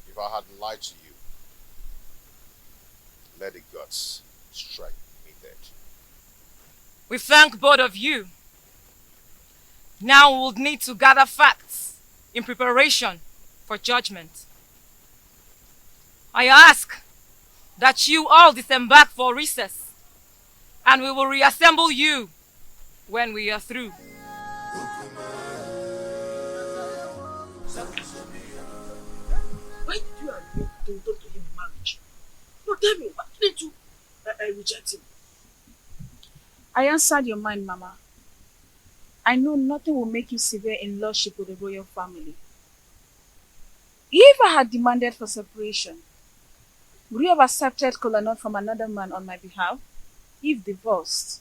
If I had lied to you, let the gods strike me dead. We thank both of you. Now we will need to gather facts in preparation for judgment. I ask that you all disembark for recess, and we will reassemble you when we are through. Why did you agree to return to him in marriage? No, tell me, why didn't you reject him? I answered your mind, Mama. I know nothing will make you severe in lordship with the royal family. If I had demanded for separation, would you have accepted Kolanut from another man on my behalf? If divorced?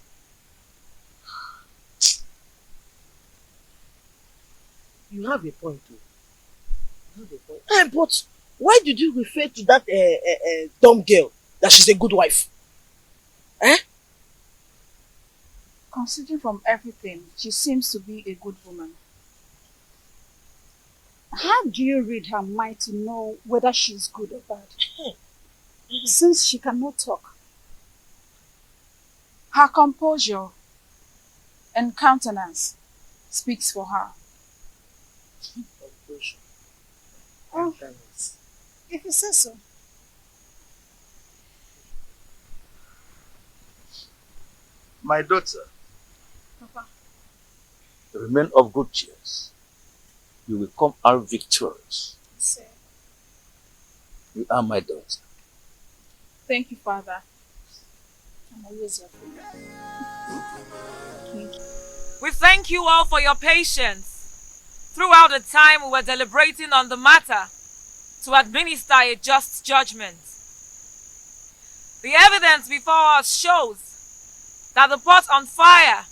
You have a point too. You have a point. But why did you refer to that dumb girl that she's a good wife? Eh? Considering from everything, she seems to be a good woman. How do you read her mind to know whether she's good or bad? Since she cannot talk. Her composure and countenance speaks for her. Composure. Oh, if you say so. My daughter, Papa. remain of good cheer. You will come out victorious. Sir. You are my daughter. Thank you, Father. I'm always your friend. Thank you. We thank you all for your patience throughout the time we were deliberating on the matter to administer a just judgment. The evidence before us shows that the pot on fire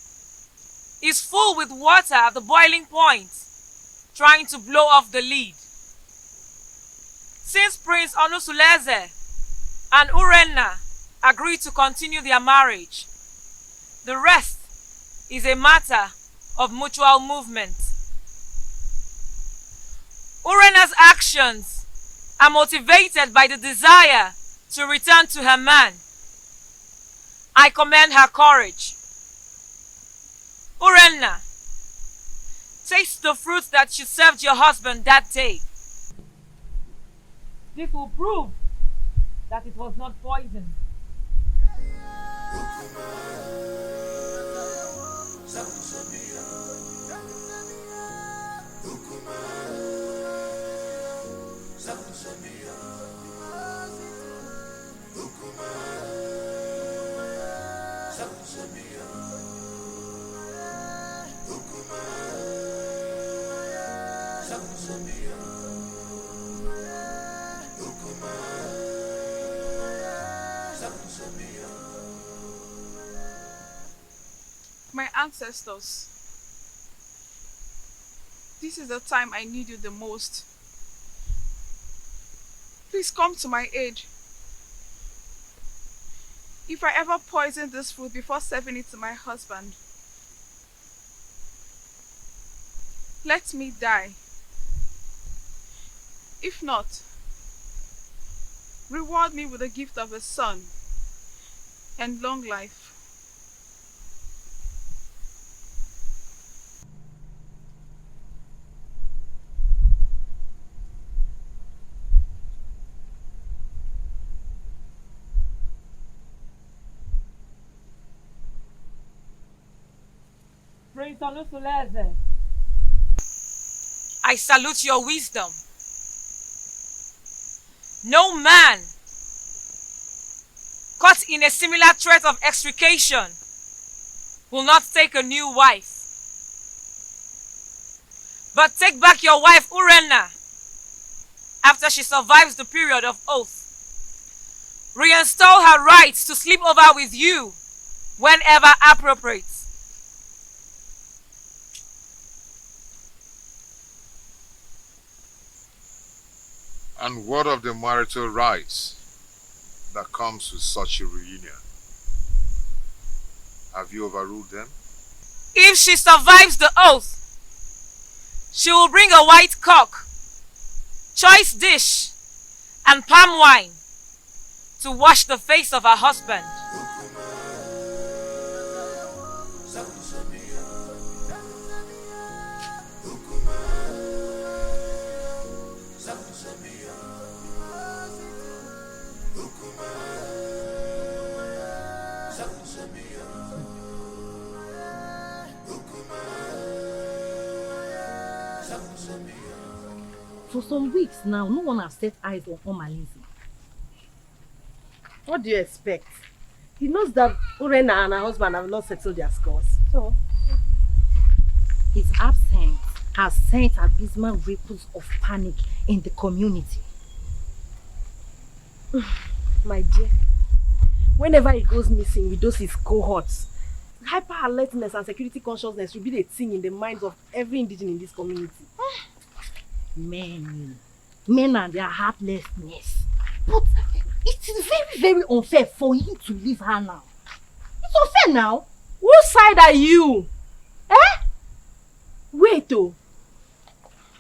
is full with water at the boiling point, trying to blow off the lid. Since Prince Onusuleze and Urenna agreed to continue their marriage, the rest is a matter of mutual movement. Urenna's actions are motivated by the desire to return to her man. I commend her courage. Urenna, taste the fruit that you served your husband that day. This will prove that it was not poison. My ancestors, this is the time I need you the most. Please come to my aid. If I ever poison this food before serving it to my husband, let me die. If not, reward me with the gift of a son and long life. Prince Onusuleze, I salute your wisdom. No man caught in a similar threat of extrication will not take a new wife. But take back your wife Urenna after she survives the period of oath. Reinstall her rights to sleep over with you whenever appropriate. And what of the marital rights that comes with such a reunion? Have you overruled them? If she survives the oath, she will bring a white cock, choice dish, and palm wine to wash the face of her husband. For some weeks now, no one has set eyes on malice. What do you expect? He knows that Urenna and her husband have not settled their scores. So, his absence has sent abysmal ripples of panic in the community. my dear, whenever he goes missing with those his cohorts, hyper alertness and security consciousness will be the thing in the minds of every indigenous in this community. Men and their heartlessness. But it is very, very unfair for him to leave her now. It's unfair now. Whose side are you? Wait oh.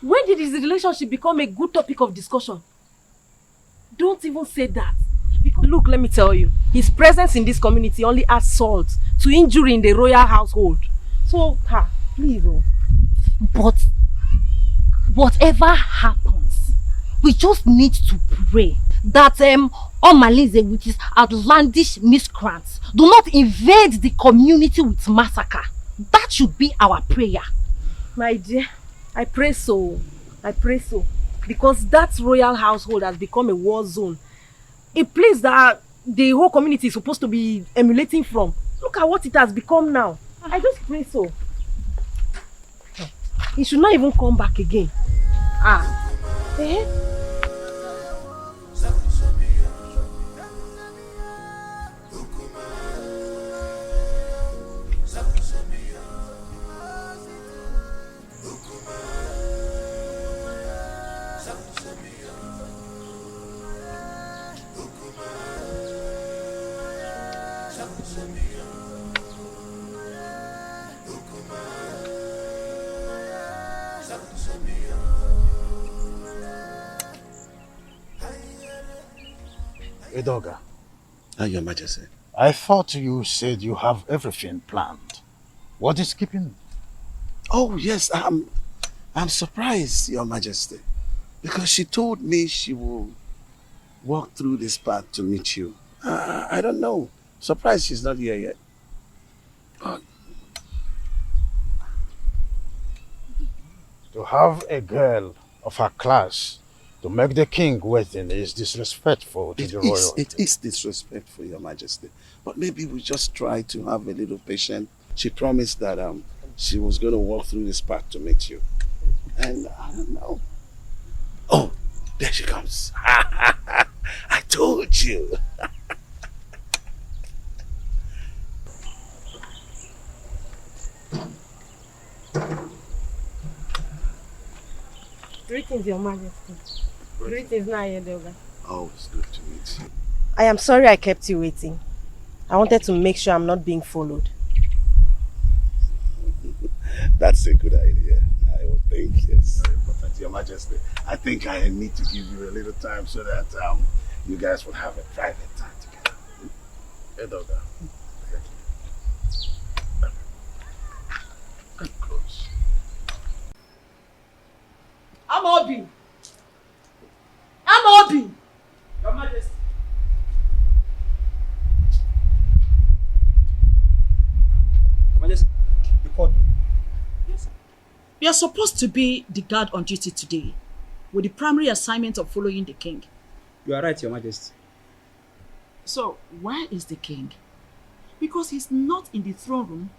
When did his relationship become a good topic of discussion? Don't even say that. Because look, let me tell you, his presence in this community only adds salt to injury in the royal household. So, please oh. But whatever happens, we just need to pray that Malice, which is outlandish miscreants, do not invade the community with massacre. That should be our prayer. My dear, I pray so. I pray so. Because that royal household has become a war zone. A place that the whole community is supposed to be emulating from. Look at what it has become now. I just pray so. He should not even come back again. Edoga. Your Majesty. I thought you said you have everything planned. What is keeping? Oh yes, I'm surprised, Your Majesty, because she told me she will walk through this path to meet you. I don't know. Surprised she's not here yet. To have a girl of her class to make the king waiting is disrespectful to the royal. It is disrespectful, Your Majesty. But maybe we just try to have a little patience. She promised that she was going to walk through this path to meet you. And I don't know. Oh, there she comes. I told you. Greetings, Your Majesty. Greetings, Edoga. Oh, it's good to meet you. I am sorry I kept you waiting. I wanted to make sure I'm not being followed. That's a good idea. I would think, yes. Very important, Your Majesty. I think I need to give you a little time so that you guys will have a private time together. Edoga. Come close. Amobi! Your Majesty. Your Majesty, you called me. Yes, sir. You are supposed to be the guard on duty today, with the primary assignment of following the king. You are right, Your Majesty. So, where is the king? Because he's not in the throne room,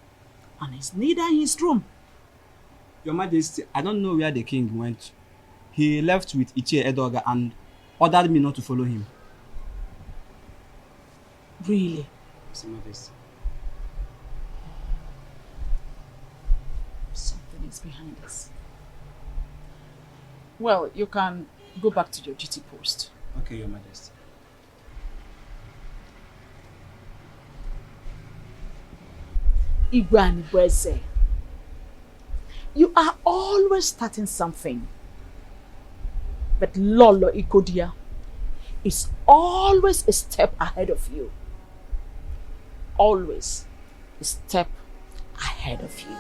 and he's neither in his room. Your Majesty, I don't know where the king went. He left with Ichie Edoga and ordered me not to follow him. Really? Yes, Your Majesty. Something is behind this. Well, you can go back to your duty post. Okay, Your Majesty. Igwe Anibweze, you are always starting something. But Lolo Ikodia is always a step ahead of you. Always a step ahead of you.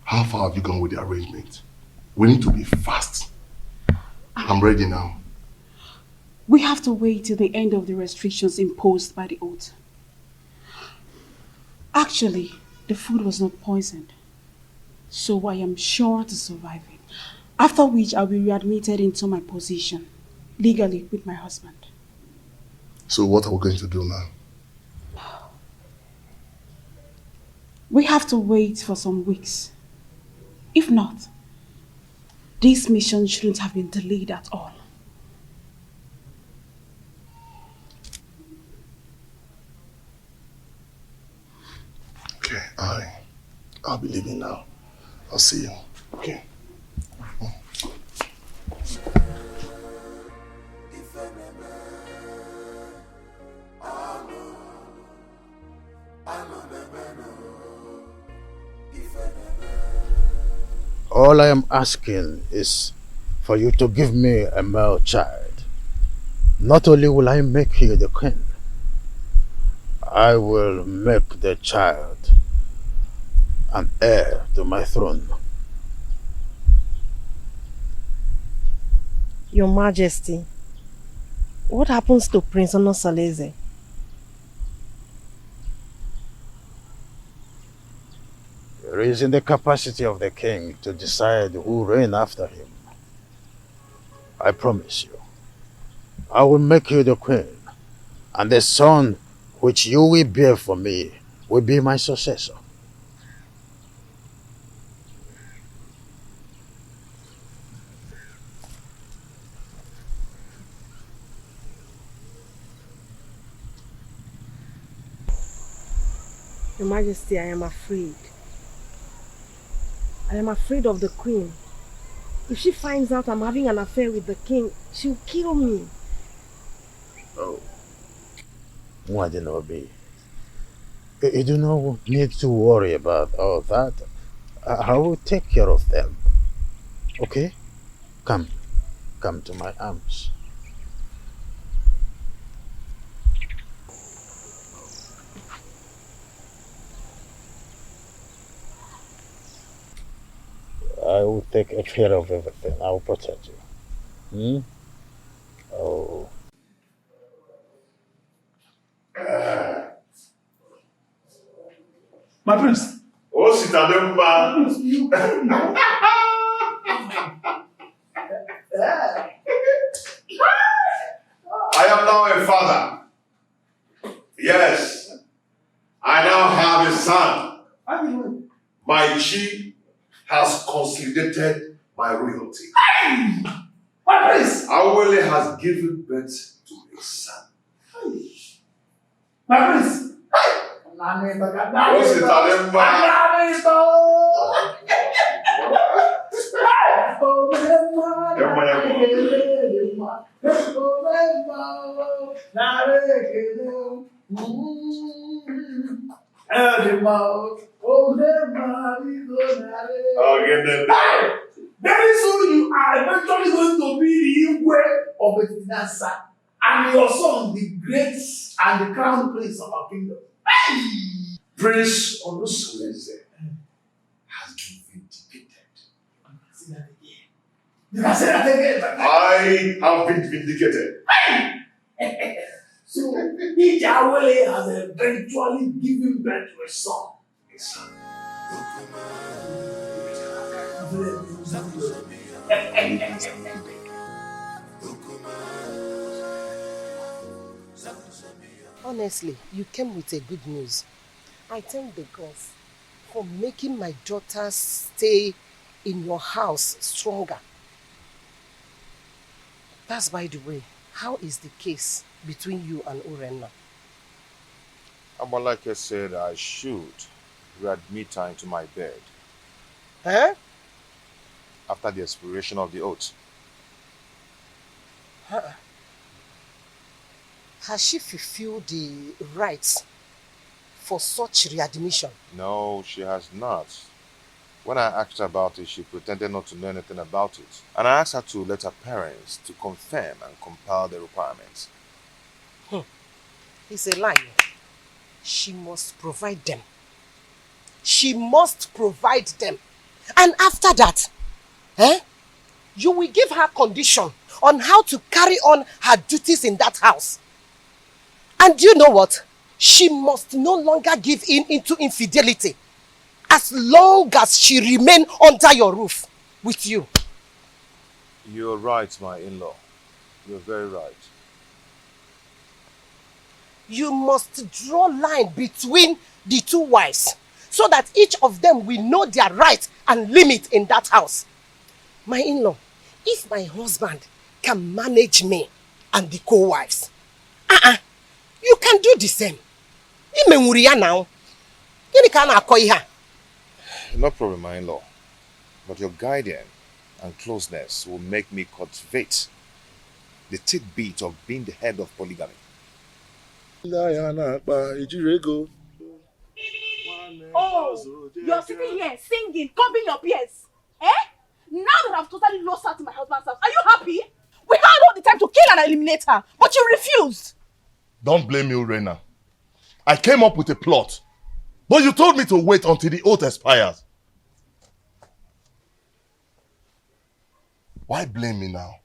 How far have you gone with the arrangement? We need to be fast. I'm ready now. We have to wait till the end of the restrictions imposed by the oath. Actually, the food was not poisoned, so I am sure to survive it. After which I'll be readmitted into my position, legally with my husband. So what are we going to do now? We have to wait for some weeks. If not, this mission shouldn't have been delayed at all. Okay, I'll be leaving now. I'll see you. Okay. All I am asking is for you to give me a male child. Not only will I make you the queen, I will make the child an heir to my throne. Your Majesty, what happens to Prince Onosaleze? It is in the capacity of the king to decide who reign after him. I promise you, I will make you the queen, and the son which you will bear for me will be my successor. Your Majesty, I am afraid. I am afraid of the queen. If she finds out I'm having an affair with the king, she'll kill me. Oh, Mwadinobi, you do not need to worry about all that. I will take care of them. Okay? Come to my arms. I will take care of everything. I will protect you. Oh. My prince. Oh, Sitademba. You I am now a father. Yes. I now have a son. My chief has consolidated my royalty. My prince. Awele has given birth to a son. My prince. What's it, Alemba? Very soon you are eventually going to be the Igwe of Betinasa, and your son the great and the crown prince of our kingdom. Prince Onosaleze has been vindicated. You can say that again. I have been vindicated. So, Ijawele has eventually given birth to a son. A son. Honestly, you came with a good news. I thank the gods for making my daughter's stay in your house stronger. That's by the way. How is the case between you and Urenna? Amalake said I should readmit her into my bed. Huh? After the expiration of the oath. Huh? Has she fulfilled the rites for such readmission? No, she has not. When I asked her about it, she pretended not to know anything about it. And I asked her to let her parents to confirm and compile the requirements. It's a lie. She must provide them. She must provide them. And after that, you will give her condition on how to carry on her duties in that house. And you know what? She must no longer give in into infidelity as long as she remains under your roof with you. You're right, my in-law. You're very right. You must draw line between the two wives so that each of them will know their rights and limit in that house. My in-law, if my husband can manage me and the co-wives, you can do the same. Imenwuri ya now. Gini ka na-akọ ihe a? No problem, my in-law. But your guidance and closeness will make me cultivate the tidbit of being the head of polygamy. Oh, you're sitting here singing, combing your ears. Eh? Now that I've totally lost her to my husband's house, are you happy? We had all the time to kill and eliminate her, but you refused. Don't blame you, Rena. I came up with a plot, but you told me to wait until the oath expires. Why blame me now?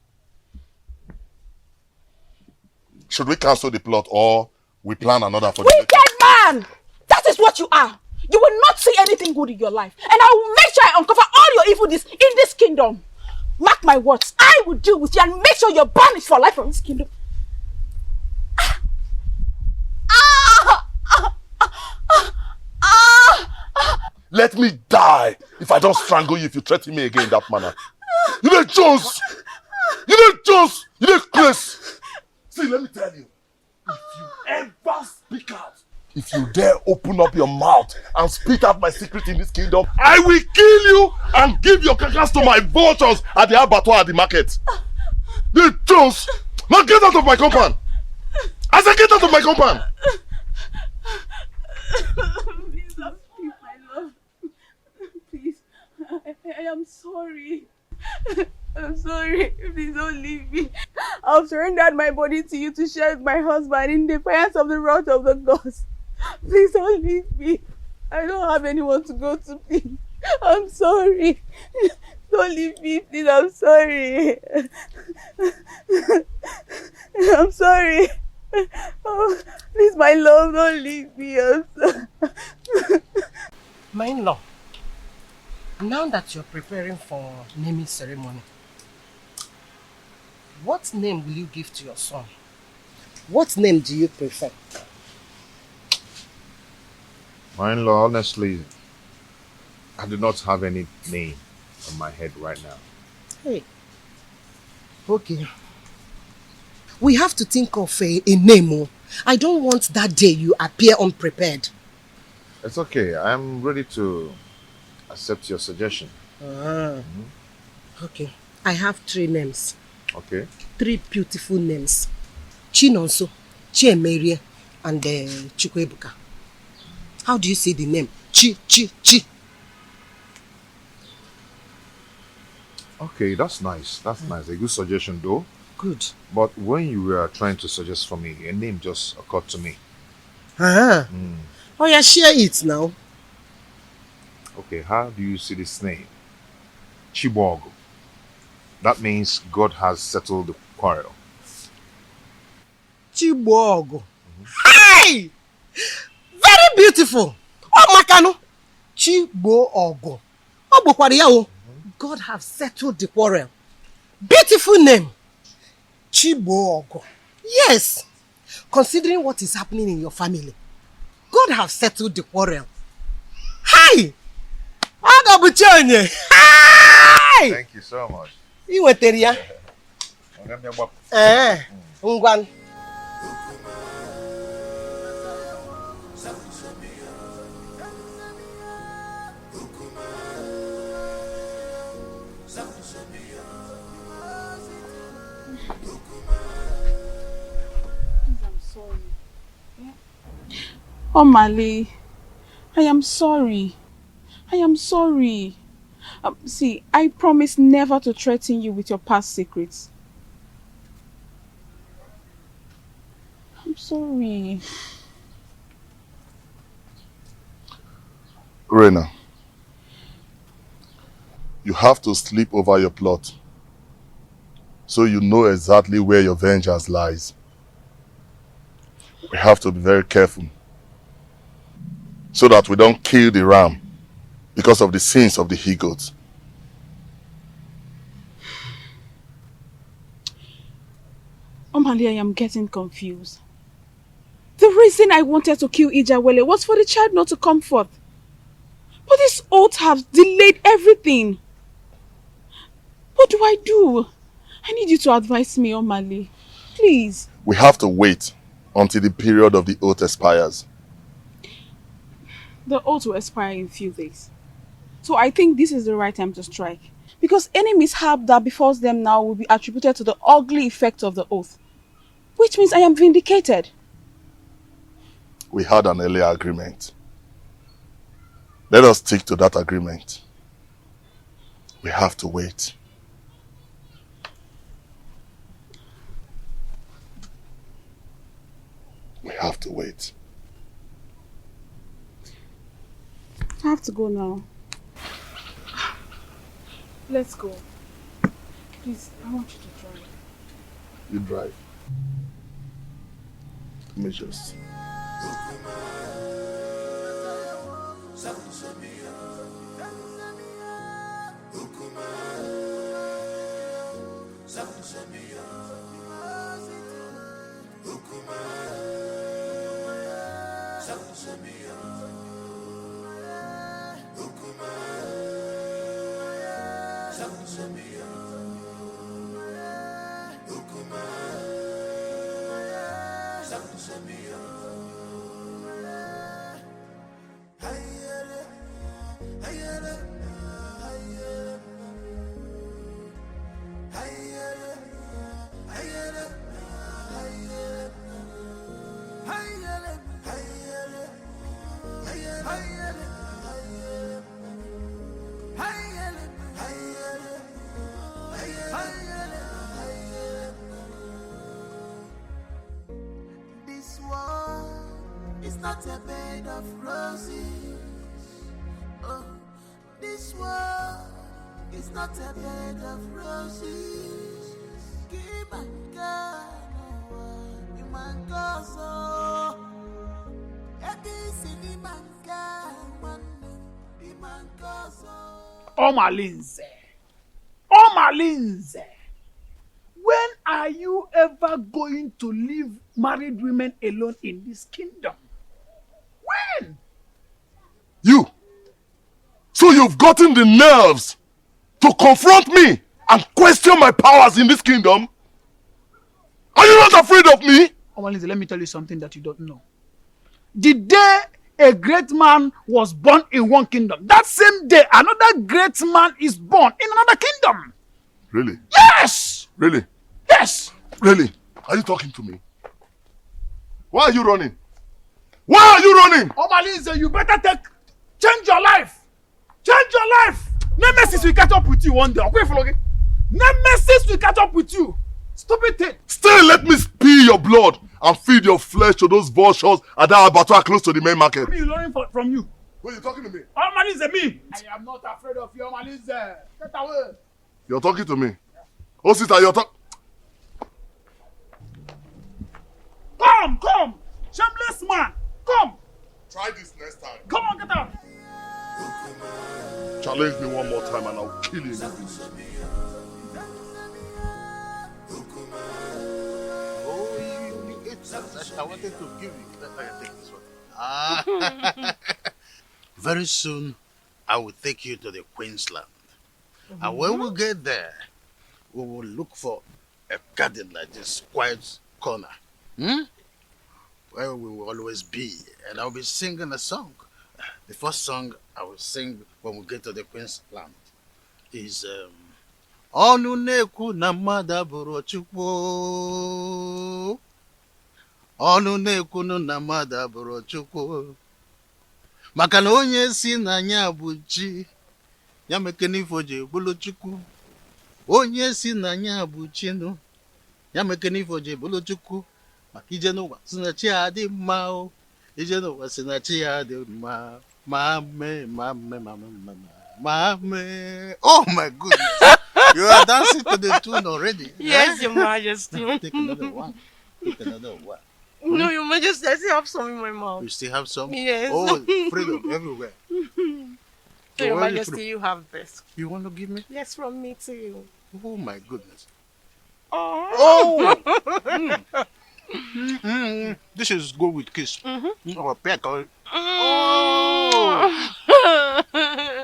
Should we cancel the plot or we plan another for the Wicked man! That is what you are. You will not see anything good in your life. And I will make sure I uncover all your evil deeds in this kingdom. Mark my words. I will deal with you and make sure you're banished for life from this kingdom. Let me die if I don't strangle you if you threaten me again in that manner. You know Jones! You know Jones! You know Chris! See, let me tell you. If you ever speak out, if you dare open up your mouth and spit out my secret in this kingdom, I will kill you and give your carcass to my vultures at the abattoir at the market. You Jones! Now get out of my compound! I said get out of my compound! Please don't speak, my love. Please, I am sorry. I'm sorry. Please don't leave me. I've surrendered my body to you to share with my husband in defiance of the wrath of the gods. Please don't leave me. I don't have anyone to go to, please. I'm sorry. Don't leave me, please. I'm sorry. I'm sorry. Oh, please, my love, don't leave me. I'm sorry. My in-law, now that you're preparing for naming ceremony, what name will you give to your son? What name do you prefer? My in-law, honestly, I do not have any name on my head right now. Hey. Okay. We have to think of a name. I don't want that day you appear unprepared. It's okay. I'm ready to accept your suggestion. Okay. I have 3 names. Okay. 3 beautiful names. Chinonso, Chiemerie, and Chukwebuka. How do you say the name? Chi. Okay, that's nice. That's nice. A good suggestion though. Good. But when you were trying to suggest for me, a name just occurred to me. Oh yeah, share it now. Okay, how do you see this name? Chibogo. That means God has settled the quarrel. Chibogo. Hey! Very beautiful. Oh, Makano. Chibogo. Oh, God have settled the quarrel. Beautiful name. Chibogo. Yes. Considering what is happening in your family, God have settled the quarrel. Hi! Hi! Thank you so much. You were there. Ngwan. Oh, Mali, I am sorry. I am sorry. See, I promise never to threaten you with your past secrets. I'm sorry. Rena, you have to sleep over your plot so you know exactly where your vengeance lies. We have to be very careful so that we don't kill the ram because of the sins of the he-goats. Omali, I am getting confused. The reason I wanted to kill Ijawele was for the child not to come forth. oath have delayed everything. What do I do? I need you to advise me, Omali. Please. We have to wait until the period of the oath expires. The oath will expire in a few days. So I think this is the right time to strike. Because any mishap that befalls them now will be attributed to the ugly effect of the oath. Which means I am vindicated. We had an earlier agreement. Let us stick to that agreement. We have to wait. We have to wait. I have to go now. Let's go. Please, I want you to drive. You drive. Let me just... This world is not a bed of roses. Oh, this world is not a bed of roses. Keep on going, you man go so. Omalinze, when are you ever going to leave married women alone in this kingdom? When? You! So you've gotten the nerves to confront me and question my powers in this kingdom? Are you not afraid of me? Omalinze, let me tell you something that you don't know. The day a great man was born in one kingdom, that same day another great man is born in another kingdom. Really? Yes! Really? Yes! Really? Are you talking to me? Why are you running? Why are you running? Omalinze, you better change your life. Change your life. Nemesis will catch up with you one day. Okay, Flogi? Nemesis will catch up with you. Stupid thing. Still let me spill your blood and feed your flesh to those vultures at that abattoir close to the main market. What are you learning from you? Who are you talking to me? Omalinze, me. I am not afraid of you, Omalinze. Get away. You're talking to me. Oh, sister, you're talking... Come. Shameless man. Come. Try this next time. Come on, get out. Challenge me one more time and I'll kill you. I wanted to give you. Let me take this one. Very soon, I will take you to the Queensland. And when we get there, we will look for a garden like this, quiet corner. Where we will always be. And I'll be singing a song. The first song I will sing when we get to the Queensland is Onu neku na mmadụ abụrụ Chukwu. Onu neku na mmadụ abụrụ Chukwu. Maka na onye si na anya bụ chi, ya mekene ifo ji bụrụ Chukwu. Onye si na anya bụ chinu, ya mekene ifo ji bụrụ Chukwu. Maka ije n'ụwa si na chi adị mma o. Ije n'ụwa si na chi adị mma. Mame. Oh my goodness. You are dancing to the tune already. Yes, Your Majesty. Take another one. No, Your Majesty, I still have some in my mouth. You still have some? Yes. Oh, freedom everywhere. So, Your Majesty, you have this. You want to give me? Yes, from me too. Oh my goodness. Oh! This is good with kiss. Or peck. Oh!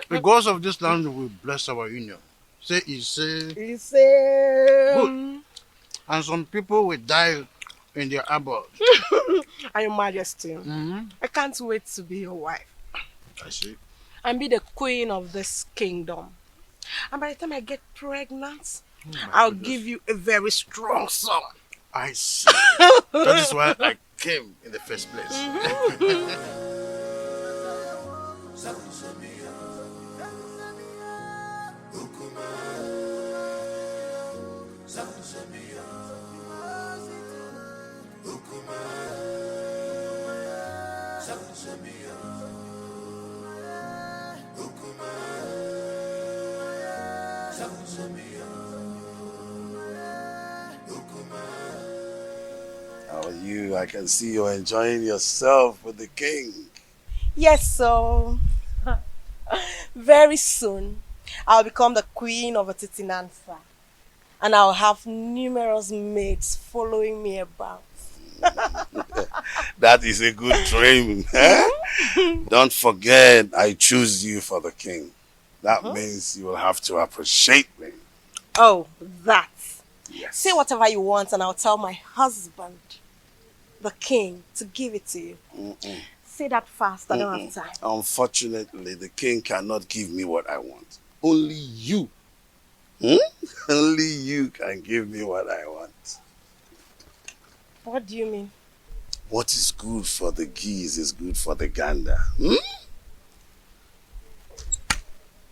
The gods of this land will bless our union. Say, It's good. And some people will die in their abode. And Your Majesty, I can't wait to be your wife. I see. And be the queen of this kingdom. And by the time I get pregnant, I'll give you a very strong son. I see. That is why I came in the first place. How are you? I can see you're enjoying yourself with the king. Yes, so very soon I'll become the queen of Atitinansa. And I'll have numerous maids following me about. That is a good dream. Don't forget, I choose you for the king. That means you will have to appreciate me. Oh, that. Yes. Say whatever you want and I'll tell my husband, the king, to give it to you. Say that fast, I don't have time. Unfortunately, the king cannot give me what I want. Only you. Only you can give me what I want. What do you mean? What is good for the geese is good for the gander.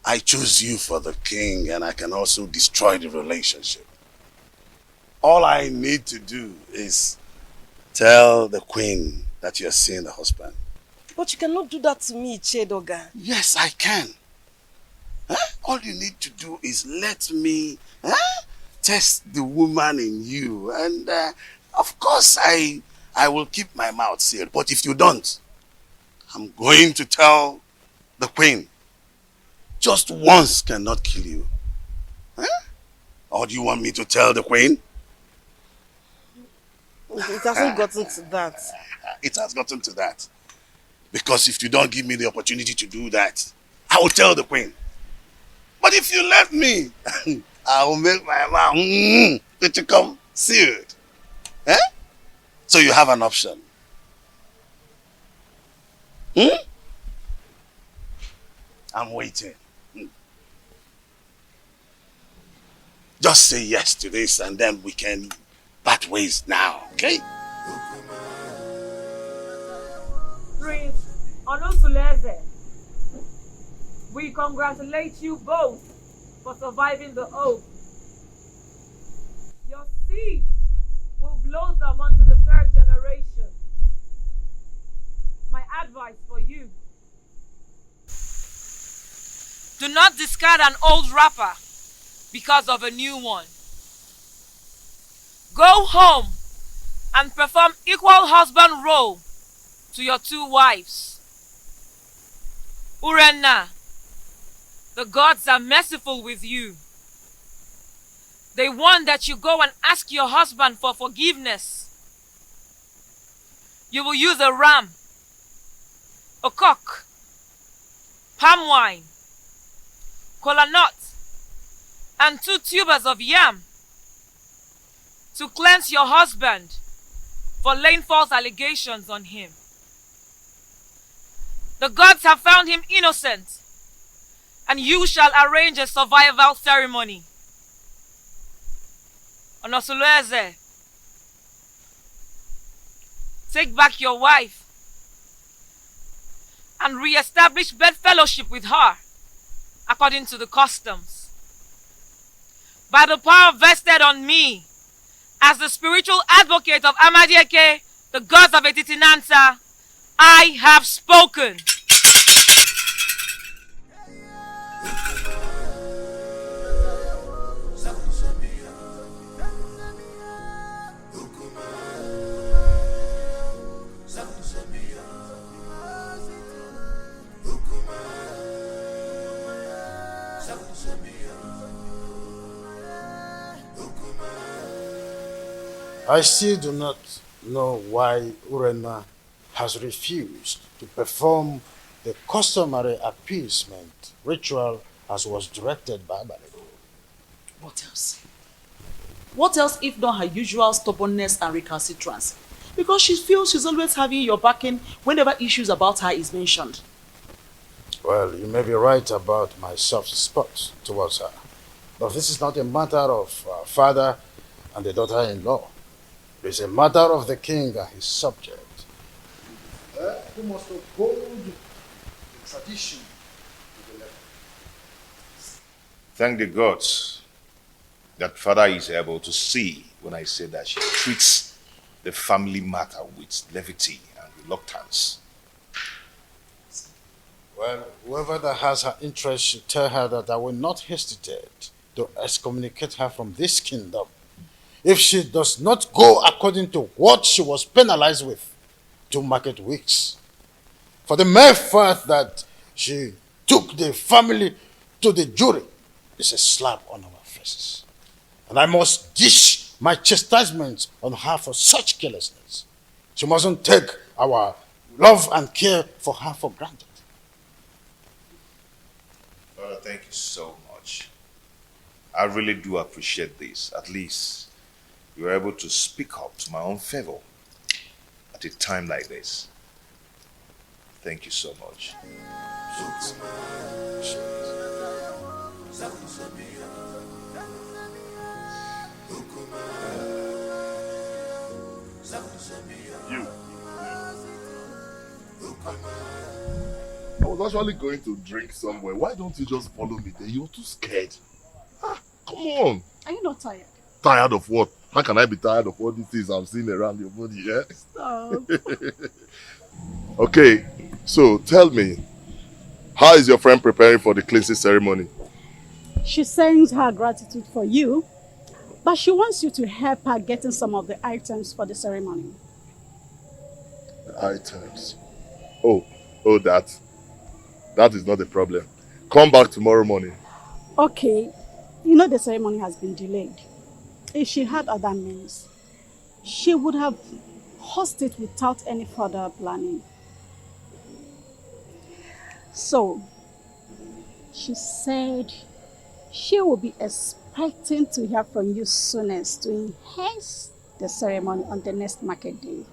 I choose you for the king and I can also destroy the relationship. All I need to do is tell the queen that you're seeing the husband. But you cannot do that to me, Chedoga. Yes, I can. All you need to do is let me test the woman in you. And of course, I will keep my mouth sealed. But if you don't, I'm going to tell the queen. Just once cannot kill you. Or do you want me to tell the queen? It hasn't gotten to that. It has gotten to that. Because if you don't give me the opportunity to do that, I will tell the queen. But if you let me, I will make my mouth to come sealed. So you have an option. I'm waiting. Just say yes to this and then we can part ways now, okay? Prince Onosuleze, we congratulate you both for surviving the oath. Your seed will blossom unto the third generation. My advice for you: do not discard an old wrapper because of a new one. Go home and perform equal husband role to your two wives. Urenna, the gods are merciful with you. They want that you go and ask your husband for forgiveness. You will use a ram, a cock, palm wine, kola nut, and 2 tubers of yam to cleanse your husband for laying false allegations on him. The gods have found him innocent, and you shall arrange a survival ceremony. Onosuleze, take back your wife and re-establish bedfellowship with her according to the customs. By the power vested on me as the spiritual advocate of Amadieke, the gods of Etitinansa, I have spoken. I still do not know why Urena has refused to perform the customary appeasement ritual as was directed by Bali. What else? What else if not her usual stubbornness and recalcitrance? Because she feels she's always having your backing whenever issues about her is mentioned. Well, you may be right about my soft spot towards her. But this is not a matter of father and the daughter-in-law. It is a matter of the king and his subject. Who must uphold the tradition to the letter. Thank the gods that father is able to see when I say that she treats the family matter with levity and reluctance. Well, whoever that has her interest should tell her that I will not hesitate to excommunicate her from this kingdom if she does not go according to what she was penalized with 2 market weeks. For the mere fact that she took the family to the jury is a slap on our faces. And I must dish my chastisement on her for such carelessness. She mustn't take our love and care for her for granted. Father, thank you so much. I really do appreciate this. At least you were able to speak up to my own favor at a time like this. Thank you so much. You. I was actually going to drink somewhere. Why don't you just follow me there? You're too scared. Come on. Are you not tired? Tired of what? How can I be tired of all these things I'm seeing around your body, yeah? Stop. Okay, so tell me, how is your friend preparing for the cleansing ceremony? She sends her gratitude for you, but she wants you to help her getting some of the items for the ceremony. The items? Oh, that is not a problem. Come back tomorrow morning. Okay, you know the ceremony has been delayed. If she had other means, she would have hosted it without any further planning. So, she said she will be expecting to hear from you soonest to enhance the ceremony on the next market day.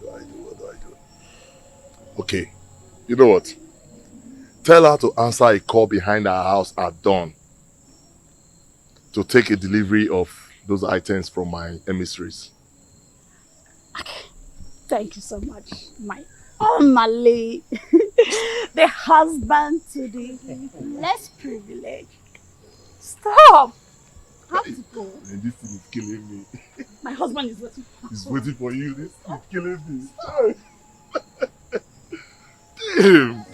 What do I do? Okay, you know what? Tell her to answer a call behind her house at dawn to take a delivery of those items from my emissaries. Thank you so much, my Malay, the husband to the less privileged. Stop! I have to go. And this thing is killing me. My husband is waiting. He's waiting for you. This is killing me. Damn!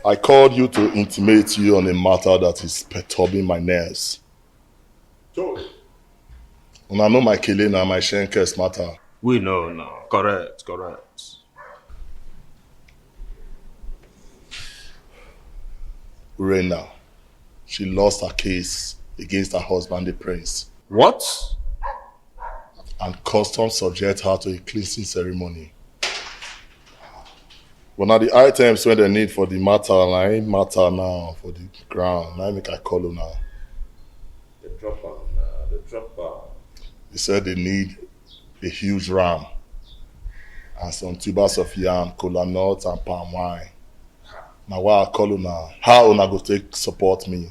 I called you to intimate you on a matter that is perturbing my nerves. And I know my killing and my Shenkes matter. We know now. Correct. Reina, she lost her case against her husband, the prince. What? And customs subject her to a cleansing ceremony. But now the items when they need for the matter, I ain't matter now for the ground. Now I make I call you now. The dropper. They said they need a huge ram and some tubers of yam, cola nuts and palm wine. Now why I call you now? How una go take support me?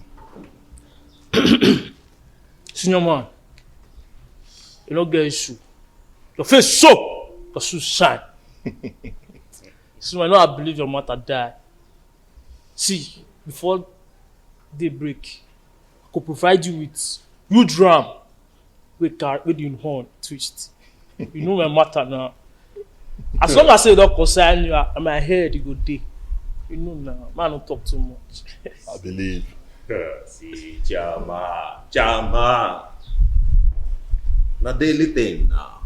Senior man, you don't get issue. Your face so, your shoes shine. So I know I believe your mother died. See, before daybreak, I could provide you with huge ram with the horn twist. You know my matter now. As long as I don't concern you, my head you go day. You know now, man don't talk too much. I believe. See, Chama. Na daily thing now.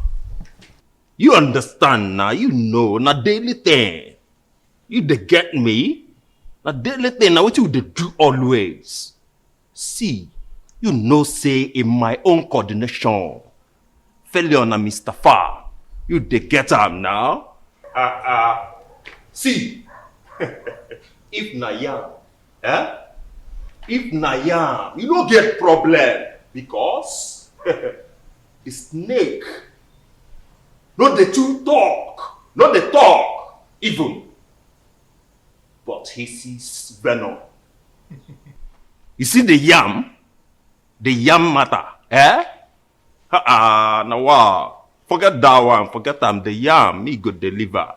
You understand now, you know, na daily thing. You dey get me? Na daily thing, now what you dey do always. See, you know say in my own coordination, failure na Mr. Far. You dey get am now? See, if na yam, if na yam, you don't get problem because the snake no dey too talk, no dey talk even, but he sees venom. You see the yam matter, now wow, forget that one, forget the yam, me go deliver.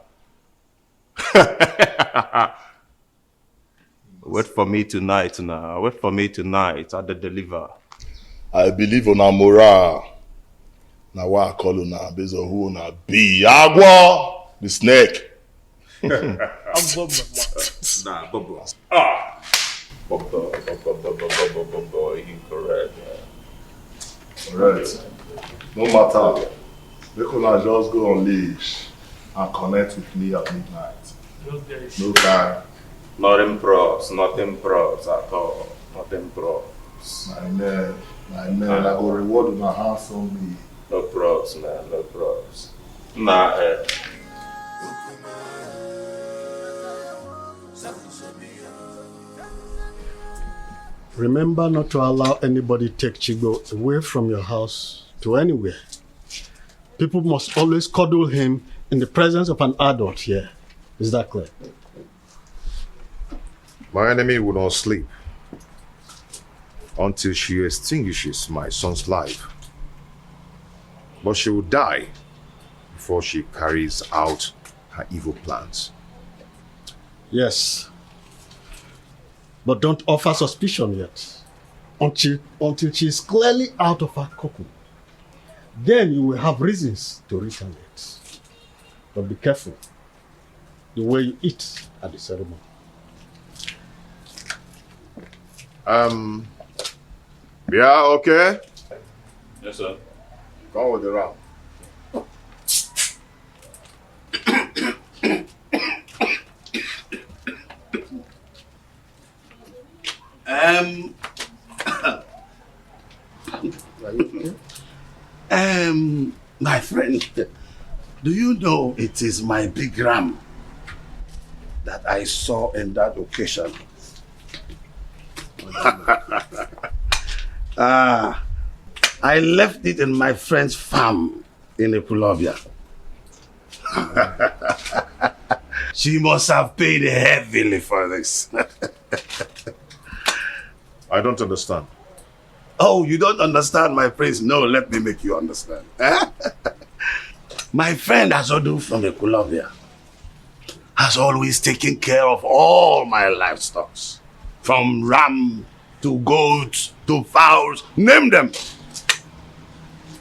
Wait for me tonight now. Wait for me tonight at the deliver. I believe on a morale. Now what I call on based on who on be Agua, the snake. Nah, Bobo. Bobo, incorrect. Alright. No matter. They could not just go on leash and connect with me at midnight. No time. Nothing props at all. Nothing props. My man, I go reward with my hands on me. No props, man, no props. Nah, Remember not to allow anybody take Chigo away from your house to anywhere. People must always cuddle him in the presence of an adult here. Is that clear? My enemy will not sleep until she extinguishes my son's life. But she will die before she carries out her evil plans. Yes. But don't offer suspicion yet. Until she is clearly out of her cocoon. Then you will have reasons to retaliate. But be careful the way you eat at the ceremony. Yeah, okay? Yes, sir. Come with the ram. My friend, do you know it is my big ram that I saw in that occasion? I left it in my friend's farm in Epulovia. She must have paid heavily for this. I don't understand. Oh, you don't understand, my prince? No, let me make you understand. My friend Azodu from Epulovia has always taken care of all my livestock. From ram to goats to fowls, name them.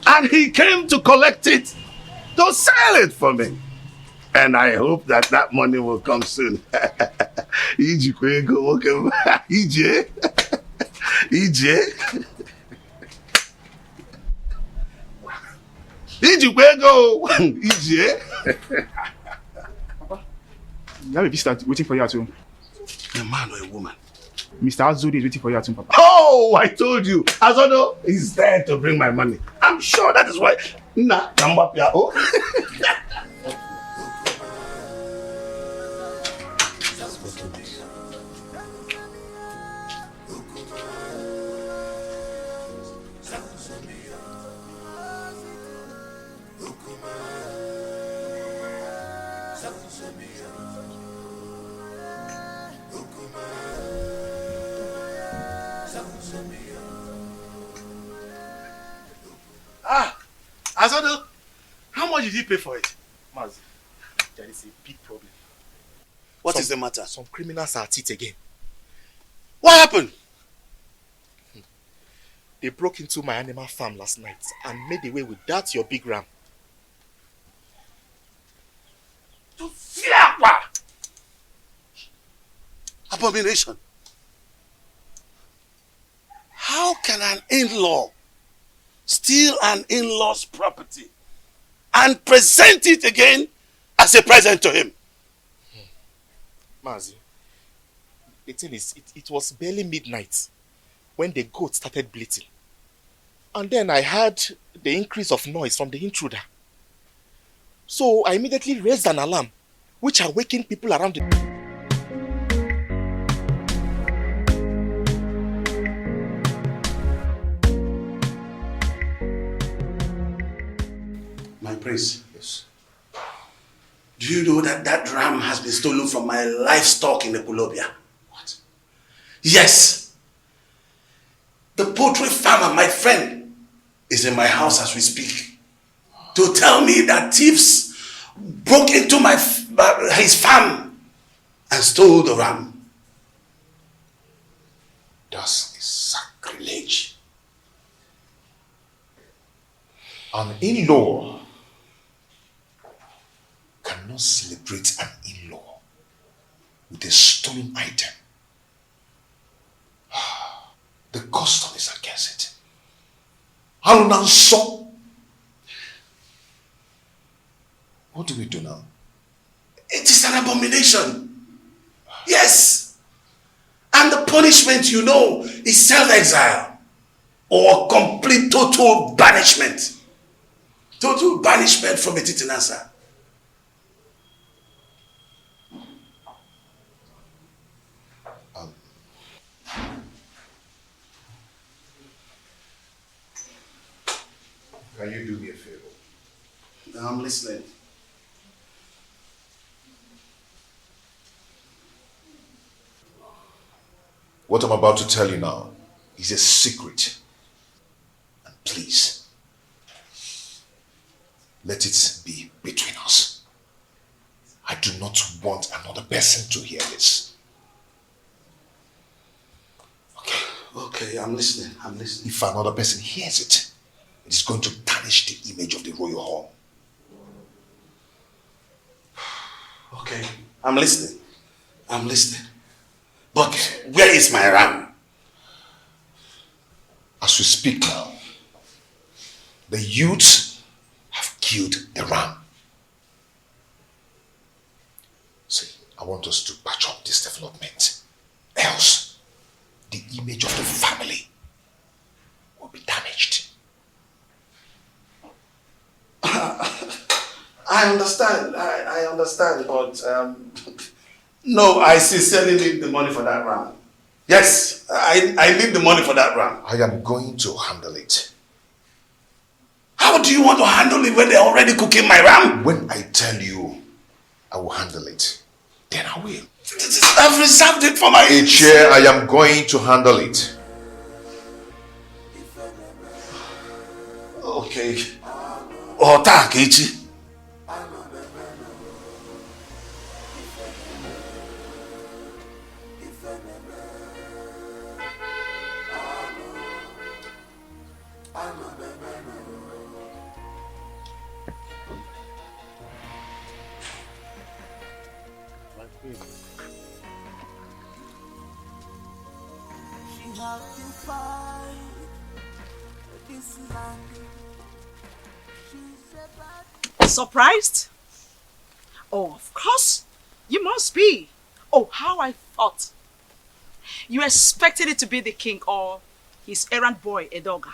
And he came to collect it, to sell it for me. And I hope that money will come soon. EJ. You have a visitor waiting for you at home. A man or a woman? Mr. Azodi is waiting for you at home, Papa. Oh, I told you. Azodo is there to bring my money. I'm sure that is why. Nah, Nambapia. Oh. Azodo, how much did you pay for it? Mazi, there is a big problem. What is the matter? Some criminals are at it again. What happened? They broke into my animal farm last night and made away with that your big ram. Abomination. How can an in-law steal an in-law's property and present it again as a present to him? Mazi, the thing is, it was barely midnight when the goat started bleating. And then I heard the increase of noise from the intruder. So I immediately raised an alarm, which awakened people around the... My prince. Yes. Do you know that that ram has been stolen from my livestock in the Kulobia? What? Yes. The poultry farmer, my friend, is in my house as we speak to tell me that thieves broke into his farm and stole the ram. That's a sacrilege. An in-law cannot celebrate an in-law with a stolen item. The custom is against it. Haruna so. What do we do now? It is an abomination. Yes. And the punishment, you know, is self-exile or complete total banishment. Total banishment from Etitinasa. Can you do me a favor? I'm listening. What I'm about to tell you now is a secret. And please, let it be between us. I do not want another person to hear this. Okay, I'm listening. If another person hears it, it is going to tarnish the image of the royal home. Okay, I'm listening. But where is my ram? As we speak now, the youths have killed the ram. See, I want us to patch up this development. Else, the image of the family will be damaged. I understand. I understand, but no, I sincerely need the money for that ram. Yes, I need the money for that ram. I am going to handle it. How do you want to handle it when they're already cooking my ram? When I tell you I will handle it, then I will. I've reserved it for my... Chair, I am going to handle it. Okay. Ota Kechi. Surprised? Oh, of course. You must be. Oh, how I thought. You expected it to be the king or his errand boy, Edoga.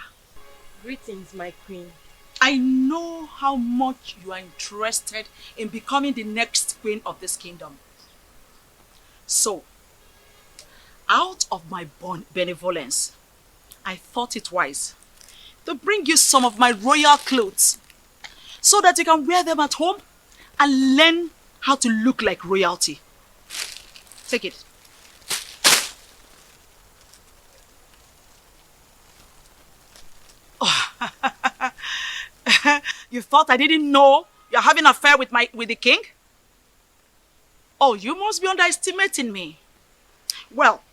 Greetings, my queen. I know how much you are interested in becoming the next queen of this kingdom. So, out of my benevolence, I thought it wise to bring you some of my royal clothes so that you can wear them at home and learn how to look like royalty. Take it. Oh. You thought I didn't know you're having an affair with the king? Oh, you must be underestimating me. Well,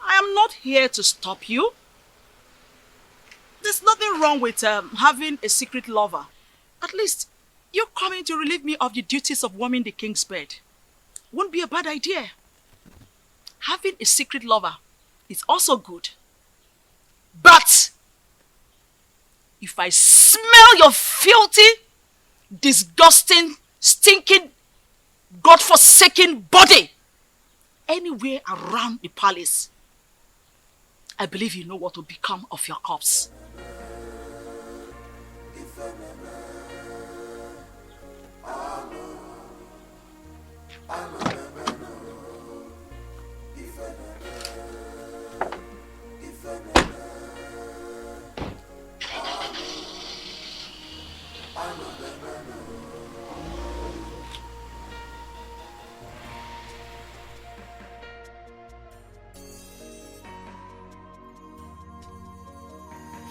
I am not here to stop you. There's nothing wrong with having a secret lover. At least you're coming to relieve me of the duties of warming the king's bed. Won't be a bad idea. Having a secret lover is also good. But if I smell your filthy, disgusting, stinking, God-forsaken body anywhere around the palace, I believe you know what will become of your corpse.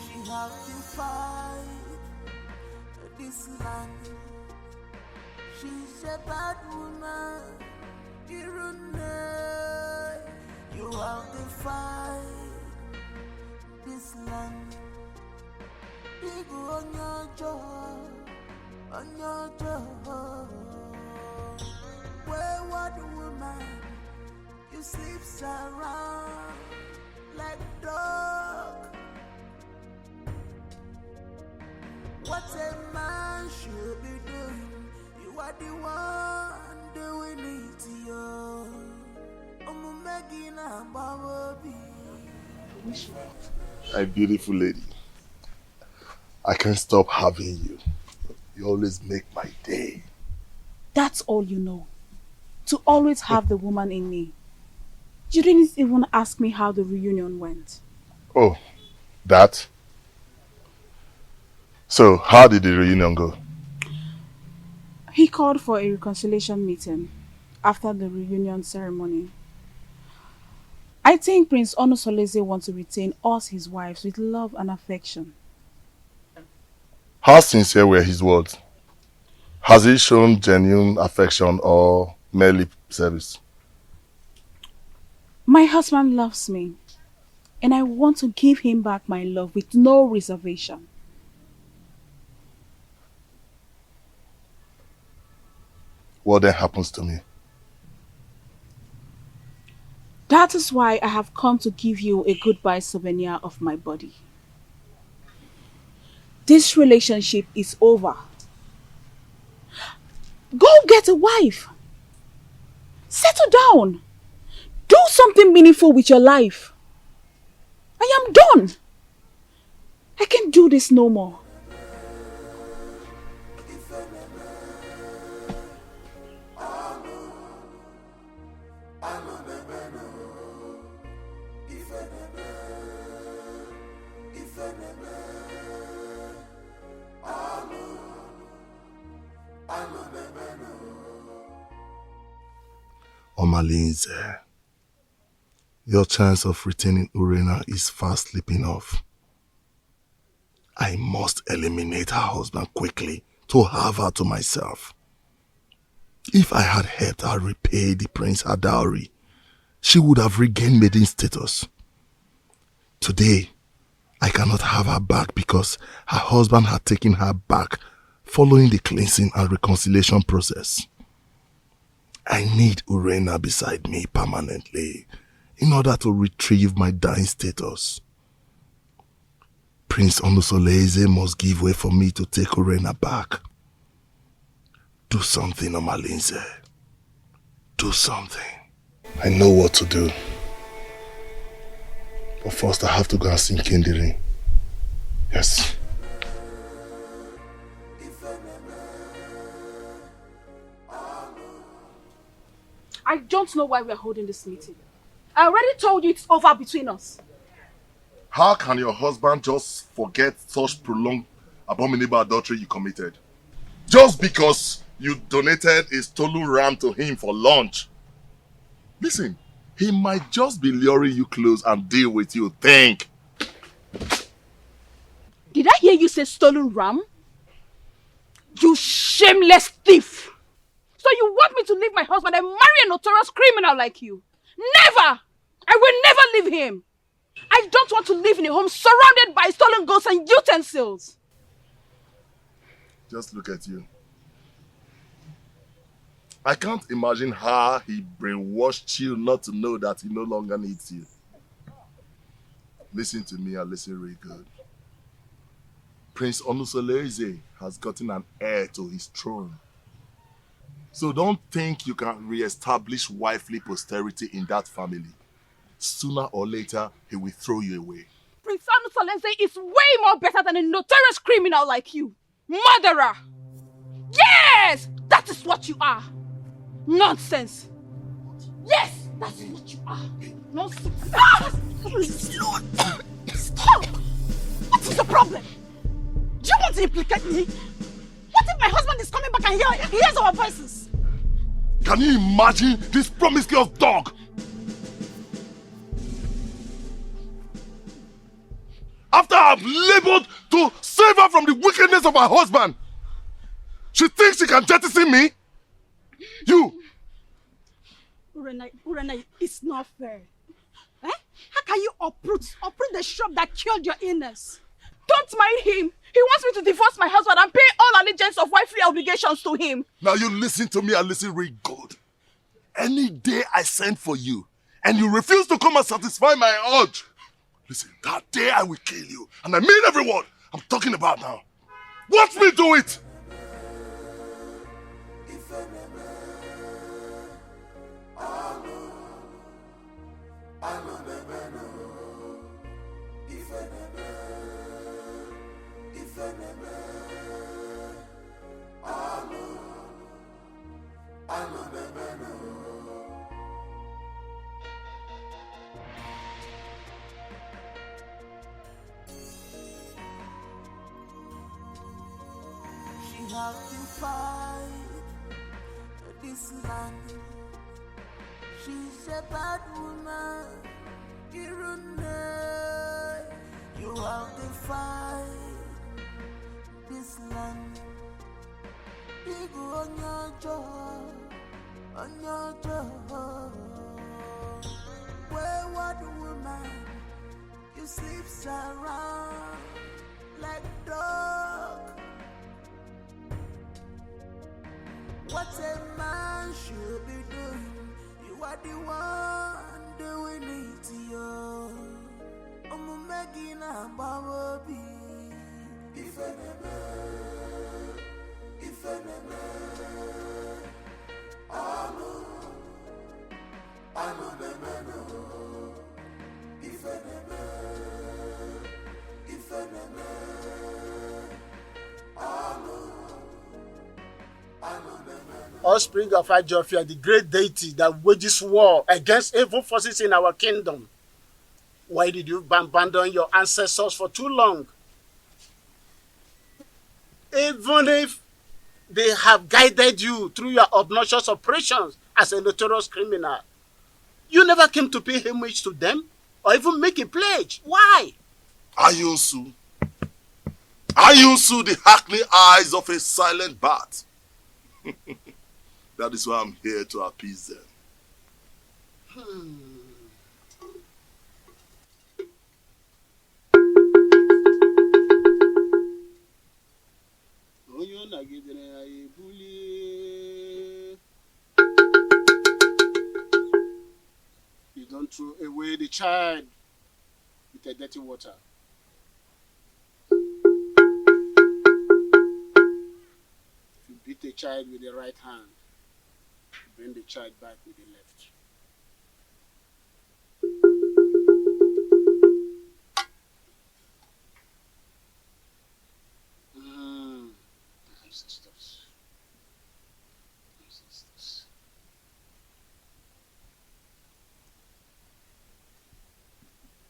She have to fight this land. She's a bad woman. You have to fight this land. Big on your jaw, on your jaw. Wayward woman, you sleeps around like dog. What a man should be doing, you are the one doing it to you. My beautiful lady, I can't stop having you. You always make my day. That's all you know. To always have the woman in me. You didn't even ask me how the reunion went. Oh, that? So, how did the reunion go? He called for a reconciliation meeting after the reunion ceremony. I think Prince Onosolese wants to retain us, his wives, with love and affection. How sincere were his words? Has he shown genuine affection or mere lip service? My husband loves me, and I want to give him back my love with no reservation. What then happens to me? That is why I have come to give you a goodbye souvenir of my body. This relationship is over. Go get a wife. Settle down. Do something meaningful with your life. I am done. I can't do this no more. Omalinze, your chance of retaining Urena is fast slipping off. I must eliminate her husband quickly to have her to myself. If I had helped her repay the prince her dowry, she would have regained maiden status. Today, I cannot have her back because her husband had taken her back following the cleansing and reconciliation process. I need Urena beside me permanently in order to retrieve my dying status. Prince Onosolese must give way for me to take Urena back. Do something, Omalinze. Do something. I know what to do. But first I have to go and sing Kindiri. Yes. I don't know why we are holding this meeting. I already told you it's over between us. How can your husband just forget such prolonged abominable adultery you committed? Just because you donated a stolen ram to him for lunch. Listen, he might just be luring you close and deal with you. Think. Did I hear you say stolen ram? You shameless thief! So you want me to leave my husband and marry a notorious criminal like you? Never! I will never leave him. I don't want to live in a home surrounded by stolen goods and utensils. Just look at you. I can't imagine how he brainwashed you not to know that he no longer needs you. Listen to me and listen really good. Prince Onusoleze has gotten an heir to his throne. So don't think you can re-establish wifely posterity in that family. Sooner or later, he will throw you away. Prince Onusoleze is way more better than a notorious criminal like you. Murderer! Yes! That is what you are. Nonsense. Yes, that is what you are. Nonsense. Ah! Lord. Stop! What is the problem? Do you want to implicate me? What if my husband is coming back and hears our voices? Can you imagine this promiscuous dog? After I've labored to save her from the wickedness of my husband, she thinks she can jettison me? You! Urena, it's not fair. Eh? How can you uproot the shrub that killed your illness? Don't marry him. He wants me to divorce my husband and pay all allegiance of wifely obligations to him. Now you listen to me and listen real good. Any day I send for you and you refuse to come and satisfy my urge, listen, that day I will kill you. And I mean every word I'm talking about now. Watch me do it! She has to fight this land. She's a bad woman. You have to fight this land. Big on your jaw, on your jaw. Wayward woman, you sleep around like dog. What a man should be doing, you are the one doing it to you. I'm making a baby. If Offspring of Ajofia, the great deity that wages war against evil forces in our kingdom. Why did you abandon your ancestors for too long? Even if they have guided you through your obnoxious operations as a notorious criminal, you never came to pay homage to them or even make a pledge. Why? Ayunsu, the hackney eyes of a silent bat. That is why I'm here to appease them. You don't throw away the child with a dirty water. If you beat a child with the right hand, you bring the child back with the left. Ancestors.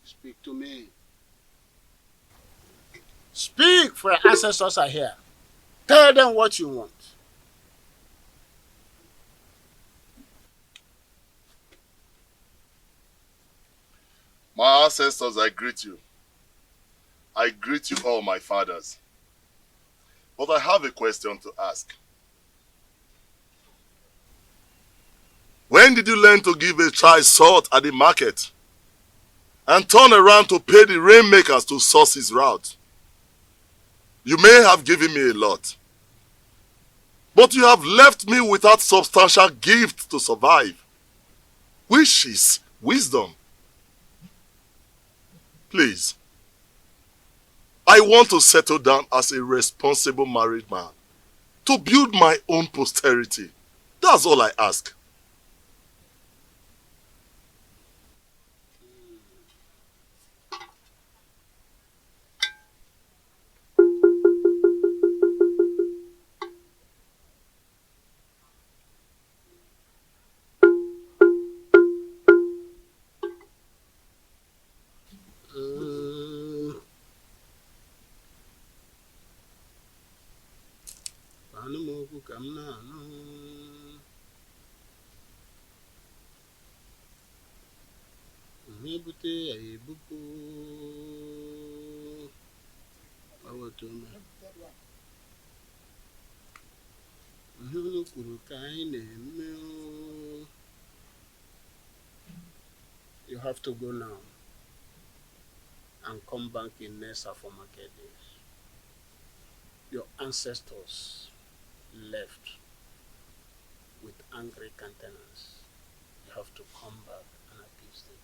Speak to me. Speak, for your ancestors are here. Tell them what you want. My ancestors, I greet you. I greet you all, my fathers. But I have a question to ask. When did you learn to give a child salt at the market and turn around to pay the rainmakers to source his route. You may have given me a lot, but you have left me without substantial gift to survive, which is wisdom. Please, I want to settle down as a responsible married man, to build my own posterity. That's all I ask. You have to go now and come back in Nessa for market days. Your ancestors left with angry countenance. You have to come back and appease them.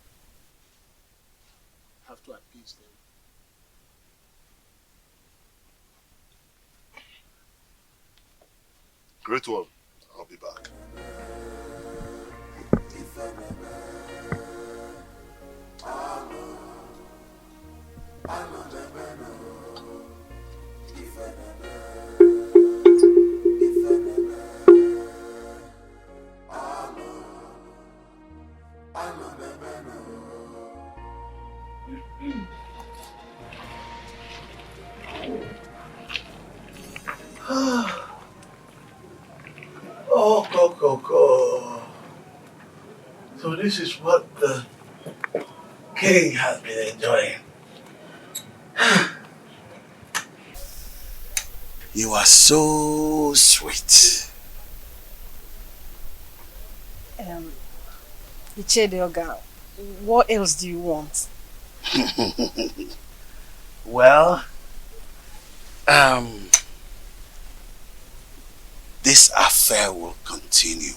You have to appease them. Great one. I'll be back. Oh, Coco. So this is what the king has been enjoying. You are so sweet. Ichedioga, what else do you want? Well, this affair will continue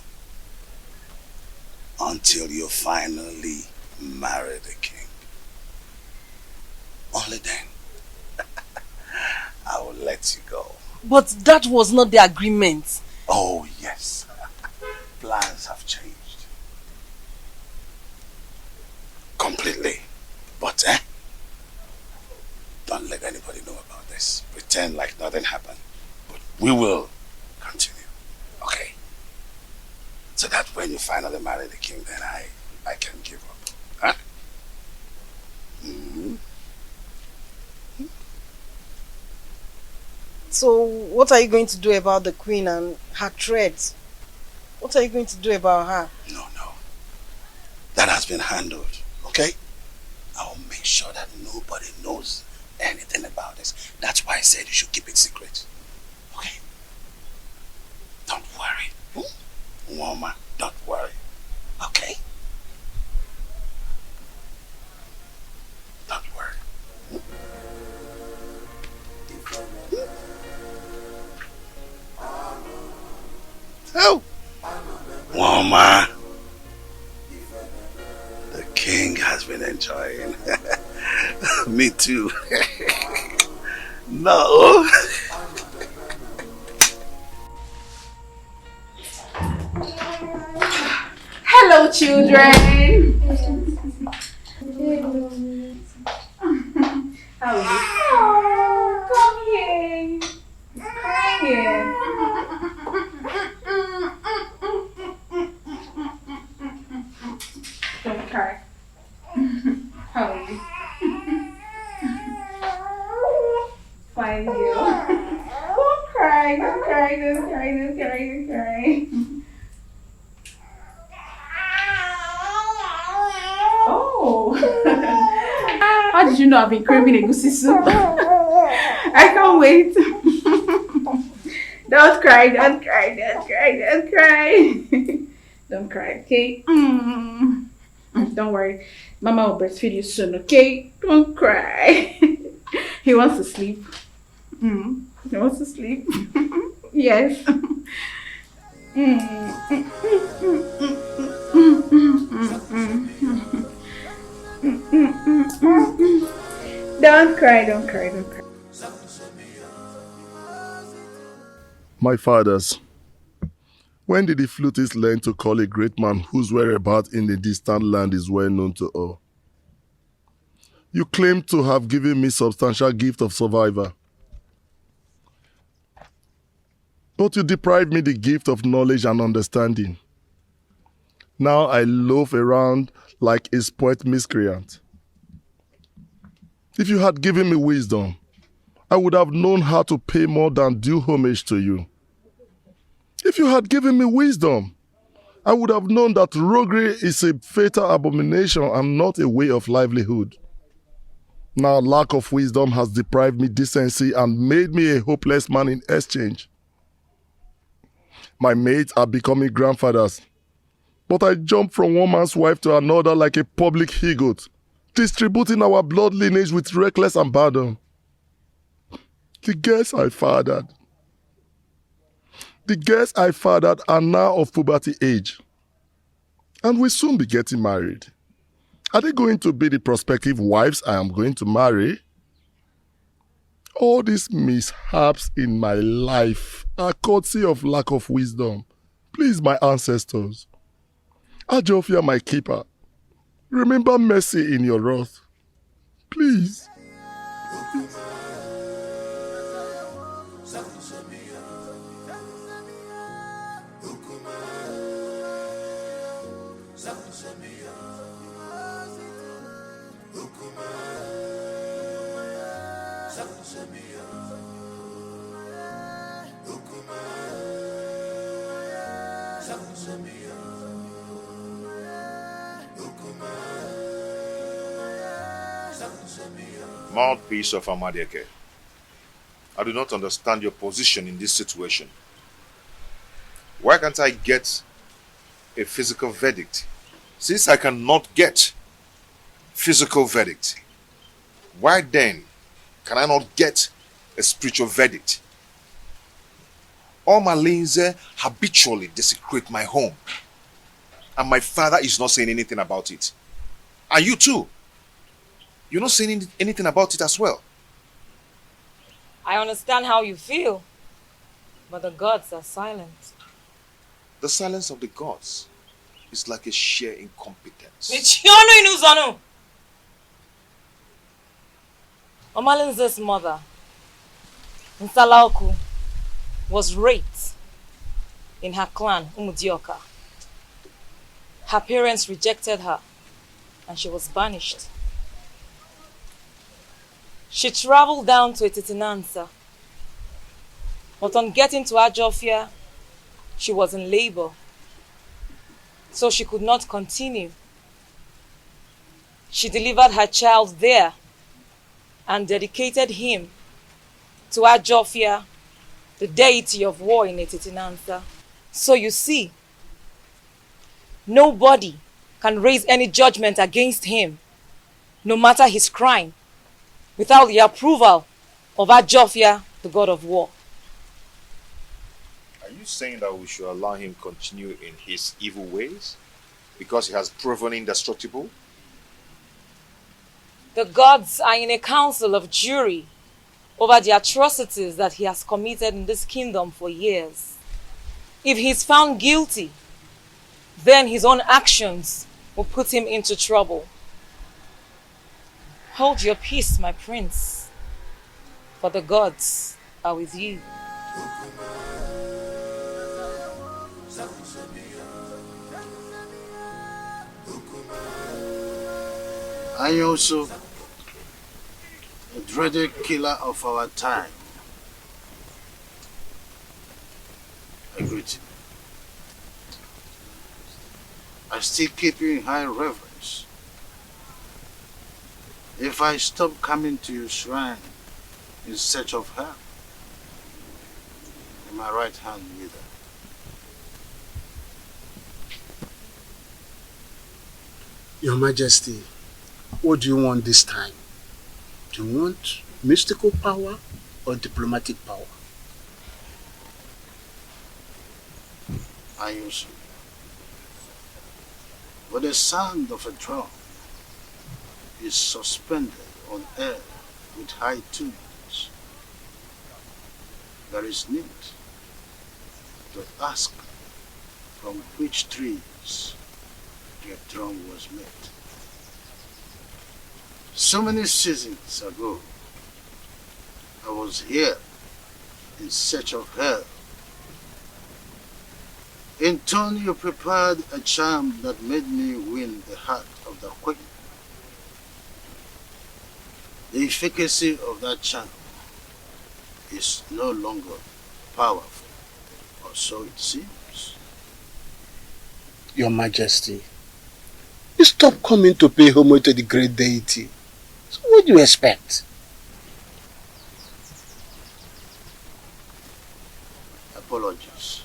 until you finally marry the king. Only then I will let you go. But that was not the agreement. Oh yes, plans have changed completely. But don't let anybody know about this. Pretend like nothing happened. But we will continue, okay? So that when you finally marry the king, then I can give up. Huh? Mm-hmm. So what are you going to do about the queen and her threats? What are you going to do about her? No. That has been handled, okay? I will make sure that nobody knows anything about this. That's why I said you should keep it secret. Okay? Don't worry. Woman, don't worry. Okay? Don't worry. Oh! Woman, the king has been enjoying. Me too. No. Hello, children. How are you? Oh, come here. Crying. Don't cry. How are you? Fine, girl. Don't cry, don't cry, don't cry, don't cry, don't cry. Oh. How did you know I've been craving egusi soup? I can't wait. Don't cry, don't cry, don't cry, don't cry. Don't cry, okay? Don't worry. Mama will breastfeed you soon, okay? Don't cry. He wants to sleep. He wants to sleep. Yes. Don't cry, don't cry, don't cry. My fathers, when did the flutist learn to call a great man whose whereabouts in the distant land is well known to all? You claim to have given me substantial gift of survivor. But you deprived me the gift of knowledge and understanding. Now I loaf around like a spoilt miscreant. If you had given me wisdom, I would have known how to pay more than due homage to you. If you had given me wisdom, I would have known that roguery is a fatal abomination and not a way of livelihood. Now lack of wisdom has deprived me decency and made me a hopeless man in exchange. My mates are becoming grandfathers, but I jump from one man's wife to another like a public he-goat, distributing our blood lineage with reckless abandon. The girls I fathered are now of puberty age and will soon be getting married. Are they going to be the prospective wives I am going to marry? All these mishaps in my life are courtesy of lack of wisdom. Please, my ancestors, Ajofia, my keeper, remember mercy in your wrath. Please. Mouthpiece of Amadieke, I do not understand your position in this situation. Why can't I get a physical verdict? Since I cannot get physical verdict, why then can I not get a spiritual verdict? All my Linze habitually desecrate my home, and my father is not saying anything about it. And you too. You're not saying anything about it as well. I understand how you feel, but the gods are silent. The silence of the gods is like a sheer incompetence. Omalinze's mother, Nsalaoku, was raped in her clan, Umudioka. Her parents rejected her, and she was banished. She traveled down to Etitinansa, but on getting to Ajofia, she was in labor, so she could not continue. She delivered her child there and dedicated him to Ajofia, the deity of war in Etitinansa. So you see, nobody can raise any judgment against him, no matter his crime, without the approval of Ajofia, the god of war. Are you saying that we should allow him continue in his evil ways because he has proven indestructible? The gods are in a council of jury over the atrocities that he has committed in this kingdom for years. If he is found guilty, then his own actions will put him into trouble. Hold your peace, my prince, for the gods are with you. I also, a dreaded killer of our time, I greet you. I still keep you in high reverence. If I stop coming to your shrine in search of her, in my right hand wither. Your Majesty, what do you want this time? Do you want mystical power or diplomatic power? I use when the sound of a drum is suspended on air with high tunes, there is need to ask from which trees the drum was made. So many seasons ago, I was here in search of her. In turn, you prepared a charm that made me win the heart of the queen. The efficacy of that charm is no longer powerful, or so it seems. Your Majesty, you stop coming to pay homage to the great deity. So what do you expect? Apologies.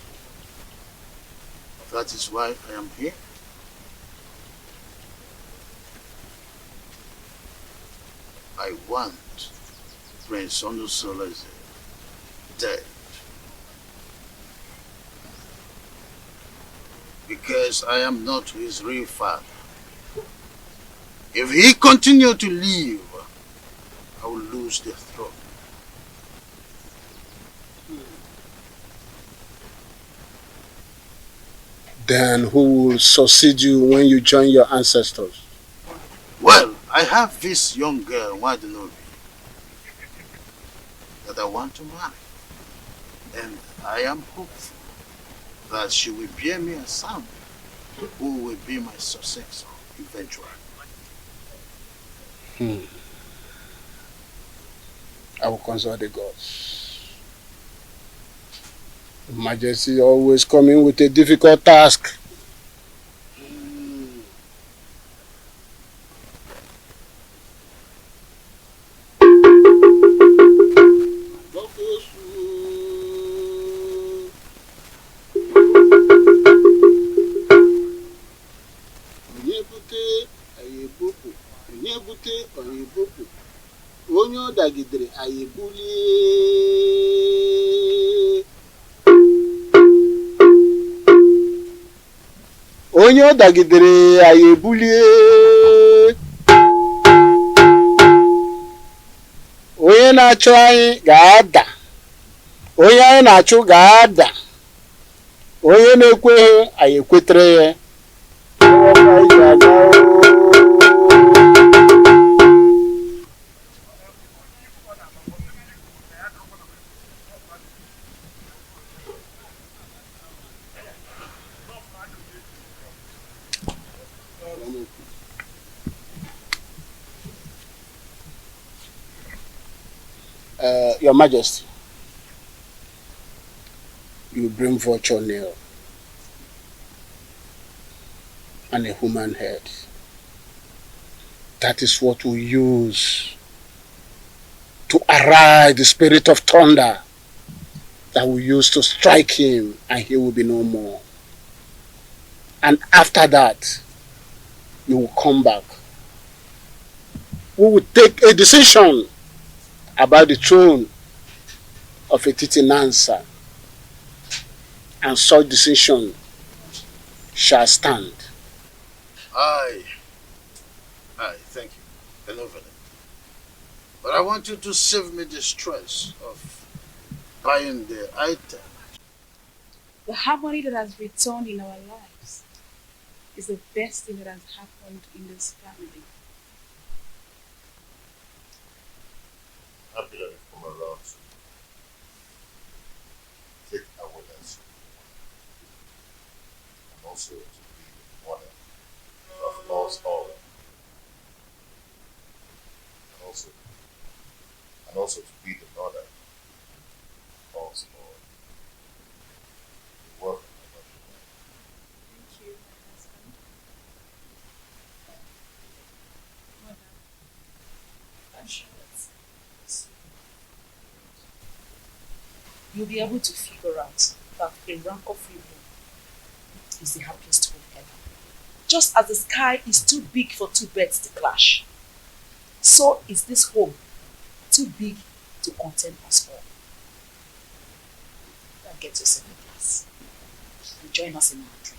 That is why I am here. I want Prince Onusoleze dead. Because I am not his real father. If he continue to live, I will lose the throne. Then who will succeed you when you join your ancestors? Well, I have this young girl, Wadenobi, that I want to marry. And I am hopeful that she will bear me a son who will be my successor eventually. I will consult the gods. Your Majesty always coming with a difficult task. Onye ọ dagidere anyị ebulie. Onye ọ dagidere anyị ebulie. Onye na-achụ anyị ga-ada. Onye anyị na-achụ ga-ada. Onye na-ekweghị anyị ekwetere ya. Your Majesty, you bring vulture nail and a human head. That is what we use to arise the spirit of thunder that we use to strike him, and he will be no more. And after that, you will come back. We will take a decision about the throne of Etiti Nansa, and such decision shall stand. Aye, thank you. Enough of it. But I want you to save me the stress of buying the item. The harmony that has returned in our lives is the best thing that has happened in this family. Happy that you've come around to take away that soul, and also to be the mother of lost all, and also to be the mother of us all. You're welcome, my love. Thank you, my husband. Mother, I'm sure you'll be able to figure out that a rancor-free home is the happiest home ever. Just as the sky is too big for two birds to clash, so is this home too big to contain us all. Now get yourself a glass and join us in our drink.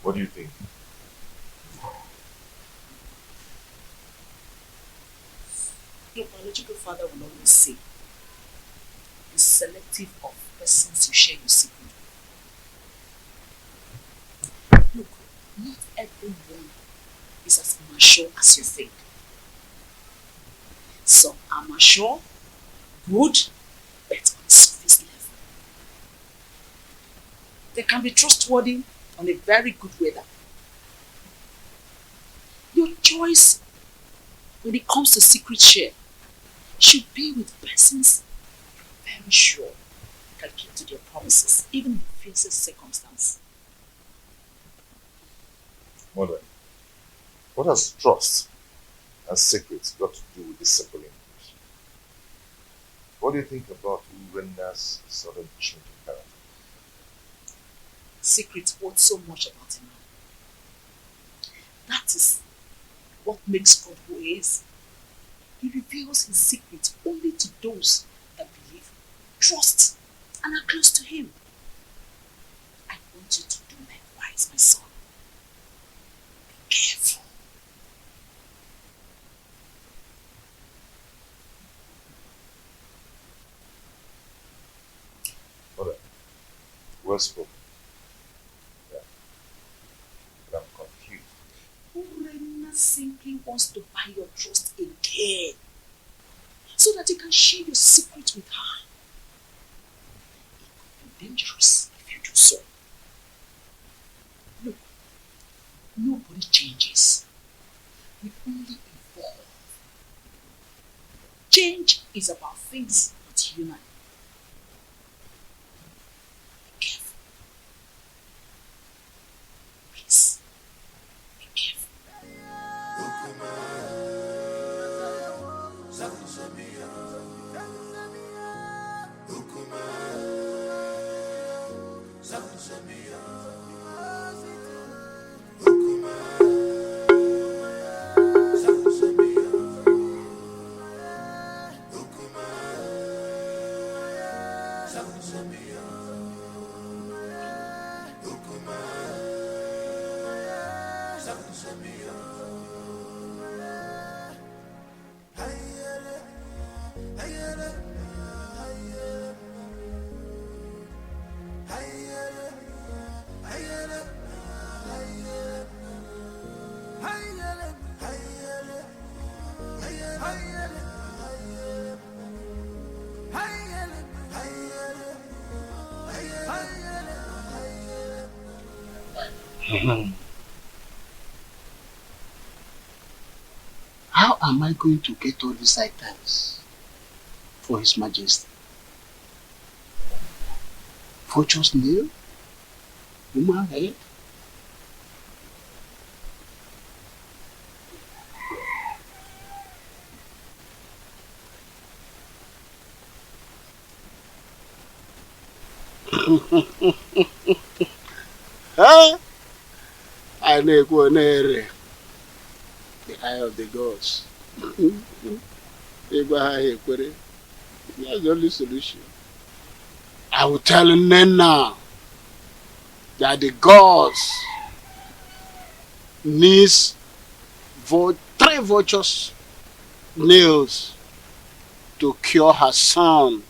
What do you think? Your biological father will always say, be selective of persons you share your secret with. Look, not everyone is as mature as you think. Some are mature, good, but on surface level. They can be trustworthy on a very good weather. Your choice when it comes to secret share should be with persons you're very sure can keep to their promises, even in the fiercest circumstance. Mother, what has trust and secrets got to do with this simple English? What do you think about who renders sudden change in character? Secrets hold so much about a man. That is what makes God who he is. He reveals his secrets only to those that believe, trust, and are close to him. I want you to do likewise, my son. Be careful. Mother, well spoken. Yeah. But I'm confused. Urena simply wants to buy your trust again, so that you can share your secret with her. It could be dangerous if you do so. Look, nobody changes. We only evolve. Change is about things not human. Be careful. Please, be careful. How am I going to get all these items for His Majesty? Vulture's nail? Human head? Huh? I never the eye of the gods. That's the only solution. I will tell Nena that the gods needs three vultures nails to cure her son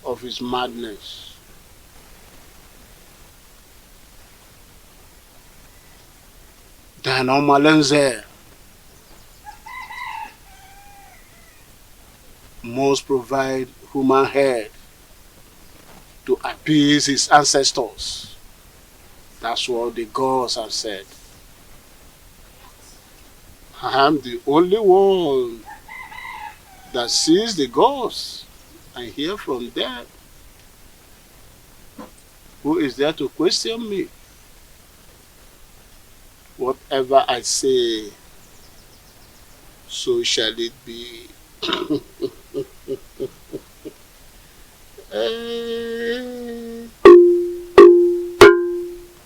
of his madness. Then Omalenze must provide human head to appease his ancestors. That's what the gods have said. I am the only one that sees the gods and hear from them. Who is there to question me? Whatever I say, so shall it be.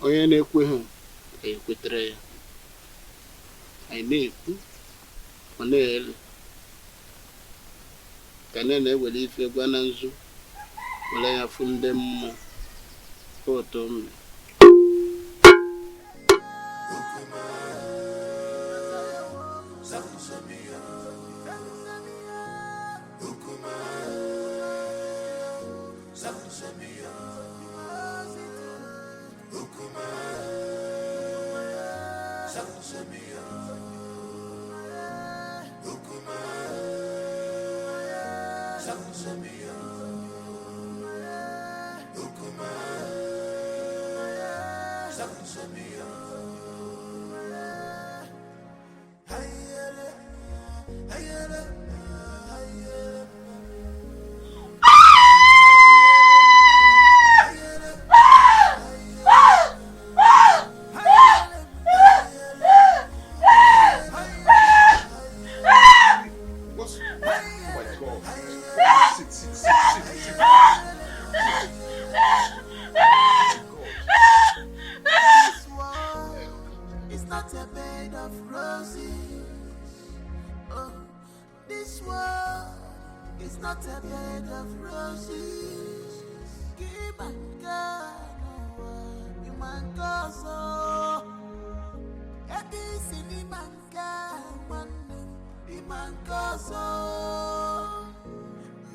Onye na-ekweghị ekwetere ya. Anyị na-ekwu, ọ na-ele. Ka na-ewere ife gwa na nzu, were ya fụ ndị mmụọ. Otu mme.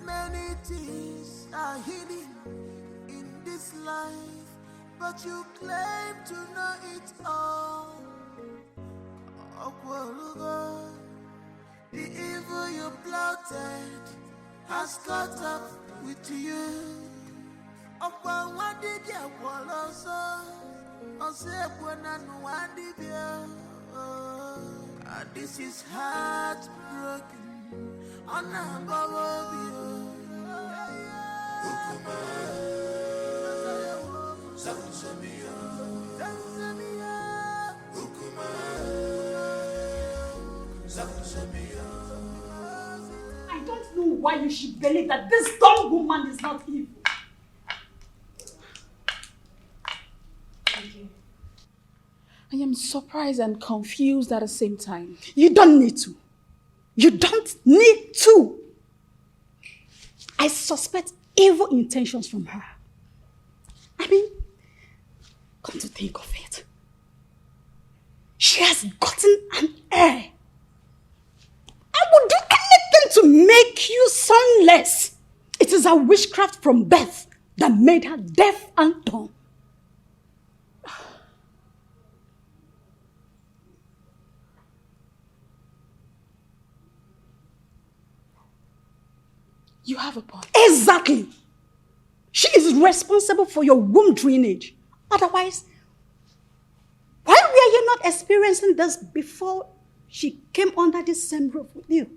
Many things are hidden in this life, but you claim to know it all. The evil you plotted has caught up with you. This is heartbroken. I don't know why you should believe that this dumb woman is not evil. I am surprised and confused at the same time. You don't need to. You don't need to. I suspect evil intentions from her. I mean, come to think of it, she has gotten an heir. I would do anything to make you sonless. It is a witchcraft from birth that made her deaf and dumb. You have a point. Exactly. She is responsible for your womb drainage. Otherwise, why were you not experiencing this before she came under this same roof with you?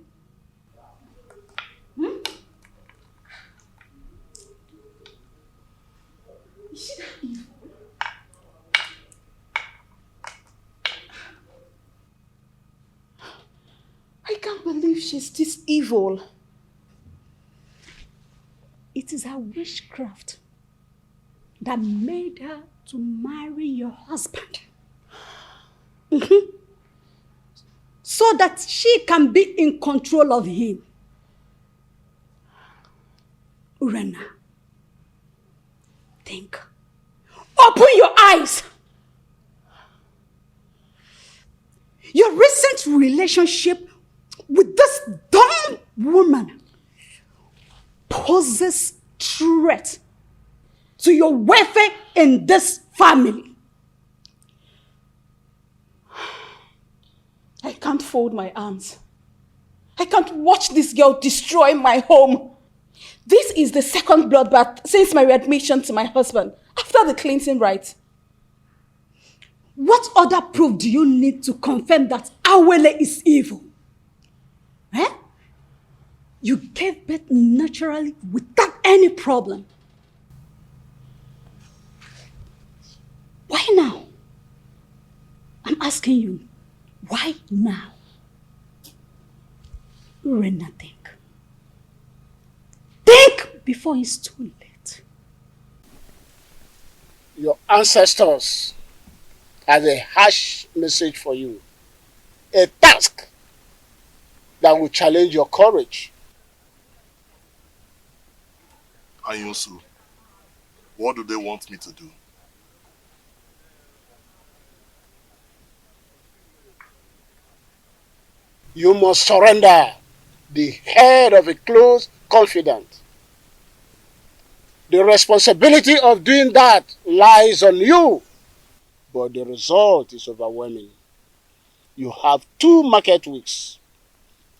Is she that evil? I can't believe she's this evil. It is her witchcraft that made her to marry your husband. So that she can be in control of him. Urena, think. Open your eyes. Your recent relationship with this dumb woman poses threat to your welfare in this family. I can't fold my arms. I can't watch this girl destroy my home. This is the second bloodbath since my readmission to my husband after the cleansing rite. What other proof do you need to confirm that Awele is evil? Eh? You gave birth naturally without any problem. Why now? I'm asking you, why now? Urena, think. Think before it's too late. Your ancestors has a harsh message for you. A task that will challenge your courage. Anyusu, what do they want me to do? You must surrender the head of a close confidant. The responsibility of doing that lies on you, but the result is overwhelming. You have 2 market weeks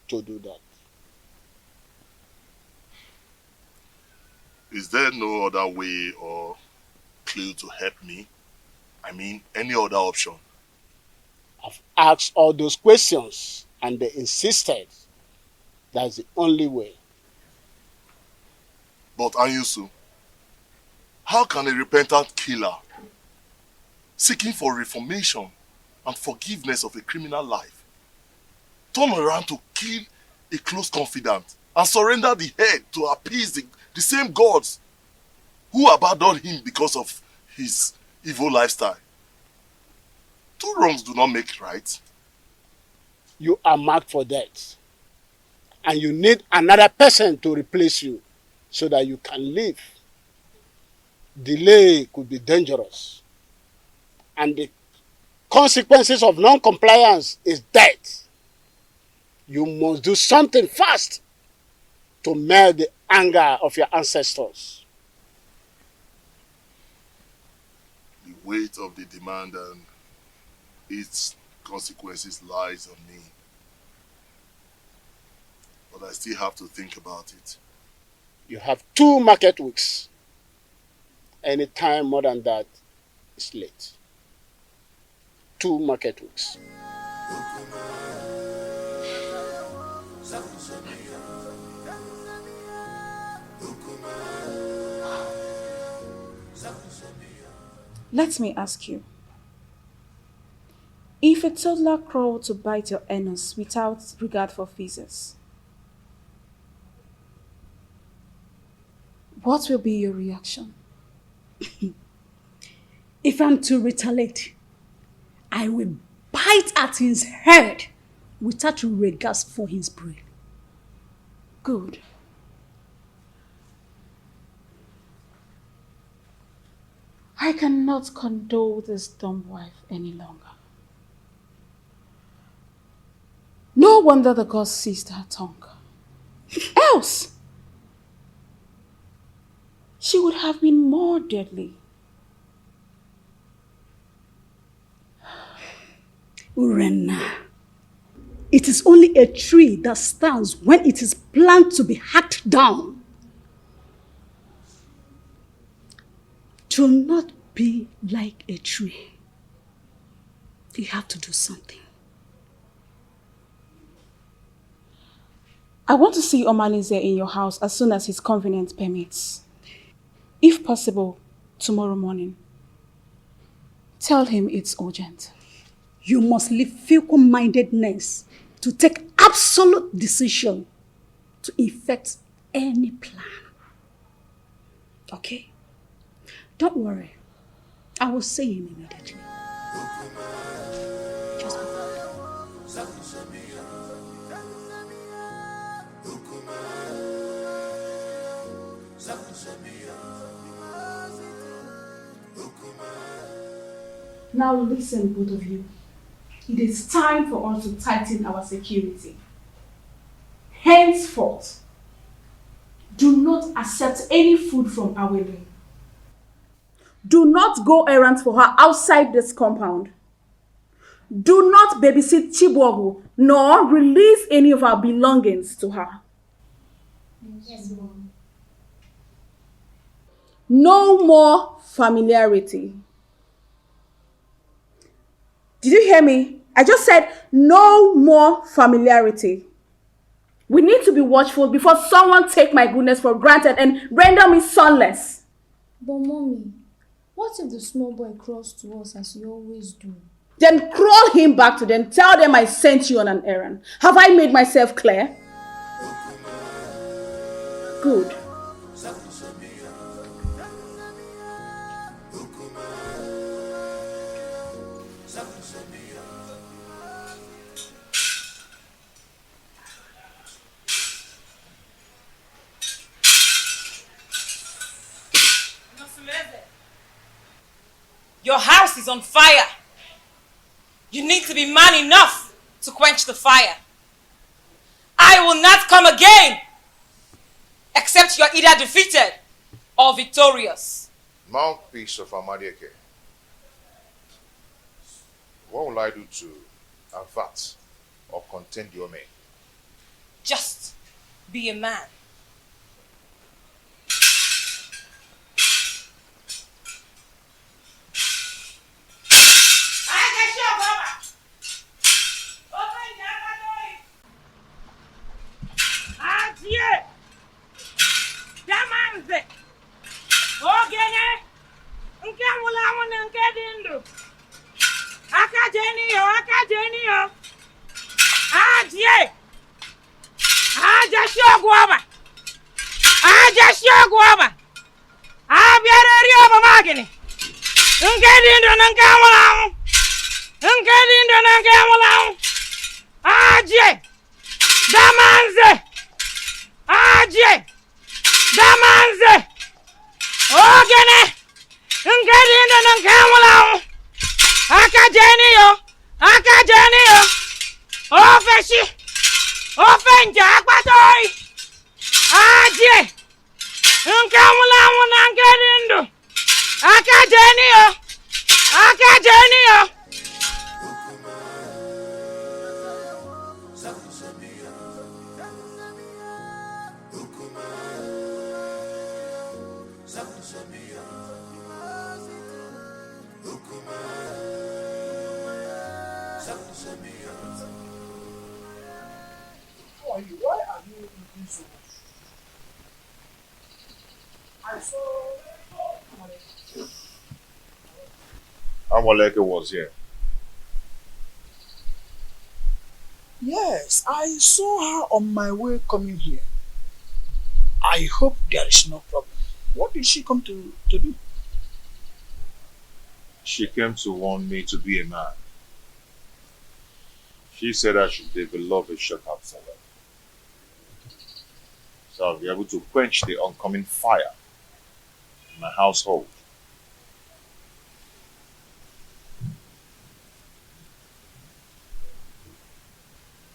to do that. Is there no other way or clue to help me? I mean, any other option? I've asked all those questions and they insisted that's the only way. But Anyusu, how can a repentant killer seeking for reformation and forgiveness of a criminal life turn around to kill a close confidant and surrender the head to appease the same gods who abandoned him because of his evil lifestyle? 2 wrongs do not make right. You are marked for death. And you need another person to replace you so that you can live. Delay could be dangerous. And the consequences of non-compliance is death. You must do something fast to melt the anger of your ancestors. The weight of the demand and its consequences lies on me. But I still have to think about it. You have 2 market weeks. Any time more than that is late. 2 market weeks. Let me ask you. If a toddler crawled to bite your anus without regard for physics, what will be your reaction? If I'm to retaliate, I will bite at his head without regard for his brain. Good. I cannot condole this dumb wife any longer. No wonder the gods seized her tongue. Else, she would have been more deadly. Urena, it is only a tree that stands when it is planned to be hacked down. Do not be like a tree. You have to do something. I want to see Omalize in your house as soon as his convenience permits. If possible, tomorrow morning. Tell him it's urgent. You must leave fickle-mindedness to take absolute decision to effect any plan. Okay? Don't worry. I will see him immediately. Just be Now listen, both of you. It is time for us to tighten our security. Henceforth, do not accept any food from Awele. Do not go errands for her outside this compound. Do not babysit Chibuogu, nor release any of our belongings to her. Yes, Mom. No more familiarity. Did you hear me? I just said no more familiarity. We need to be watchful before someone take my goodness for granted and render me sonless. But Mommy, what if the small boy crawls to us as you always do? Then crawl him back to them. Tell them I sent you on an errand. Have I made myself clear? Good. Your house is on fire. You need to be man enough to quench the fire. I will not come again except you're either defeated or victorious. Mouthpiece of Amadieke. What will I do to avert or contend your men? Just be a man. Why are you looking so much? I saw Amoleke was here. Yes, I saw her on my way coming here. I hope there is no problem. What did she come to do? She came to warn me to be a man. She said I should develop a shortcut for her, so I'll be able to quench the oncoming fire in my household.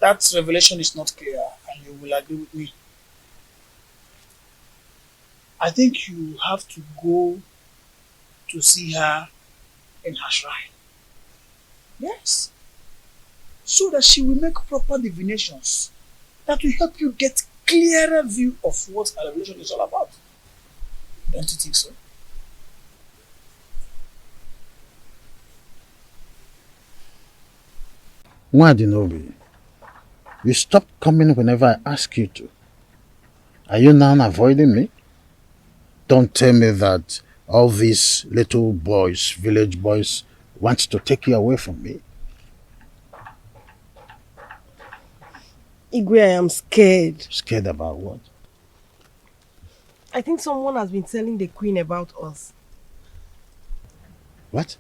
That revelation is not clear, and you will agree with me. I think you have to go to see her in her shrine. Yes. So that she will make proper divinations that will help you get clearer view of what her revelation is all about. Don't you think so? Wadinobi, you stop coming whenever I ask you to. Are you now avoiding me? Don't tell me that all these little boys, village boys, want to take you away from me. Igwe, I am scared. Scared about what? I think someone has been telling the queen about us. What?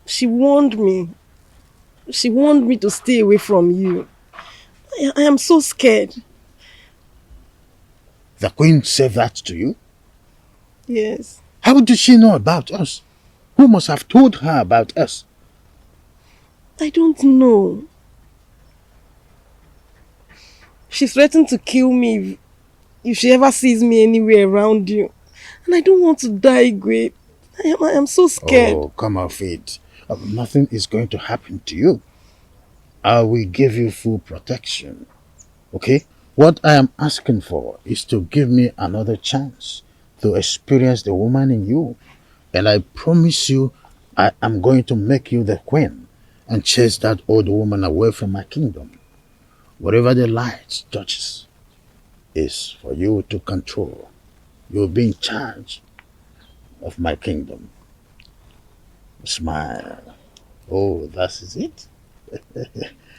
She warned me. She warned me to stay away from you. I am so scared. The queen said that to you? Yes. How did she know about us? Who must have told her about us? I don't know. She threatened to kill me if she ever sees me anywhere around you. And I don't want to die, Igwe. I am so scared. Oh, come off it. Nothing is going to happen to you. I will give you full protection. Okay? What I am asking for is to give me another chance to experience the woman in you. And I promise you, I am going to make you the queen and chase that old woman away from my kingdom. Whatever the light touches is for you to control. You'll be in charge of my kingdom. Smile. Oh, that is it.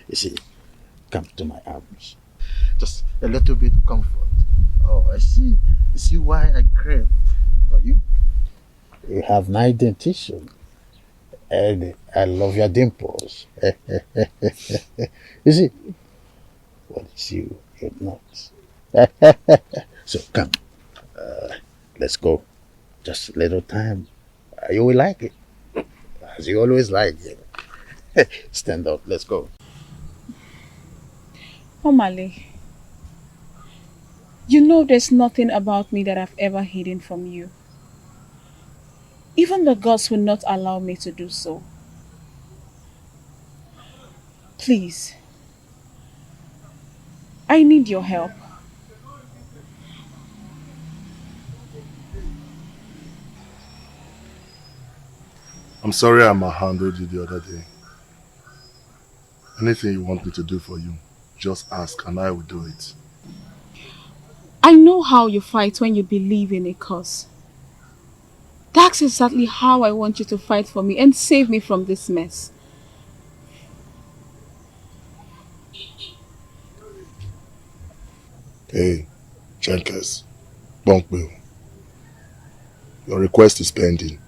You see, come to my arms. Just a little bit comfort. Oh, I see. You see why I crave for you? You have nice dentition. And I love your dimples. You see, what is you? You're not. So come, let's go. Just a little time. You will like it, as you always like it. Stand up. Let's go. Omale, you know there's nothing about me that I've ever hidden from you. Even the gods will not allow me to do so. Please, I need your help. I'm sorry I handled you the other day. Anything you want me to do for you, just ask and I will do it. I know how you fight when you believe in a cause. That's exactly how I want you to fight for me and save me from this mess. Hey, Jenkins, Bunk Bill, your request is pending.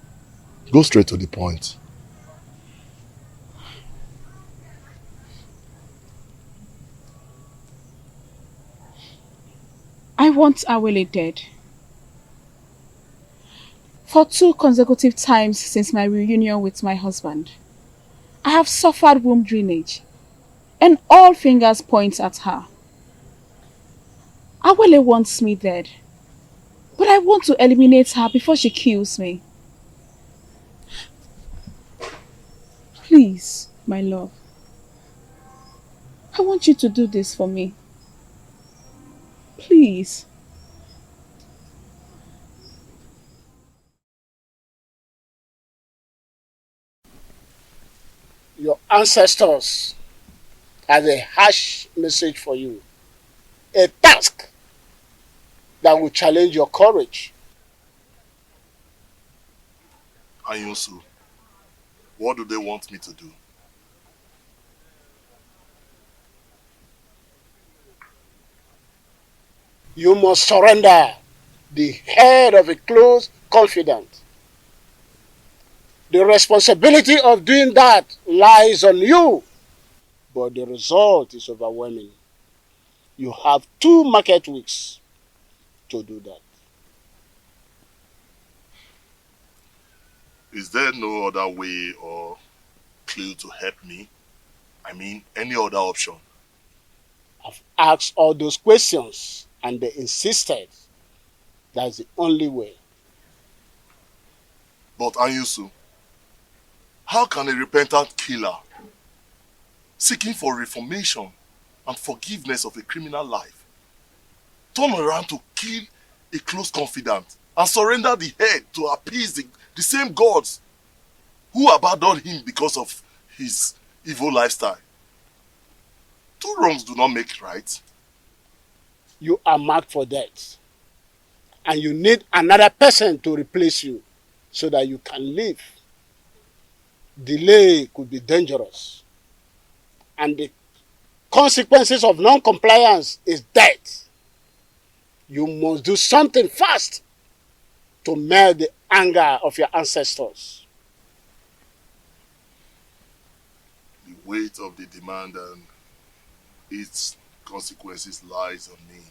Go straight to the point. I want Awele dead. For 2 consecutive times since my reunion with my husband, I have suffered womb drainage, and all fingers point at her. Awele wants me dead, but I want to eliminate her before she kills me. Please, my love, I want you to do this for me. Please. Your ancestors have a harsh message for you. A task that will challenge your courage. Ayunsu, what do they want me to do? You must surrender the head of a close confidant. The responsibility of doing that lies on you, but the result is overwhelming. You have 2 market weeks to do that. Is there no other way or clue to help me? I mean, any other option? I've asked all those questions and they insisted that's the only way. But Anyusu, how can a repentant killer seeking for reformation and forgiveness of a criminal life turn around to kill a close confidant and surrender the head to appease the same gods who abandoned him because of his evil lifestyle? 2 wrongs do not make right. You are marked for death, and you need another person to replace you so that you can live. Delay could be dangerous, and the consequences of non-compliance is death. You must do something fast to melt the anger of your ancestors. The weight of the demand and its consequences lies on me.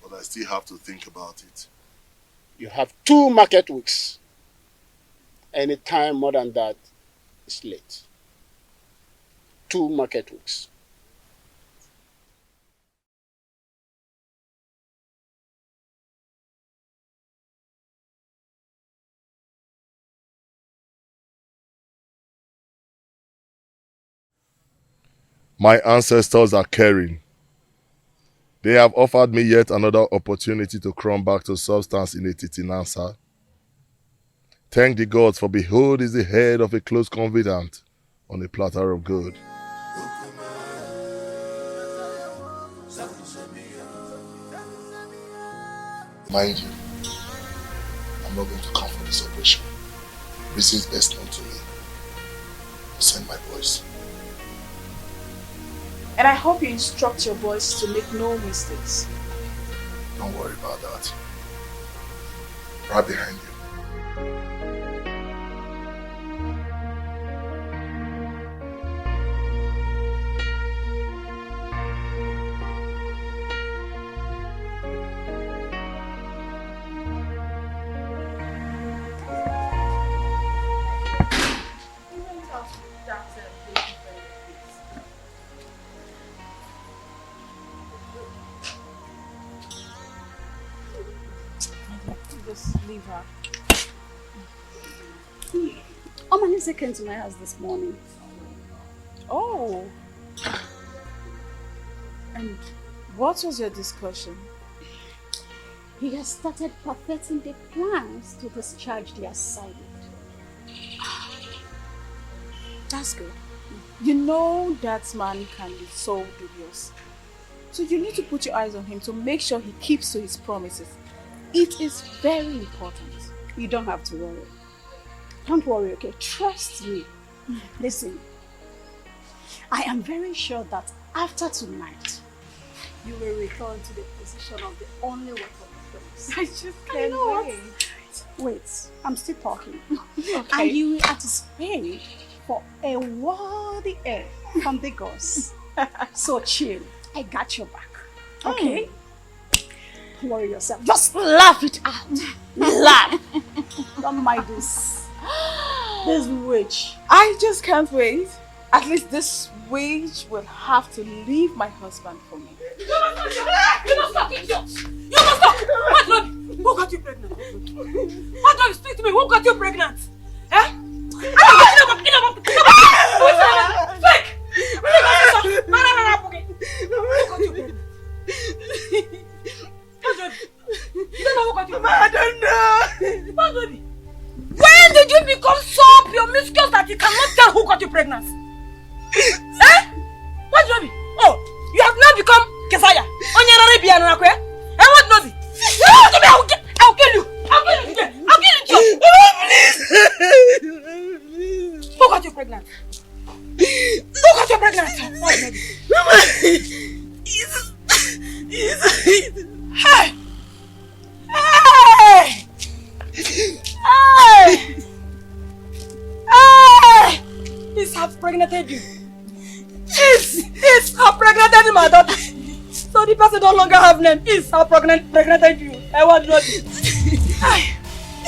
But I still have to think about it. You have 2 market weeks. Any time more than that is late. 2 market weeks. My ancestors are caring. They have offered me yet another opportunity to come back to substance in a titinansa. Thank the gods, for behold is the head of a close confidant on a platter of gold. Mind you, I'm not going to come for this operation. reasons best known to me. Send my boys. And I hope you instruct your boys to make no mistakes. Don't worry about that. Right behind you. Just leave her. Malice came to my house this morning. Oh. And what was your discussion? He has started perfecting the plans to discharge the assignment. That's good. You know that man can be so dubious. So you need to put your eyes on him to make sure he keeps to his promises. It is very important. You don't have to worry. Don't worry, okay? Trust me. Listen, I am very sure that after tonight, you will return to the position of the only one for the place. I just can't wait. Wait, I'm still talking. Okay. And you will anticipate for a worthy heir from the gods. So chill. I got your back. Okay? Don't worry yourself. Just laugh it out. Laugh. Don't mind this. This witch. I just can't wait. At least this witch will have to leave my husband for me. You must stop, idiot! You must stop! What, Lord? Who got you pregnant? What, Lord? Speak to me. Who got you pregnant? Eh? I don't know. What, baby? When did you become so promiscuous that you cannot tell who got you pregnant? Eh? What, baby? Oh, you have now become Kesaya. And what, Nozi? I'll kill you. I'll kill you. I'll kill you. Please. Who got you pregnant? Who got you pregnant? What, baby? Hey! Hey! Hey! Hey! He's half pregnanted you. He's half pregnanted my daughter. So the person no longer have name. He's half pregnanted you. I want to know this. Hey! I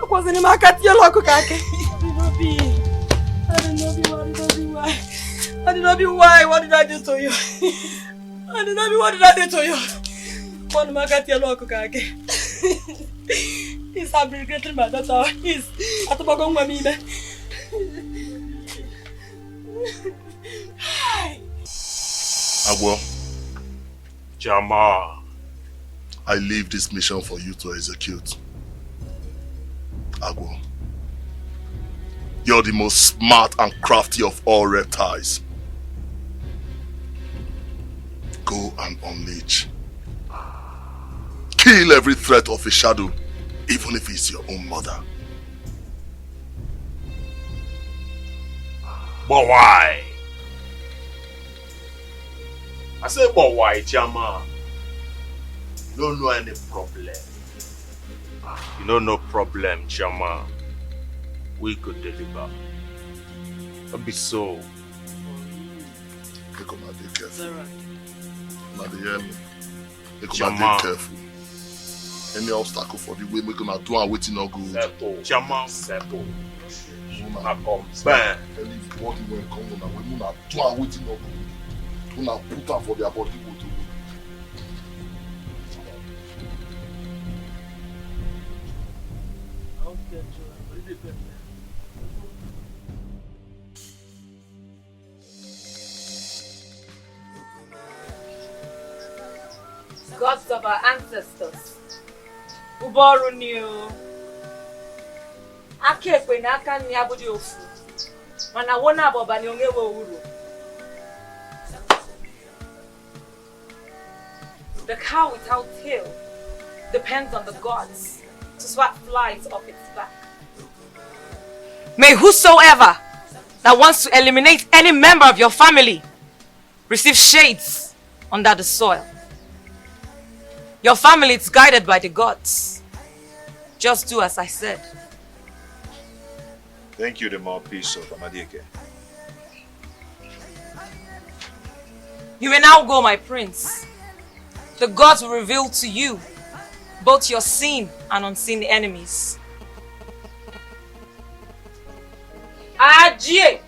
was in the market. I did not be why. What did I do to you? I did not be what did I do to you? One market yellow cookage. He's fabricating my daughter. He's at the bottom of me. Agwo, Jama, I leave this mission for you to execute. Agwo, you're the most smart and crafty of all reptiles. Go and unleash. Kill every threat of a shadow, even if it's your own mother. But why? I said, but why, Jama? You don't know any problem. You know no problem, Jama. We could deliver. Don't be so. Be careful. Be careful. Any obstacle for the way we're gonna do and waiting not good. Settle. Jama, settle. Una come. Bang. Everybody will come on. We're gonna do and waiting not good. Una put them for their body. Gods of our ancestors. Uboru new. Accpt na aka nni abudi ofu. Mana wona aboba ni onye we uru. The cow without tail depends on the gods. to swat flies off its back. May whosoever that wants to eliminate any member of your family receive shades under the soil. Your family is guided by the gods. Just do as I said. Thank you, the mouthpiece of Amadieke. You may now go, my prince. The gods will reveal to you both your seen and unseen enemies. Ajie,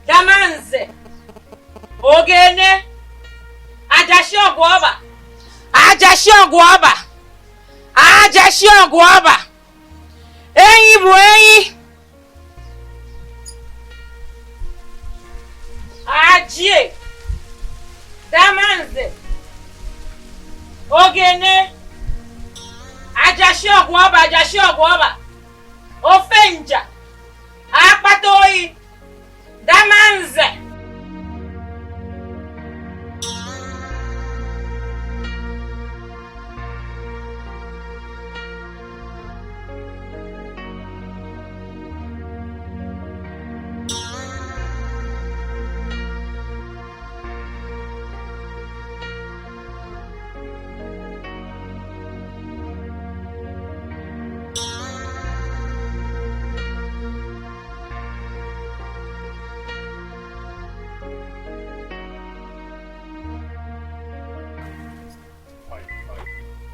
Damanze, Ogene, Ajashio Guaba, Ajashio Guaba, Ajashio Guaba, Eyi Bueyi, Ajie, Damanze, Ogene, Ajashio Guaba, Ofenja, Akpatoi, Damanze.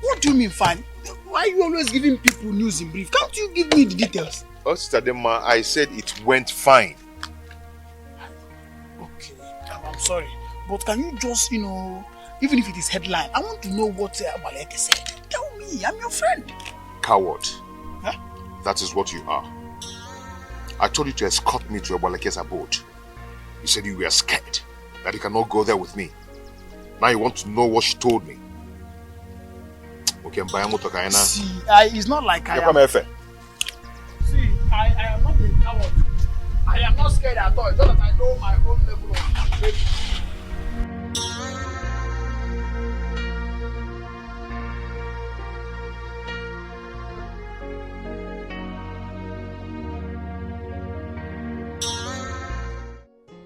What do you mean fine? Why are you always giving people news in brief? Can't you give me the details? Oh, Sister Dema, I said it went fine. Okay, I'm sorry. But can you just, even if it is headline, I want to know what Waleke said. Tell me, I'm your friend. Coward. Huh? That is what you are. I told you to escort me to Waleke's abode. You said you were scared that you cannot go there with me. Now you want to know what she told me. Okay, see, it's not like I am... See, I am not a coward. I am not scared at all. It's just that I know my own level of bravery.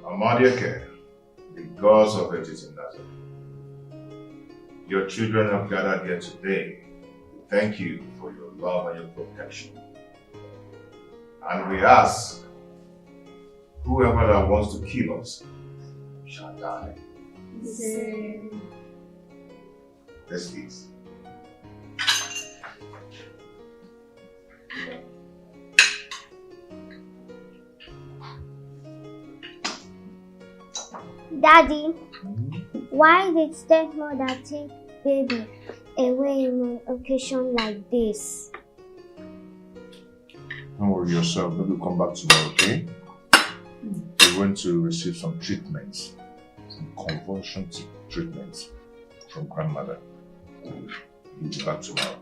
Amadieke, the gods of Etitindazo, your children have gathered here today to thank you for your love and your protection. And we ask, whoever that wants to kill us shall die. Let's eat. Daddy, why did stepmother take baby away in an occasion like this? Don't worry yourself, maybe we'll come back tomorrow, okay? We went to receive some treatments, some convulsion treatments from grandmother. We'll be back tomorrow,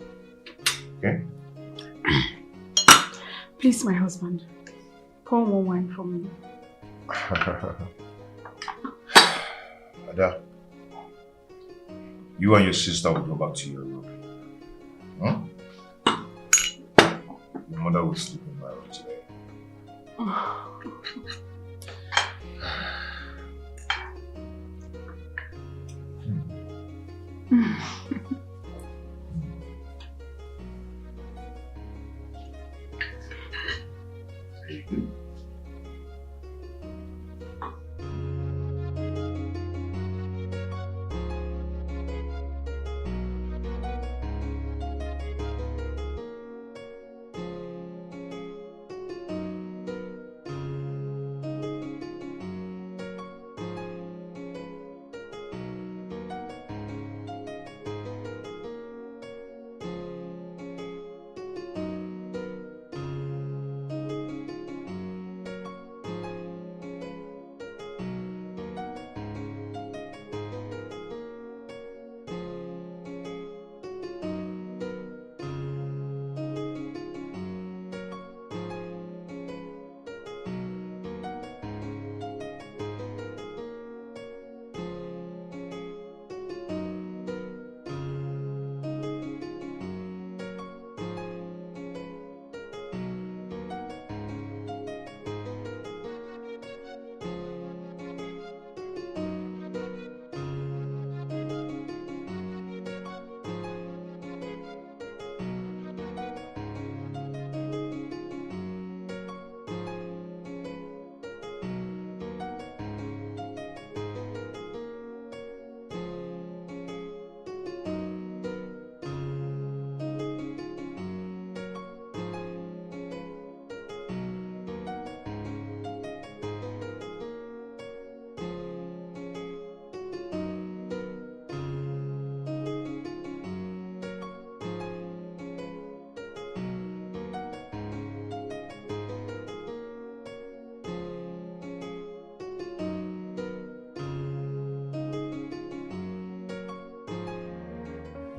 okay? Please, my husband, pour more wine for me. Ada, you and your sister will go back to your room. Huh? Your mother will sleep in my room today.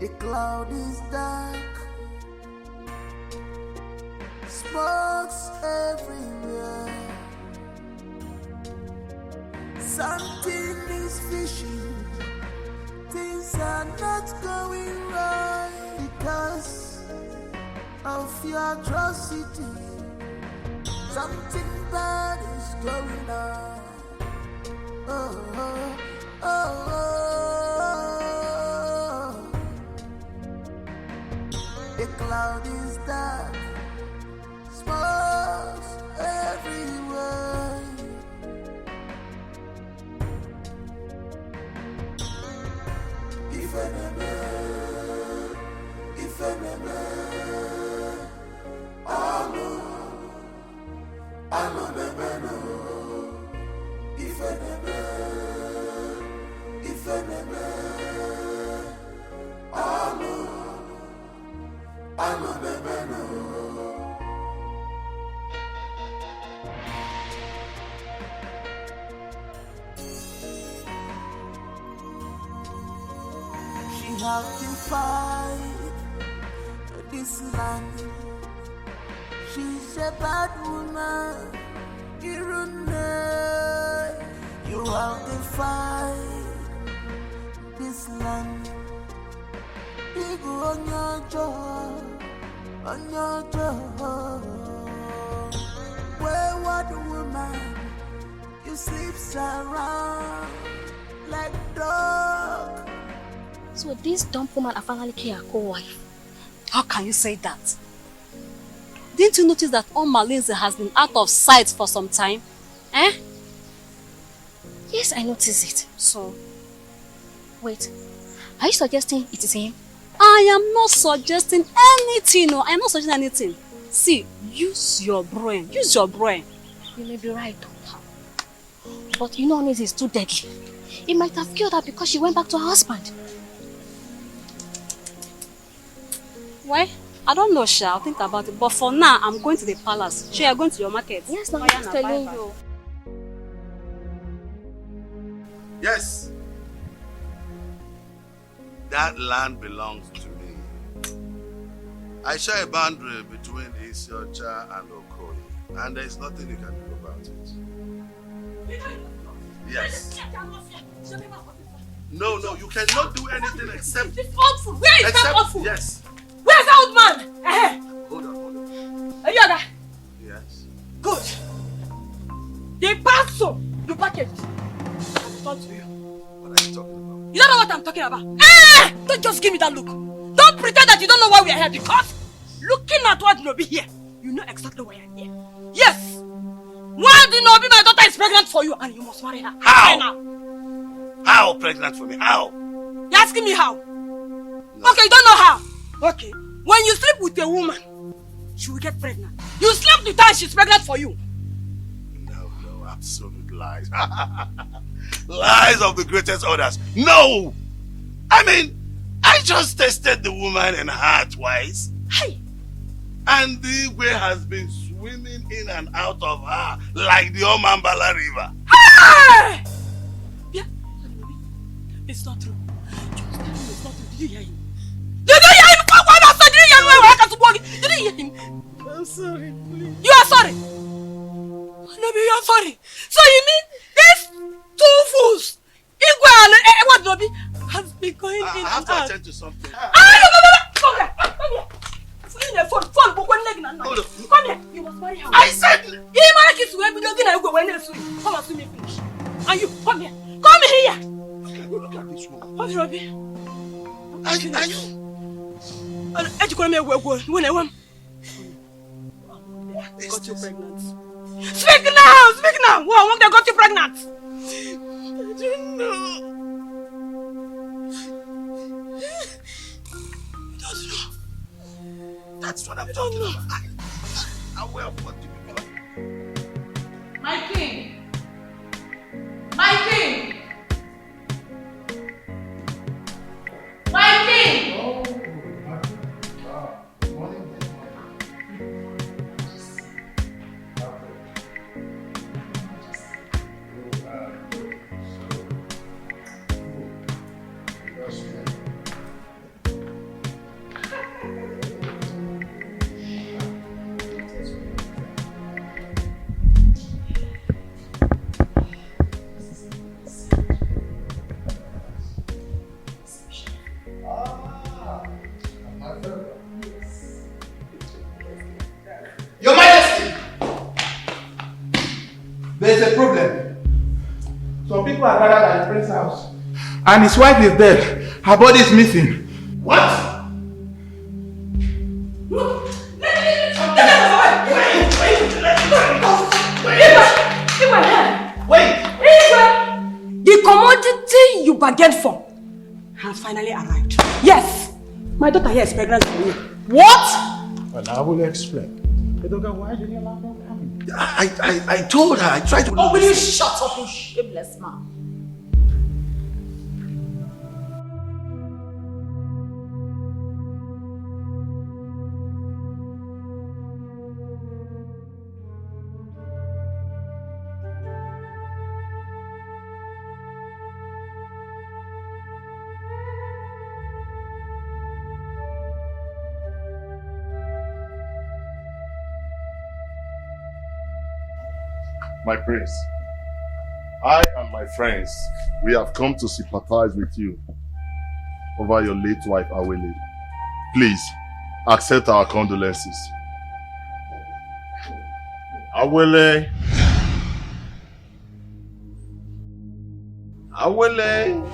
The cloud is dark, smokes everywhere. Something is fishing, things are not going right because of your atrocity. Something bad is going on. Oh, oh, oh, oh. The cloud is dark, smokes everywhere. If enemy, I'm a man. If enemy, I'm a man. She has defied this land. She's a bad woman. You have defied this land. People on your jaw, wayward woman, you sleeps around like dog. So this dumb woman I finally killed her co-wife. How can you say that? Didn't you notice that Malice has been out of sight for some time? Eh? Yes, I noticed it. So? Wait, are you suggesting it is him? I am not suggesting anything. No, I am not suggesting anything. See, use your brain. Use your brain. You may be right, Doctor. But you know Onize is too deadly. He might have killed her because she went back to her husband. Why? I don't know, Sha. I'll think about it. But for now, I'm going to the palace. Sha, you're going to your market. Yes, no, I'm telling you. Yes. That land belongs to me. I share a boundary between Isiocha and Okoye, and there's nothing you can do about it. Yes. No, you cannot do anything except... This old fool! Where is that old fool? Yes. Where's that old man? Hold on. Are you okay? Yes. Good. The parcel you packaged. I'll talk to you. What are you talking about? You don't know what I'm talking about. Don't just give me that look. Don't pretend that you don't know why we are here, because looking at what Nobi here, you know exactly why I'm here. Yes. Why did Nobi, my daughter is pregnant for you and you must marry her? How? How pregnant for me? How? You're asking me how? No. Okay, you don't know how. Okay. When you sleep with a woman, she will get pregnant. You slept with her and she's pregnant for you. No, absolute lies. Lies of the greatest orders. No! I mean, I just tested the woman and her twice. Hey! And the way has been swimming in and out of her like the Omambala River. Hey! Yeah. It's not true. Just tell me it's not true. Did you hear him? Did you hear him? Did you hear him? I'm sorry, please. You are sorry? Nobi, you are sorry. So you mean these two fools, Igwe and what Nobi, has been going in and out? I have to attend to something. No. Come here. In the phone, but when leg and come here. You must marry her. I said. You marry kiss when we don't get when they swim. Come and swim me finish. And you come here. Come here. Look at this woman. What Nobi? Are you? When I want. They got you pregnant. Speak now! What they got you pregnant? I don't know. You don't know. That's what I'm talking about. I'm aware of what you become. My king! My king! My king! There's a problem. Some people are gathered at the prince's house. And his wife is dead. Her body is missing. What? The commodity you bargained for has finally arrived. Yes, my daughter here is pregnant for you. What? Well, I will explain. Why did you allow them coming? I told her, I tried to... Oh, will you shut up, you shameless man? My prince, I and my friends, we have come to sympathize with you over your late wife, Awele. Please, accept our condolences. Awele. Awele.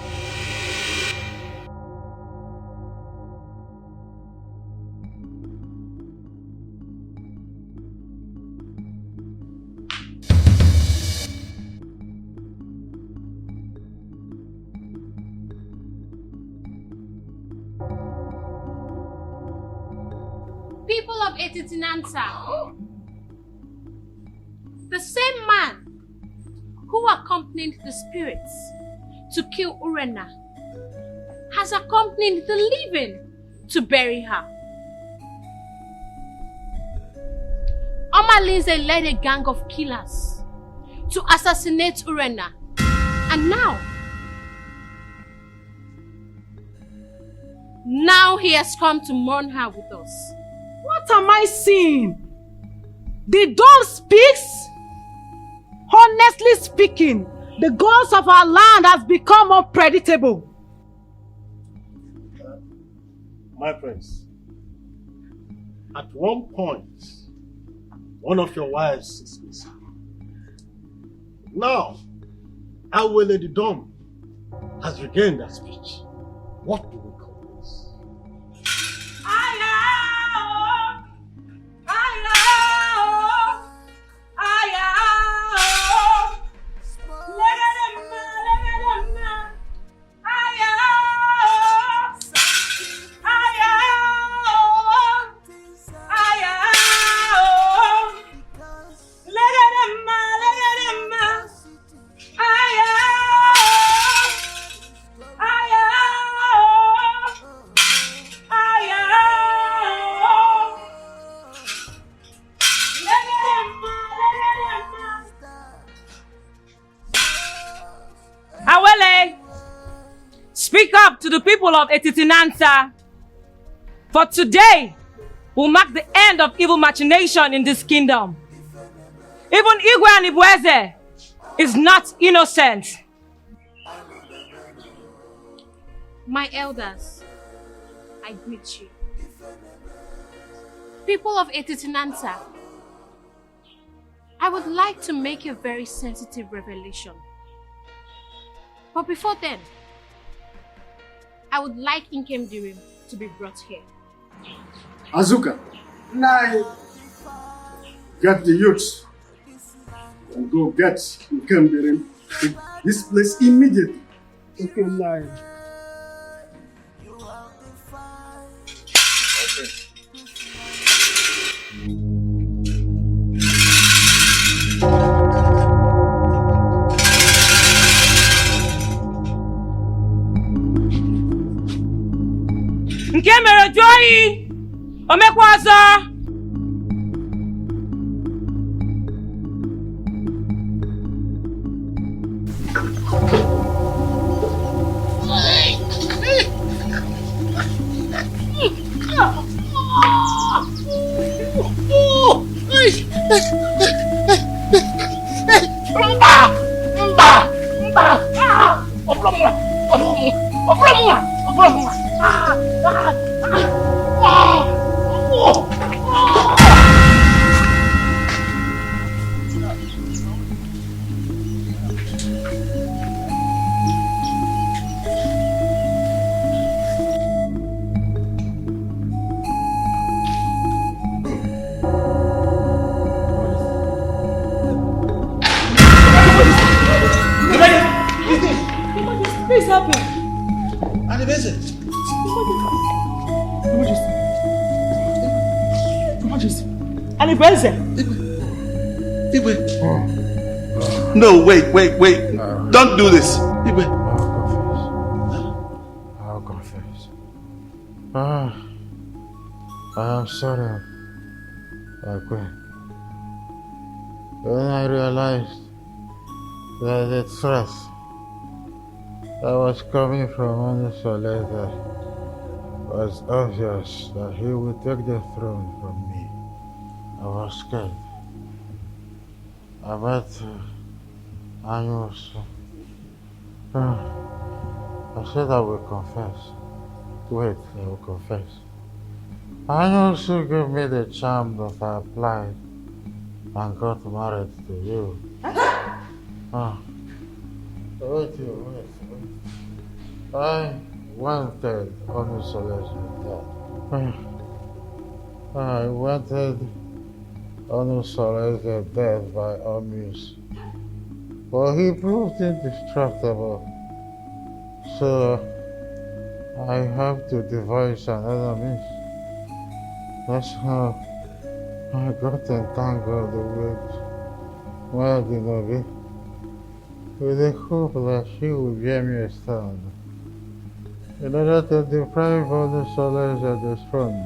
People of Etitinansa, the same man who accompanied the spirits to kill Urena has accompanied the living to bury her. Omalize led a gang of killers to assassinate Urena, and now he has come to mourn her with us. What am I seeing? The dawn speaks? Honestly speaking, the gods of our land has become unpredictable. My friends, at one point, one of your wives is missing. Now, Awele the Dom has regained her speech. What do we call this? Speak up to the people of Etitinansa. For today will mark the end of evil machination in this kingdom. Even Igwe and Ibweze is not innocent. My elders, I greet you. People of Etitinansa, I would like to make a very sensitive revelation. But before then, I would like Nkem Dirim to be brought here. Azuka, get the youths and go get Nkem Dirim to this place immediately. Okay, Nai. Nke mere Joyi, omekwazo. happening? Anibeze. Anibeze. Igwe. No, wait. Don't do this. Igwe. I'll confess. I am sorry. When I realized that the threat that was coming from Onisoleta was obvious that he would take the throne from me, I was scared. I met Anyos. I said I will confess. Wait, I will confess. Anyos gave me the charm that I applied and got married to you. Wait. I wanted Onisoleta dead. I wanted Onisoleta dead by all means. But he proved indestructible. So I have to devise another means. That's how I got entangled with Wadinobi, with the hope that she would bear me a stand, in order to deprive Onisoleta of the throne.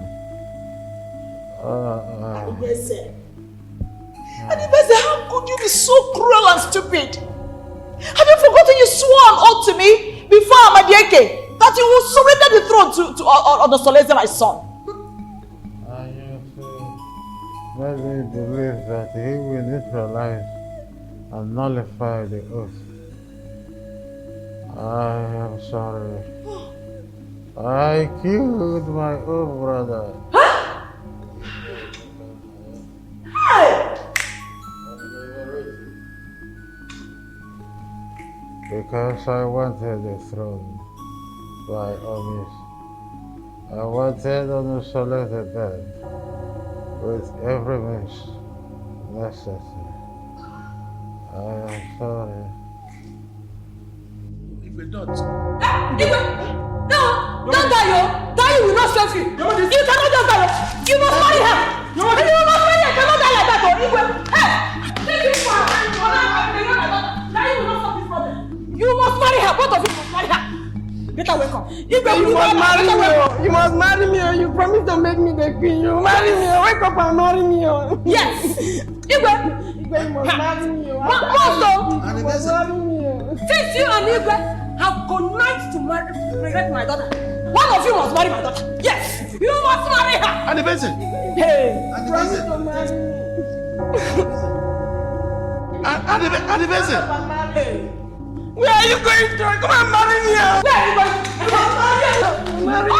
Anibeze, how could you be so cruel and stupid? Have you forgotten you swore an oath to me before Amadieke that you will surrender the throne to Onisoleta, my son? Let me believe that he will neutralize and nullify the oath. I am sorry. I killed my own brother. Because I wanted the throne by all means. I wanted Onisoleta dead with every means necessary. I am sorry. If we don't. No! Don't die, yo! Die will not save you! You cannot just die, yo! You must marry her! You must marry her! You cannot die like that, yo! Hey! Take him for her! Die will not solve this problem! You must marry her! Both of you must marry her! Better wake up! You must marry me! You must marry me! You promise to make me the queen! You marry me! Wake up and marry me! Yes! Igwe! You must marry me! You must marry me! Since you and Igwe have connived to regret my daughter, one of you must marry my daughter! Yes! You must marry her! Anibeze! Hey! Promise to marry me! Anibeze! Hey! Where are you going to? Come and marry me! Where are you going? You must marry her! Marry me!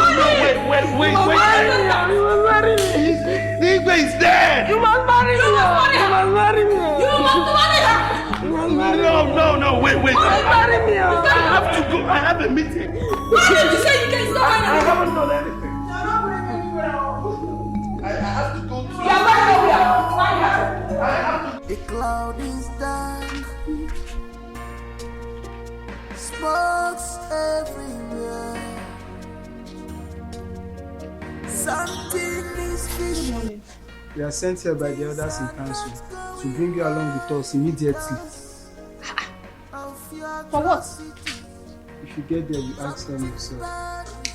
Wait. You must marry me! The Igwe is dead! You must marry me! You must marry her! You must marry me! You must marry her! You must marry me! No, wait. You must marry me! I have to go. I have a meeting. Why did you say you can stop right now? I haven't done anything. I have to go to... You are going nowhere. Marry her. The cloud is dark, smokes everywhere. Something is fishy. We are sent here by the elders in council to bring you along with us immediately. For what? If you get there, you ask them yourself.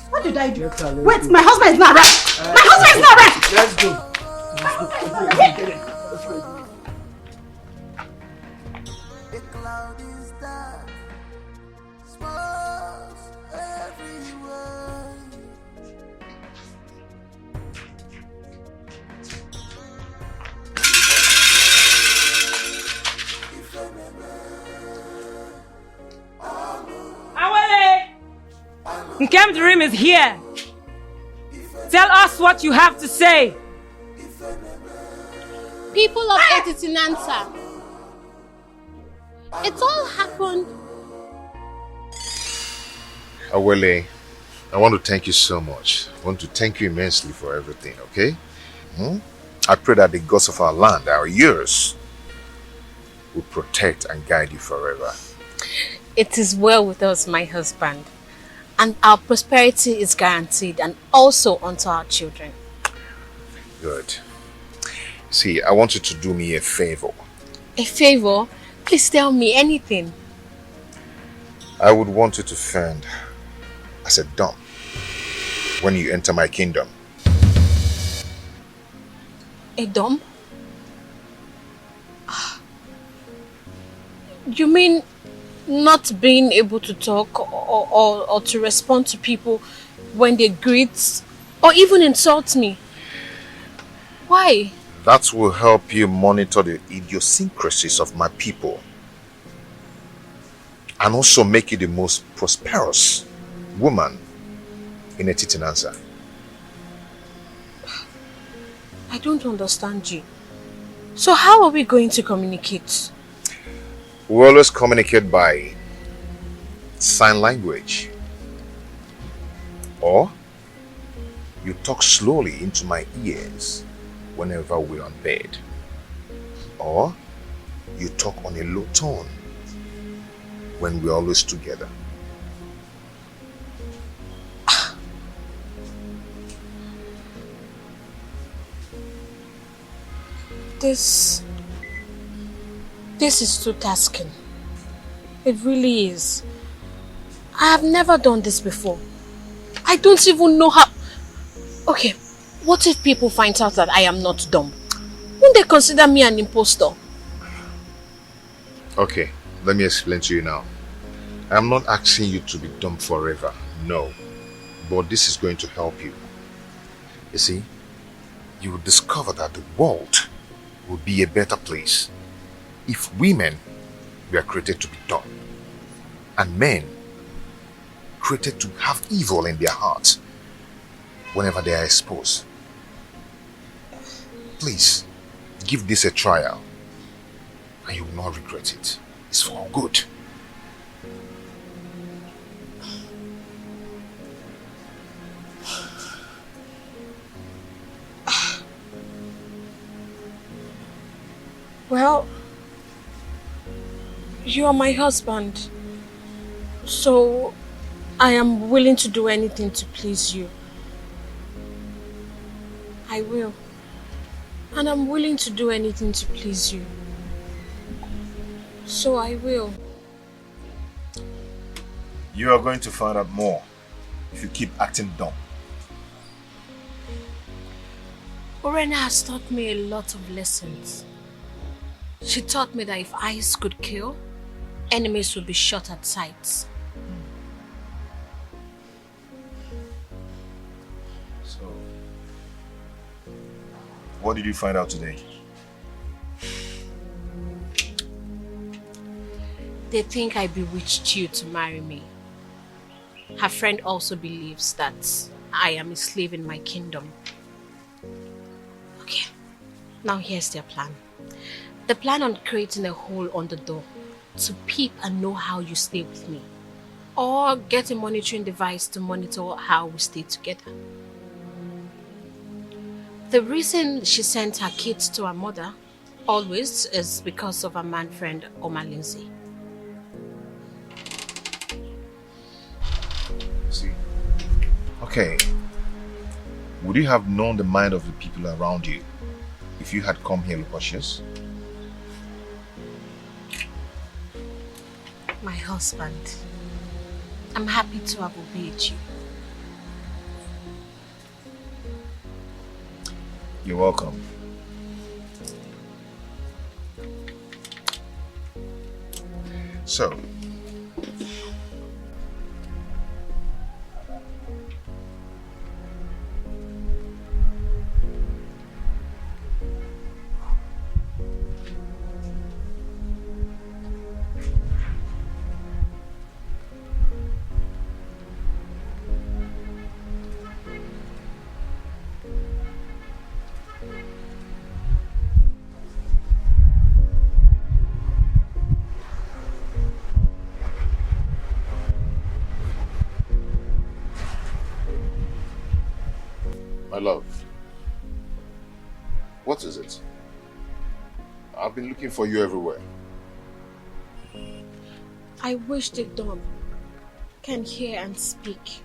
What did I do? Wait, my husband is not around. My husband is not around. Let's go. The cloud is dark, smokes everywhere. Nkem Dream is here. Tell us what you have to say. People of Etitinanta, it all happened. Awele, I want to thank you so much. I want to thank you immensely for everything, okay? I pray that the gods of our land, our years, will protect and guide you forever. It is well with us, my husband. And our prosperity is guaranteed, and also unto our children. Good. See, I want you to do me a favor. A favor? Please tell me anything. I would want you to fend as a dumb when you enter my kingdom. A dumb? You mean not being able to talk or to respond to people when they greet or even insult me? Why? That will help you monitor the idiosyncrasies of my people and also make you the most prosperous woman in a Titinanza. I don't understand you. So how are we going to communicate? We always communicate by sign language. Or you talk slowly into my ears whenever we're on bed. Or you talk on a low tone when we're always together. This is too tasking. It really is. I have never done this before. I don't even know how... Okay, what if people find out that I am not dumb? Won't they consider me an impostor? Okay, let me explain to you now. I'm not asking you to be dumb forever, no. But this is going to help you. You see, you will discover that the world will be a better place if women were created to be dumb and men created to have evil in their hearts whenever they are exposed. Please, give this a trial and you will not regret it. It's for good. Well, you are my husband, so I am willing to do anything to please you. I will. And I'm willing to do anything to please you. So I will. You are going to find out more if you keep acting dumb. Orena has taught me a lot of lessons. She taught me that if eyes could kill, enemies would be shot at sight. So, what did you find out today? They think I bewitched you to marry me. Her friend also believes that I am a slave in my kingdom. Okay, now here's their plan. They plan on creating a hole on the door to peep and know how you stay with me. Or get a monitoring device to monitor how we stay together. The reason she sent her kids to her mother always is because of her man friend Oma Lindsay. See? Okay. Would you have known the mind of the people around you if you had come here cautious? My husband, I'm happy to have obeyed you. You're welcome. So, my love, what is it? I've been looking for you everywhere. I wish the dumb can hear and speak.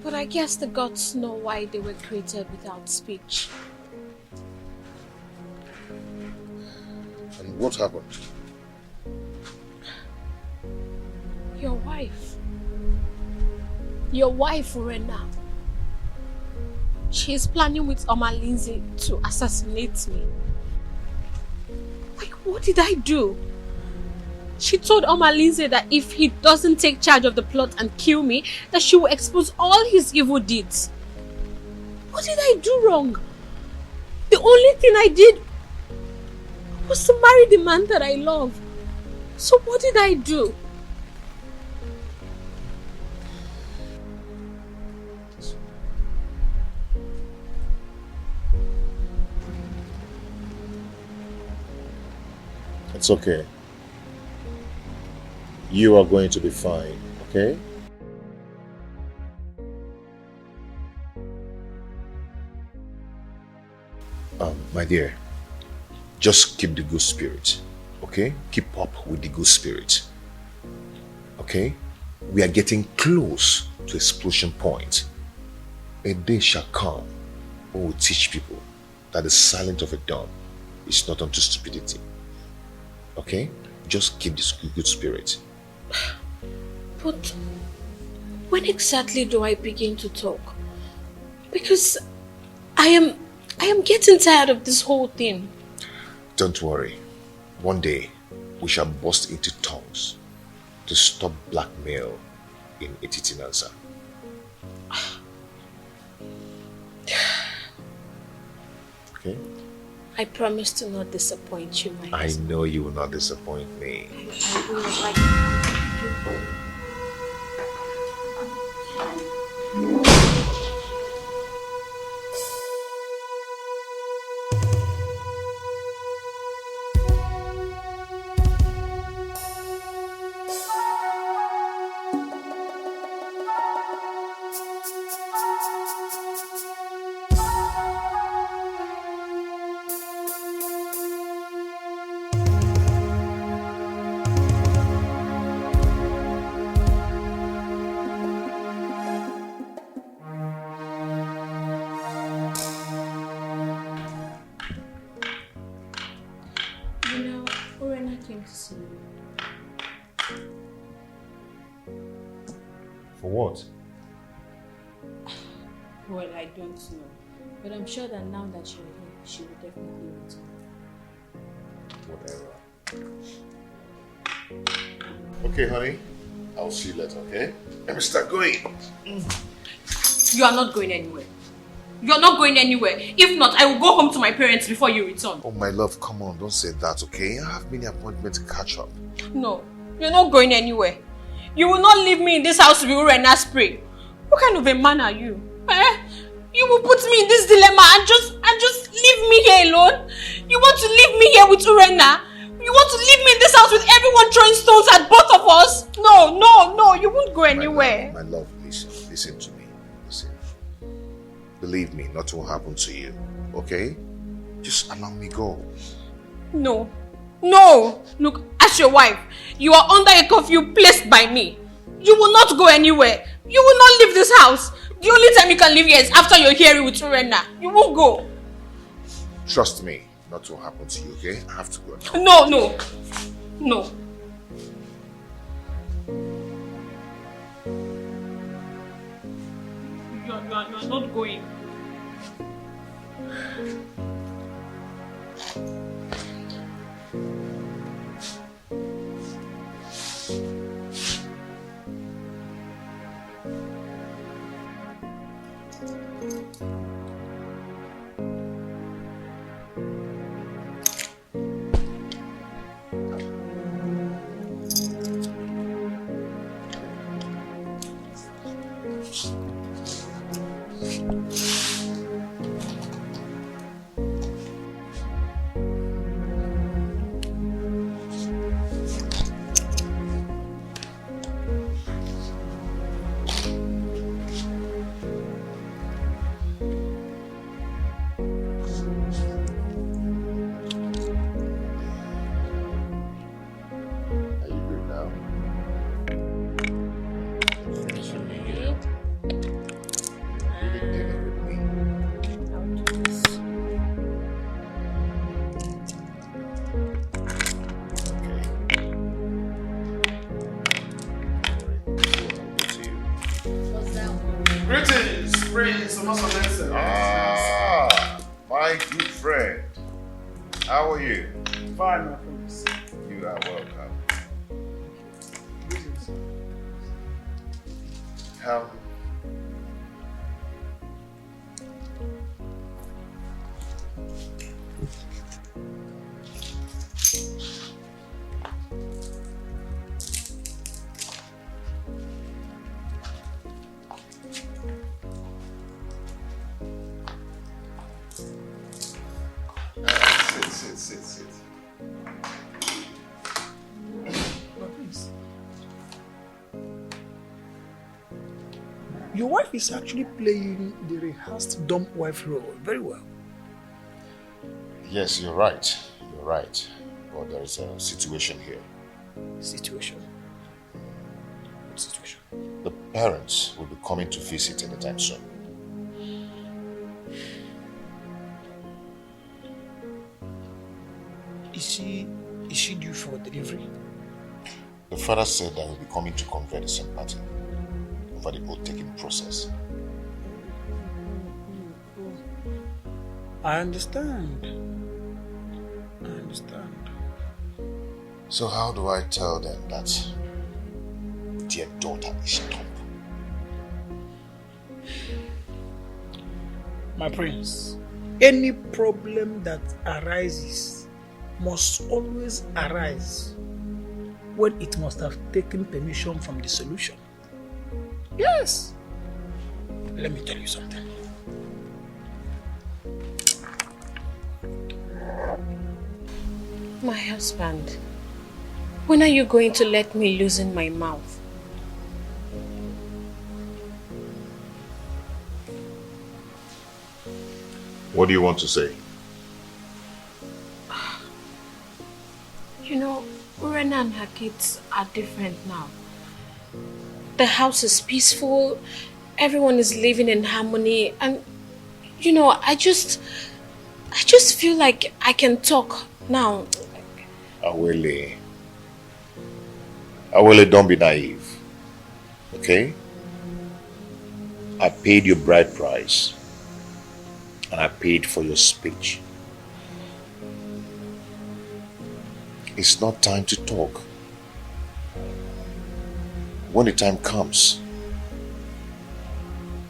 But I guess the gods know why they were created without speech. And what happened? Your wife. Your wife, Rena. She is planning with Oma Lindsay to assassinate me. Like, what did I do? She told Oma Lindsay that if he doesn't take charge of the plot and kill me, that she will expose all his evil deeds. What did I do wrong? The only thing I did was to marry the man that I love. So what did I do? It's okay. You are going to be fine, okay? My dear, just keep the good spirit, okay? Keep up with the good spirit, okay? We are getting close to explosion point. A day shall come when we teach people that the silence of a dumb is not unto stupidity, okay? Just keep this good spirit. But when exactly do I begin to talk? Because I am getting tired of this whole thing. Don't worry. One day, we shall burst into tongues to stop blackmail in Etitinansa. Okay? I promise to not disappoint you, my I know you will not disappoint me. I will like... For what? Well, I don't know. But I'm sure that now that you're here, she will definitely return. Whatever. Okay, honey. I'll see you later, okay? Let me start going. You are not going anywhere. You're not going anywhere. If not, I will go home to my parents before you return. Oh, my love, come on. Don't say that, okay? I have many appointments to catch up. No, you're not going anywhere. You will not leave me in this house to be Urena's spray. What kind of a man are you? You will put me in this dilemma and just leave me here alone? You want to leave me here with Urena? You want to leave me in this house with everyone throwing stones at both of us? No, you won't go anywhere. My love, listen to me. Listen. Believe me, nothing will happen to you, okay? Just allow me go. No. Look, as your wife, you are under a curfew placed by me. You will not go anywhere. You will not leave this house. The only time you can leave here is after you're here with Urena. You won't go. Trust me, nothing will happen to you, okay? I have to go now. No. You are not going. Ah, my good friend. How are you? Fine, my friends. You are welcome. How? Sit. Your wife is actually playing the rehearsed dumb wife role very well. Yes, you're right. You're right. But there is a situation here. Situation? What situation? The parents will be coming to visit anytime soon. Is she due for delivery? The father said that he'll be coming to convey the sympathy over the oath-taking process. I understand. So how do I tell them that their daughter is dumb? My prince, any problem that arises must always arise when it must have taken permission from the solution. Yes. Let me tell you something. My husband, when are you going to let me loosen my mouth? What do you want to say? You know, Urena and her kids are different now. The house is peaceful, everyone is living in harmony, and you know, I just feel like I can talk now. Awele, don't be naive. Okay? I paid your bride price. And I paid for your speech. It's not time to talk. When the time comes,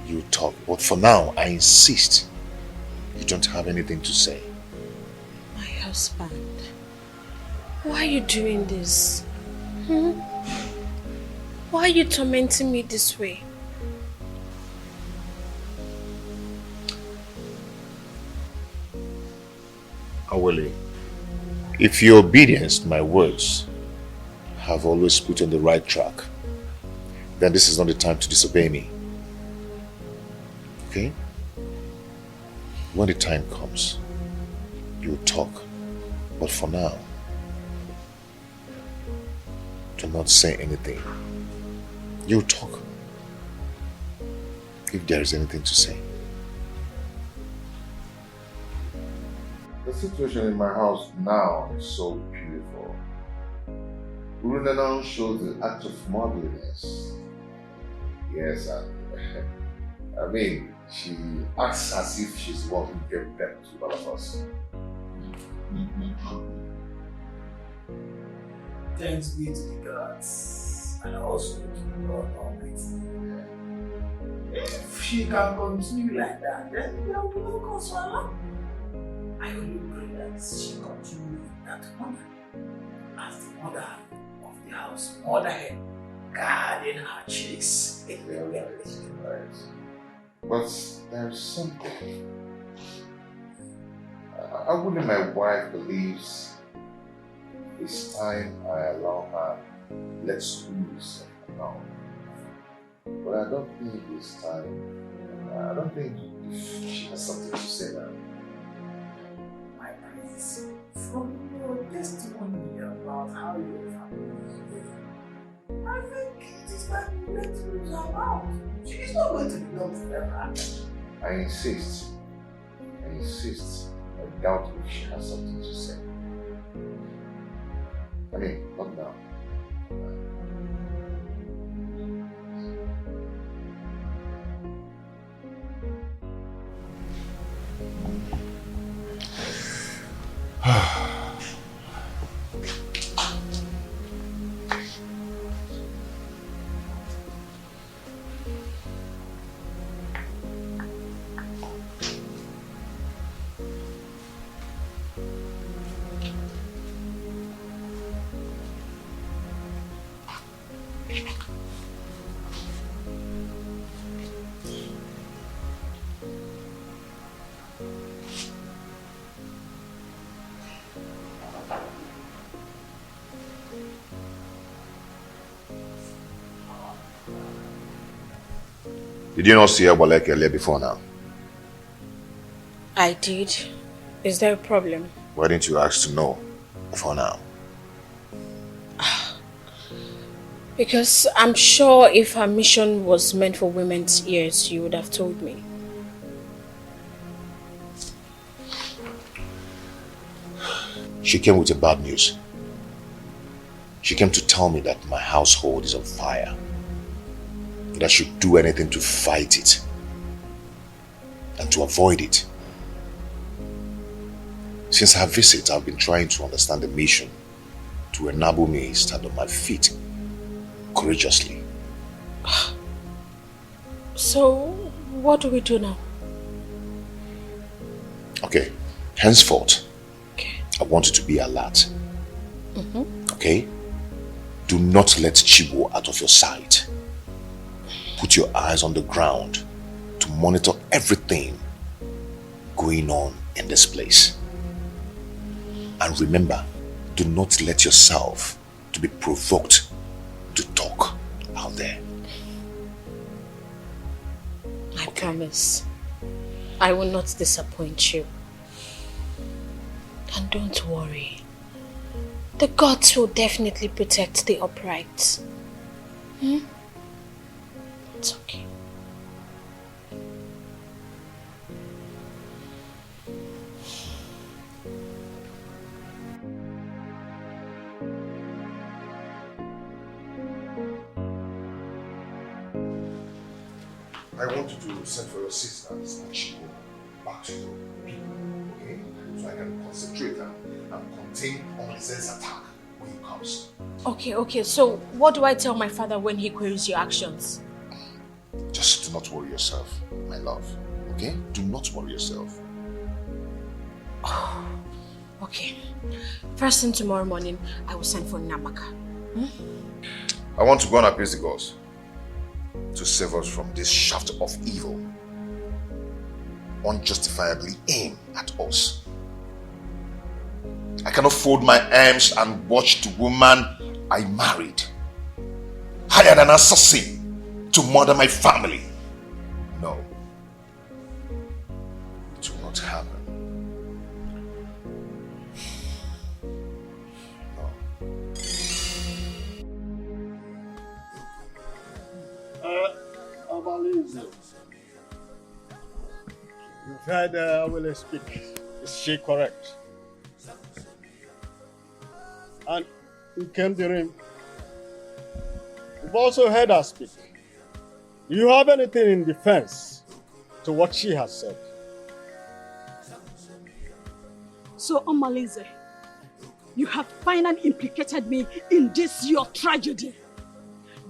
you talk. But for now, I insist you don't have anything to say. My husband, why are you doing this? Why are you tormenting me this way? Awele, if your obedience to my words have always put you on the right track, then this is not the time to disobey me. Okay? When the time comes, you'll talk. But for now, do not say anything. You'll talk. If there is anything to say. The situation in my house now is so beautiful. Urunana shows the act of motherliness. Yes, I mean, she acts as if she's the one who gave birth to all of us. Thanks be to the gods and also to God Almighty. If she can continue like that, then there will be no cause for alarm. I only pray that she continue with that honor as the mother of the house, motherhead, guarding her chicks. Right. But there's something. I wouldn't my wife believes it's time I allow her let's loose now. But I don't think it's time. I don't think if she has something to say now. My prince, from your testimony about how your family is doing, I think it is time you let loose her mouth. She is not going to be done forever. I insist. I doubt if she has something to say. I mean, not now. Did you not see Ebolek earlier before now? I did. Is there a problem? Why didn't you ask to know before now? Because I'm sure if her mission was meant for women's ears, you would have told me. She came with a bad news. She came to tell me that my household is on fire. That I should do anything to fight it and to avoid it. Since her visit, I've been trying to understand the mission to enable me to stand on my feet courageously. So, what do we do now? Okay, henceforth, I want you to be alert. Okay? Do not let Chibo out of your sight. Put your eyes on the ground to monitor everything going on in this place. And remember, do not let yourself to be provoked to talk out there. I promise. I will not disappoint you. And don't worry. The gods will definitely protect the upright. It's okay. I want you to send for your sisters and she will back to the people, okay? So I can concentrate and contain Omize's attack when he comes. Okay, so what do I tell my father when he queries your actions? Just do not worry yourself, my love, okay? Do not worry yourself. Okay. First thing tomorrow morning, I will send for Namaka. I want to go and appease the gods to save us from this shaft of evil unjustifiably aimed at us. I cannot fold my arms and watch the woman I married, hired an assassin to murder my family. No. It will not happen. You've heard Willie speak. Is she correct? And Nkemdirim, you've also heard her speak. Do you have anything in defense to what she has said? So, Omalize, you have finally implicated me in this your tragedy.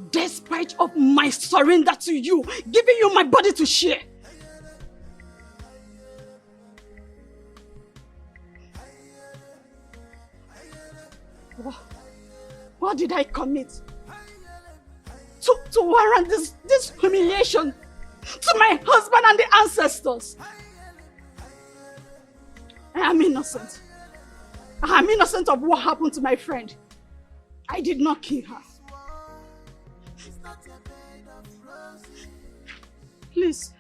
Despite of my surrender to you, giving you my body to share. What did I commit? To warrant this humiliation to my husband and the ancestors? I am innocent. I am innocent of what happened to my friend. I did not kill her. Please,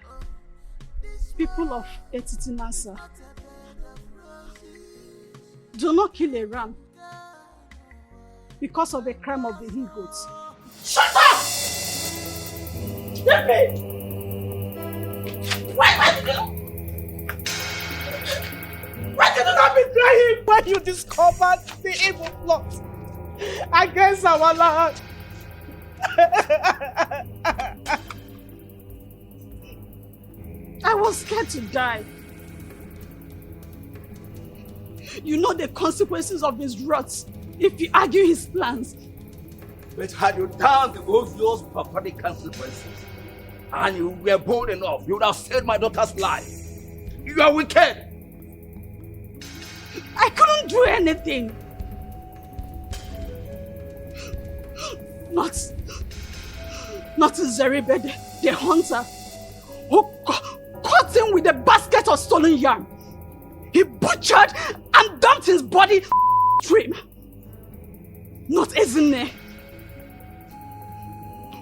people of Etitinasa, do not kill a ram because of a crime of the he-goats. Shut up! Let me! Why did you not betray him when you discovered the evil plot against our land? I was scared to die. You know the consequences of his wrath if you argue his plans. But had you done the obvious barbaric consequences and you were bold enough, you would have saved my daughter's life. You are wicked. I couldn't do anything. Not Zeribe, the hunter, who caught him with a basket of stolen yam. He butchered and dumped his body stream. Not Ezine,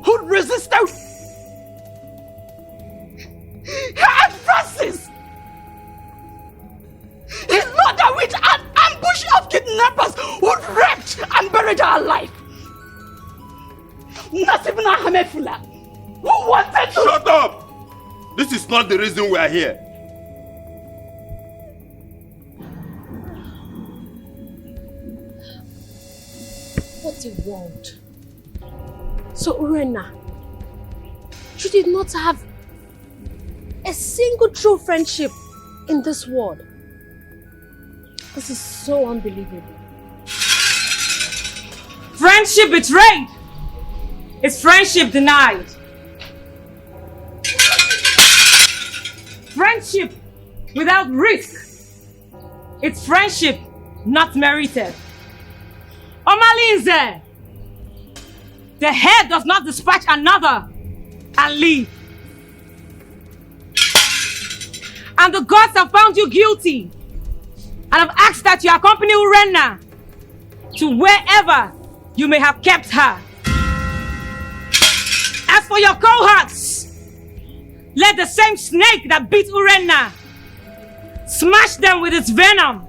who resisted And Francis! His mother with an ambush of kidnappers who raped and buried her alive. Not even a Hamefula who wanted to... Shut up! This is not the reason we are here. What a world. So Urena, you did not have a single true friendship in this world. This is so unbelievable. Friendship betrayed is friendship denied. Friendship without risk, it's friendship not merited. Omalinze, the head does not dispatch another and leave. And the gods have found you guilty and have asked that you accompany Urena to wherever you may have kept her. As for your cohorts, let the same snake that beat Urena smash them with its venom.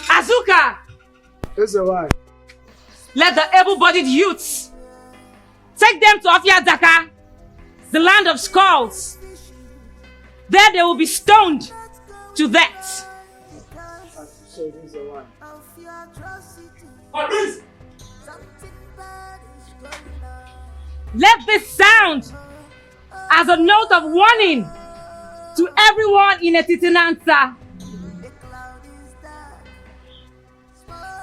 Azuka, let the able-bodied youths take them to Afiadaka, the land of skulls. There they will be stoned to death. Let this sound as a note of warning to everyone in Etitinansa.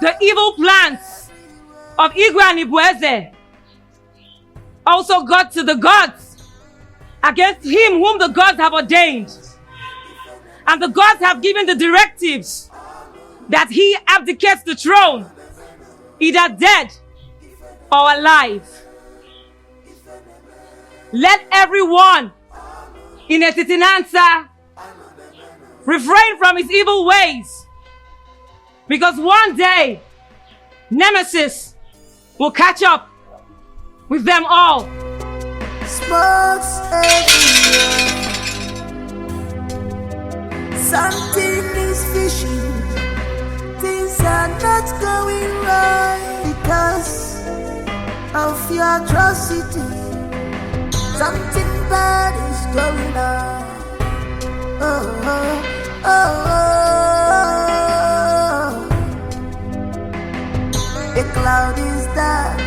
The evil plans of Igwe and Ibueze also got to the gods against him whom the gods have ordained. And the gods have given the directives that he abdicates the throne, either dead or alive. Let everyone in Etitinansa refrain from his evil ways, because one day Nemesis will catch up with them all. Smokes everywhere. Something is fishing. Things are not going right because of your atrocity. Something bad is going on. Oh, oh, oh, oh. The cloud is dark.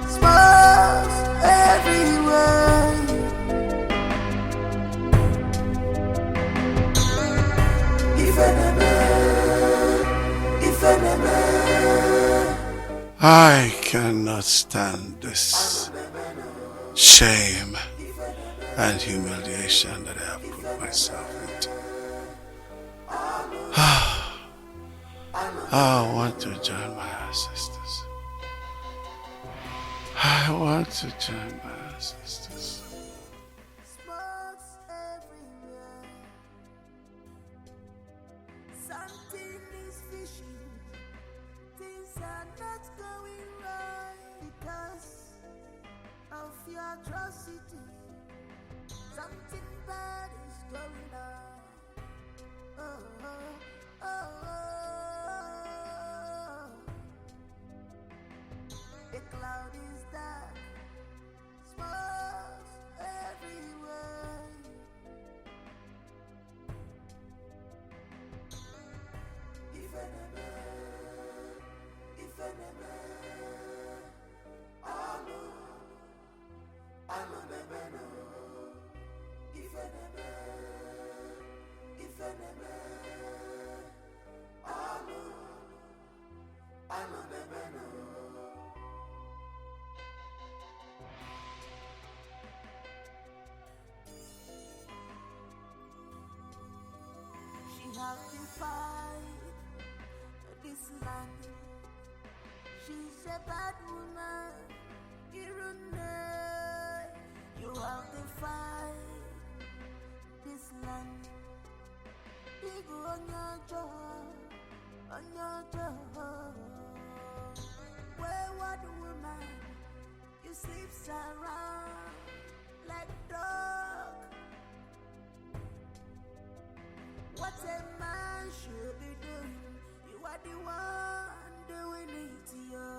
Smokes everywhere. I cannot stand this shame and humiliation that I have put myself into. I want to join my ancestors. I want to join my ancestors. Something is fishing. Things are not going right because of your atrocity. Something bad is going on. Oh, oh, oh, oh. The cloud is dark. Smokes everywhere. She has defied this land. She's a bad woman. You have defied this land. Igu on your jaw. Wayward woman, you He sleeps around like dog. What a man should be doing. You are the one doing it to you.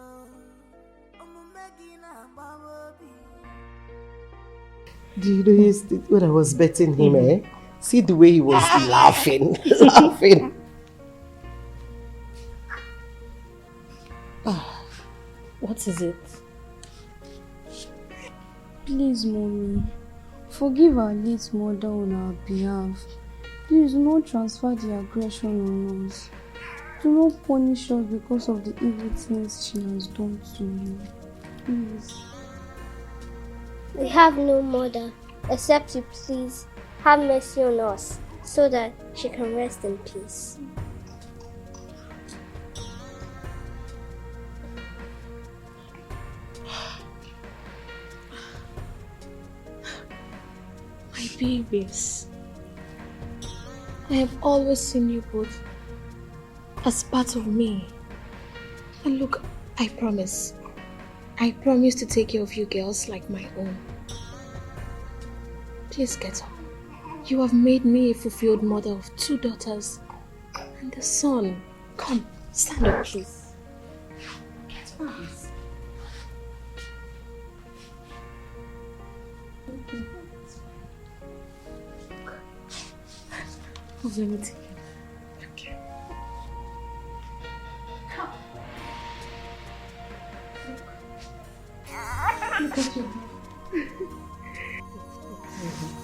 I'm making a baby. Do you know when I was betting him, see the way he was laughing, laughing. What is it? Please, Mommy, forgive our late mother on our behalf. Please do not transfer the aggression on us. Do not punish us because of the evil things she has done to you. Please. We have no mother, except you please have mercy on us, so that she can rest in peace. My babies, I have always seen you both as part of me. And look, I promise to take care of you girls like my own. Please get up. You have made me a fulfilled mother of 2 daughters and a son. Come, stand up, please. Get up. Let me take you. Okay. Come. Look at you.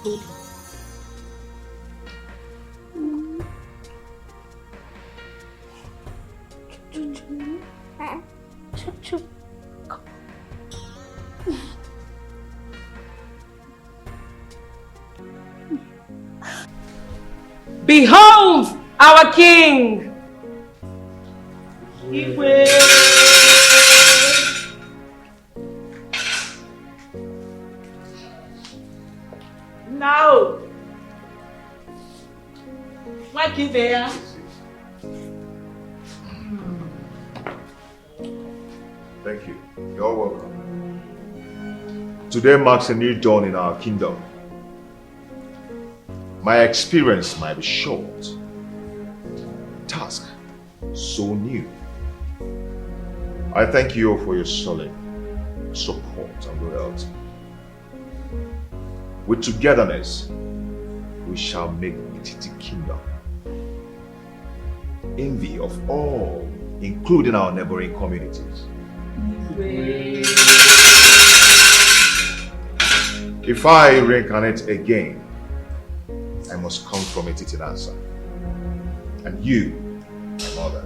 Hold on. Chup. Come. Behold our king! Now, what is there? Thank you. You're welcome. Today marks a new dawn in our kingdom. My experience might be short. Task so new. I thank you all for your solid support and loyalty. With togetherness, we shall make Etiti Kingdom envy of all, including our neighboring communities. If I reincarnate again, I must come from Etiti Nansa. And you, my mother.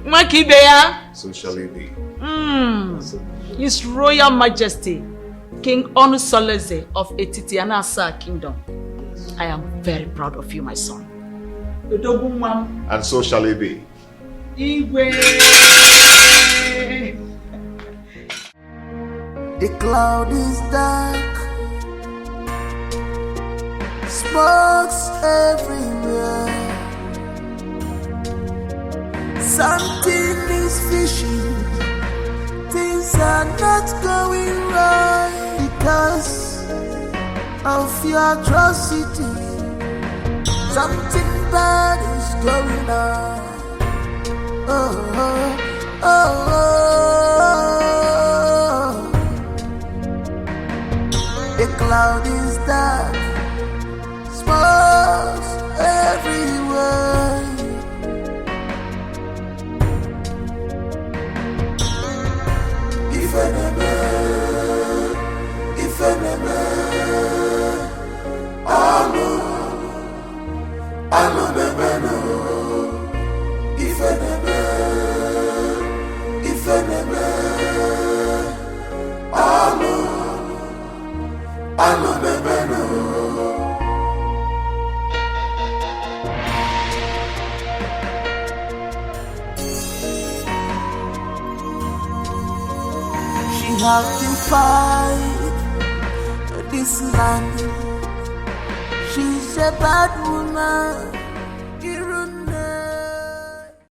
Makibeya. So shall it be. His Royal Majesty, King Onusoleze of Etiti Nansa Kingdom. I am very proud of you, my son. And so shall it be. The cloud is dark, smokes everywhere. Something is fishing, things are not going right because of your atrocity. Something bad is going on. The cloud is dark, smokes everywhere. If enemy, alo bebeno. If enemy, alo bebeno. She has defied this land. She's a bad woman.